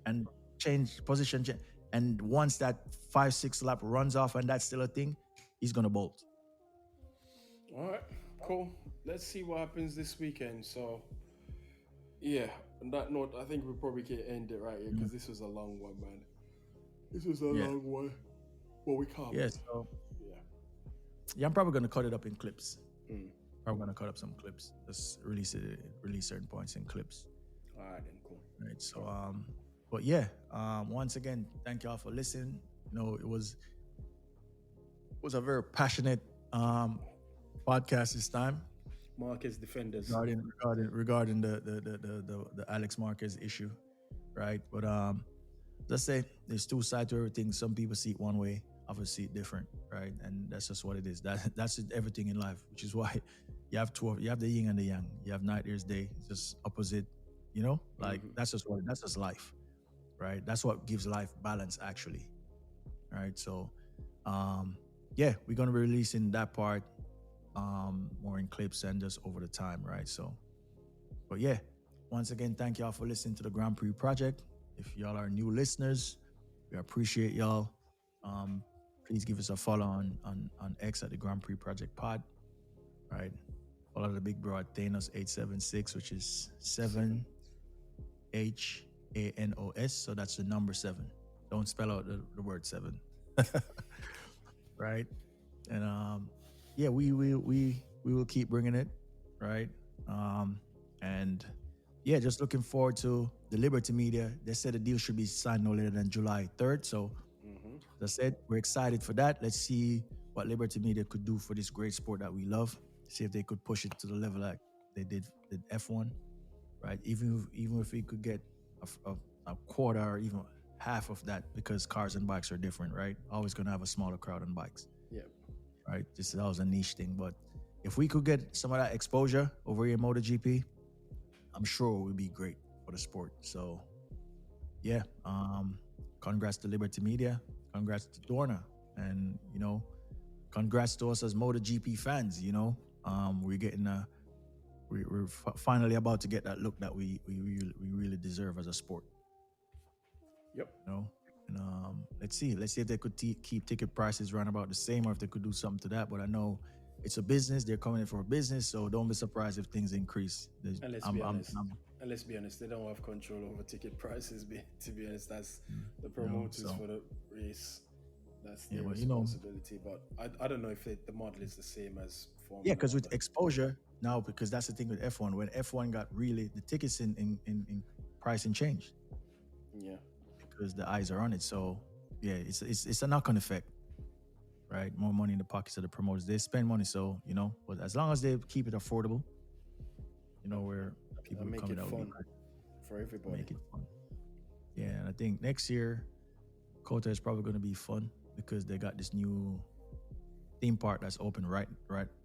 and change position, and once that 5-6 lap runs off and that's still a thing, he's gonna bolt. All right, cool. Let's see what happens this weekend. So, yeah, on that note, I think we probably can end it right here because this was a long one, man. This was a long one. Well, we can't. Yeah, so I'm probably gonna cut it up in clips. Probably gonna cut up some clips. Just release certain points in clips. All right, then cool. Right. So but yeah, once again, thank y'all for listening. It was a very passionate podcast this time. Marquez defenders. Regarding the Alex Marquez issue, right? But let's say there's two sides to everything. Some people see it one way, others see it different, right? And that's just what it is. That's everything in life, which is why you have the yin and the yang. You have night, there's day. It's just opposite, like that's just life, right? That's what gives life balance, actually, right? So, yeah, we're gonna be releasing that part more in clips and just over the time, right? So, but yeah, once again, thank y'all for listening to the Grand Prix Project. If y'all are new listeners, we appreciate y'all. Please give us a follow on X at the Grand Prix Project Pod, right? Follow the big bro at Thanos876, which is 7HANOS. So that's the number 7. Don't spell out the word 7, right? And yeah, we will keep bringing it, right? And yeah, just looking forward to the Liberty Media. They said the deal should be signed no later than July 3rd. So, as I said, we're excited for that. Let's see what Liberty Media could do for this great sport that we love. See if they could push it to the level like they did F1, right? Even if we could get a quarter or even half of that, because cars and bikes are different, right? Always going to have a smaller crowd on bikes, Yeah. right? This is always a niche thing, but if we could get some of that exposure over here in MotoGP, I'm sure it would be great for the sport. So, yeah, congrats to Liberty Media, congrats to Dorna, and congrats to us as MotoGP fans. We're getting we're finally about to get that look that we really deserve as a sport. Yep. And let's see if they could keep ticket prices around about the same, or if they could do something to that. But I know it's a business; they're coming in for a business, so don't be surprised if things increase. And let's be honest, they don't have control over ticket prices. To be honest, that's the promoters for the race. That's their responsibility. But I don't know if the model is the same as Formula. Yeah, because with exposure now, because that's the thing with F1. When F1 got really, the tickets in pricing changed. Yeah. Because the eyes are on it. So yeah, it's a knock-on effect, right? More money in the pockets of the promoters. They spend money, so but as long as they keep it affordable, where people make come it out fun for everybody. Make it fun. Yeah, and I think next year, Kota is probably going to be fun because they got this new theme park that's open right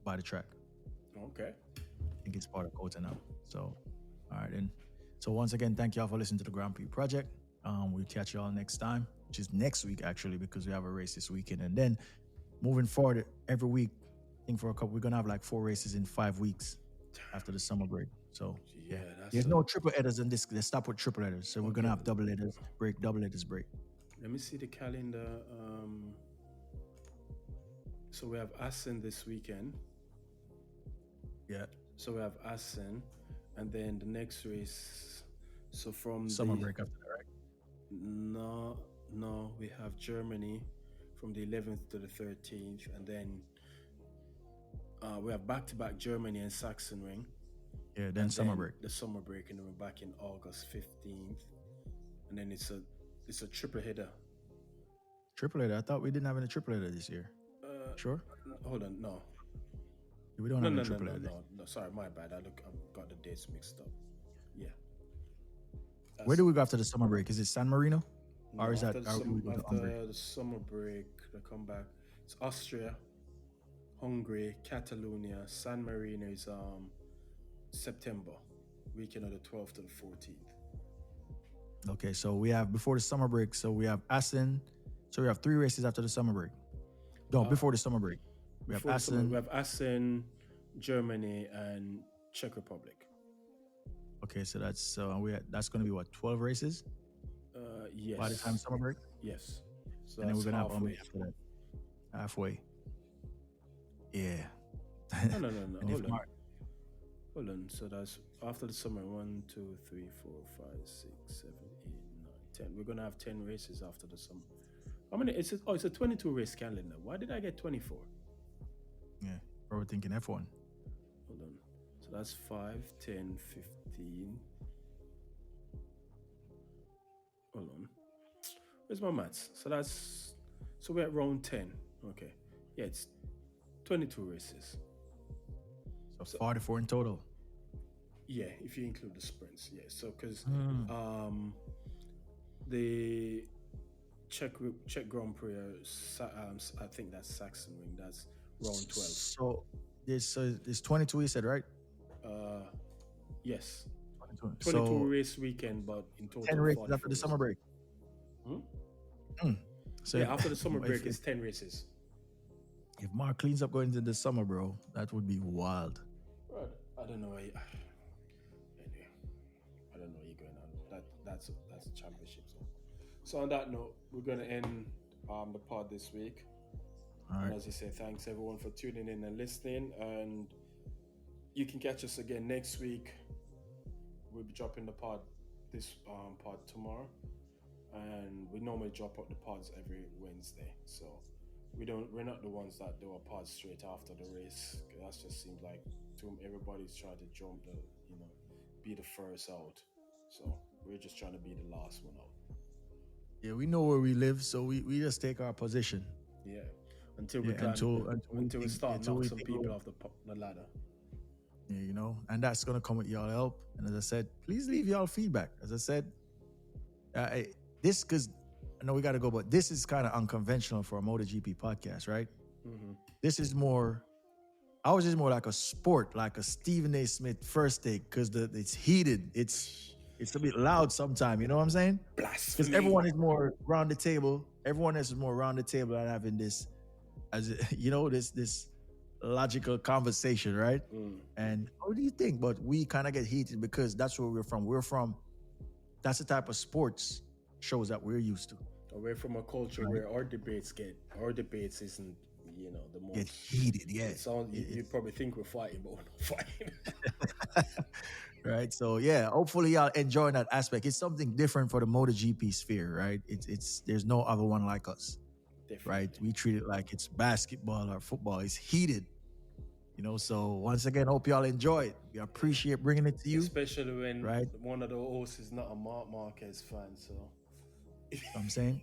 by the track. Okay. I think it's part of Kota now. So, all right, then. So once again, thank y'all for listening to the Grand Prix Project. We'll catch y'all next time, which is next week actually, because we have a race this weekend. And then moving forward, every week, I think we're gonna have like 4 races in 5 weeks after the summer break. So yeah, there's no triple headers in this. They stop with triple headers, so we're gonna have double headers break. Let me see the calendar. So we have Assen this weekend. Yeah. So we have Assen, and then the next race. So from summer break after that, right? No, we have Germany from the 11th to the 13th, and then we have back-to-back Germany and Sachsenring. Yeah, then summer break. The summer break, and then we're back in August 15th, and then it's a triple header. Triple header? I thought we didn't have any triple header this year. Sure. Hold on, no. We don't have a triple header. No, sorry, my bad. I've got the dates mixed up. Yeah. Where do we go after the summer break? Is it San Marino? No, or is that after the summer break, they come back. It's Austria, Hungary, Catalonia. San Marino is September, weekend of the 12th to the 14th. Okay, so we have before the summer break. So we have Assen. So we have 3 races after the summer break. No, before the summer break. We have Assen. We have Assen, Germany, and Czech Republic. Okay, so that's going to be what, 12 races? Yes. By the time summer break? Yes. So and then we're going to have halfway. after that. Halfway. Yeah. No. Hold on. So that's after the summer. 1, 2, 3, 4, 5, 6, 7, 8, 9, 10. We're going to have 10 races after the summer. How many? It's a 22 race calendar. Why did I get 24? Yeah, probably thinking F1. Hold on. So that's 5, 10, 15. Hold on. Where's my maths? So we're at round 10. Okay. Yeah, it's 22 races. So 44 in total. Yeah, if you include the sprints. Yeah. So because the Czech Grand Prix, I think that's Sachsenring. That's round 12. So there's 22. You said, right? Yes. 22 so, race weekend, but in total 10 races after the summer break. So yeah, after the summer break, it's 10 races. If Marc cleans up going into the summer, bro, that would be wild. Right. I don't know where anyway, I don't know where you're going on. That's a championship. So on that note, we're going to end the pod this week. All right. And as you say, thanks everyone for tuning in and listening. And you can catch us again next week. We'll be dropping the pod this pod tomorrow, and we normally drop up the pods every Wednesday. So we're not the ones that do a pod straight after the race. That just seems like everybody's trying to jump be the first out. So we're just trying to be the last one out. Yeah, we know where we live, so we just take our position. Yeah, until we start knock some people off the ladder. Yeah, you know, and that's gonna come with y'all help. And as I said, please leave y'all feedback. As I said, because I know we got to go, but this is kind of unconventional for a MotoGP podcast, right? Mm-hmm. This is more. Ours is more like a sport, like a Stephen A. Smith first take, because it's heated. It's a bit loud sometimes. You know what I'm saying? Blasphemy. Because everyone is more around the table. Everyone is more around the table and having this, this logical conversation, right? And what do you think? But we kind of get heated because that's where we're from. That's the type of sports shows that we're used to. Away from a culture where our debates isn't, the most get heated. Yeah, you probably think we're fighting, but we're not fighting. Right. So yeah, hopefully y'all enjoying that aspect. It's something different for the MotoGP sphere, right? It's there's no other one like us. Definitely. Right? We treat it like it's basketball or football. It's heated. So once again, hope y'all enjoy it. We appreciate bringing it to you. Especially when one of the hosts is not a Marquez fan, so I'm saying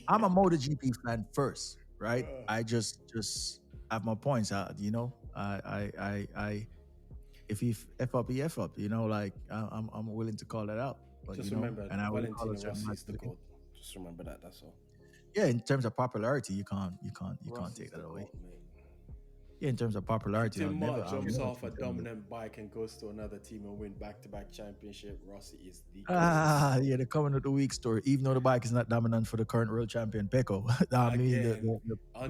I'm a MotoGP fan first, right? I just have my points out, I if he F up, he F up, like I'm willing to call that out. But just remember, and I Valentino Rossi is the GOAT. Just remember that. That's all. Yeah, in terms of popularity, you can't take that away. Yeah, in terms of popularity, Until Marc jumps off a dominant bike and goes to another team and win back-to-back championship, Rossi is the GOAT. Yeah, the coming of the week story. Even though the bike is not dominant for the current world champion Pecco,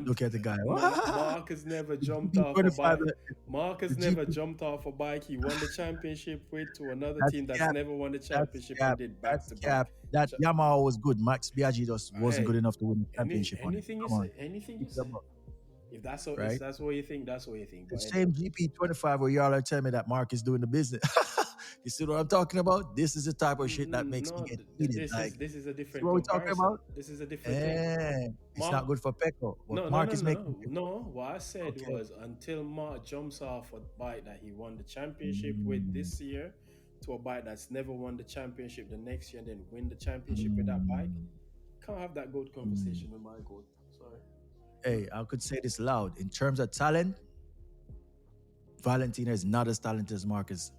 look at the guy. Marc has never jumped off a bike. Marc has never jumped off a bike. He won the championship with to another team that's never won the championship and did back-to-back. That Yamaha was good. Max Biaggi just wasn't good enough to win the championship. Anything you say. If that's what, if that's what you think, that's what you think. The same GP25 where y'all are telling me that Marc is doing the business. You see what I'm talking about? This is the type of shit that makes me get heated. This is a different. What we're talking about? This is a different thing. It's not good for Pecco. Marc is making. No, what I said was until Marc jumps off a bike that he won the championship with this year to a bike that's never won the championship the next year and then win the championship with that bike, can't have that good conversation with my goat. Sorry. Hey, I could say this loud. In terms of talent, Valentino is not as talented as Marquez.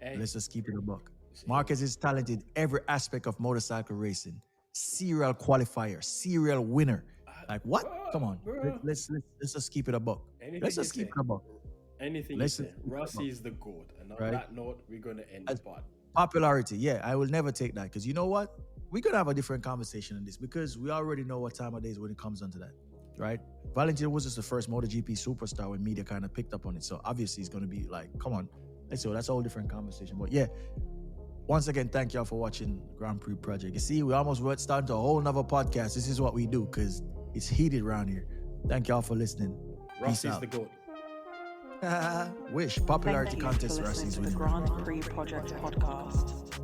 Hey. Let's just keep it a buck. Marquez is talented every aspect of motorcycle racing. Serial qualifier, serial winner. Like what? Come on. Let's just keep it a buck. Let's just keep it a buck. Anything you say. Rossi is the GOAT. And on that note, we're going to end the pod. Popularity, yeah, I will never take that. Because you know what? We're going to have a different conversation on this because we already know what time of day is when it comes down to that. Right? Valentino was just the first MotoGP superstar when media kind of picked up on it. So obviously he's going to be like, come on. So that's a whole different conversation. But yeah, once again, thank y'all for watching Grand Prix Project. You see, we almost went starting to a whole nother podcast. This is what we do because it's heated around here. Thank y'all for listening. Rossi's the GOAT. Wish. Popularity contest Rossi's winning. The Grand Prix Project podcast.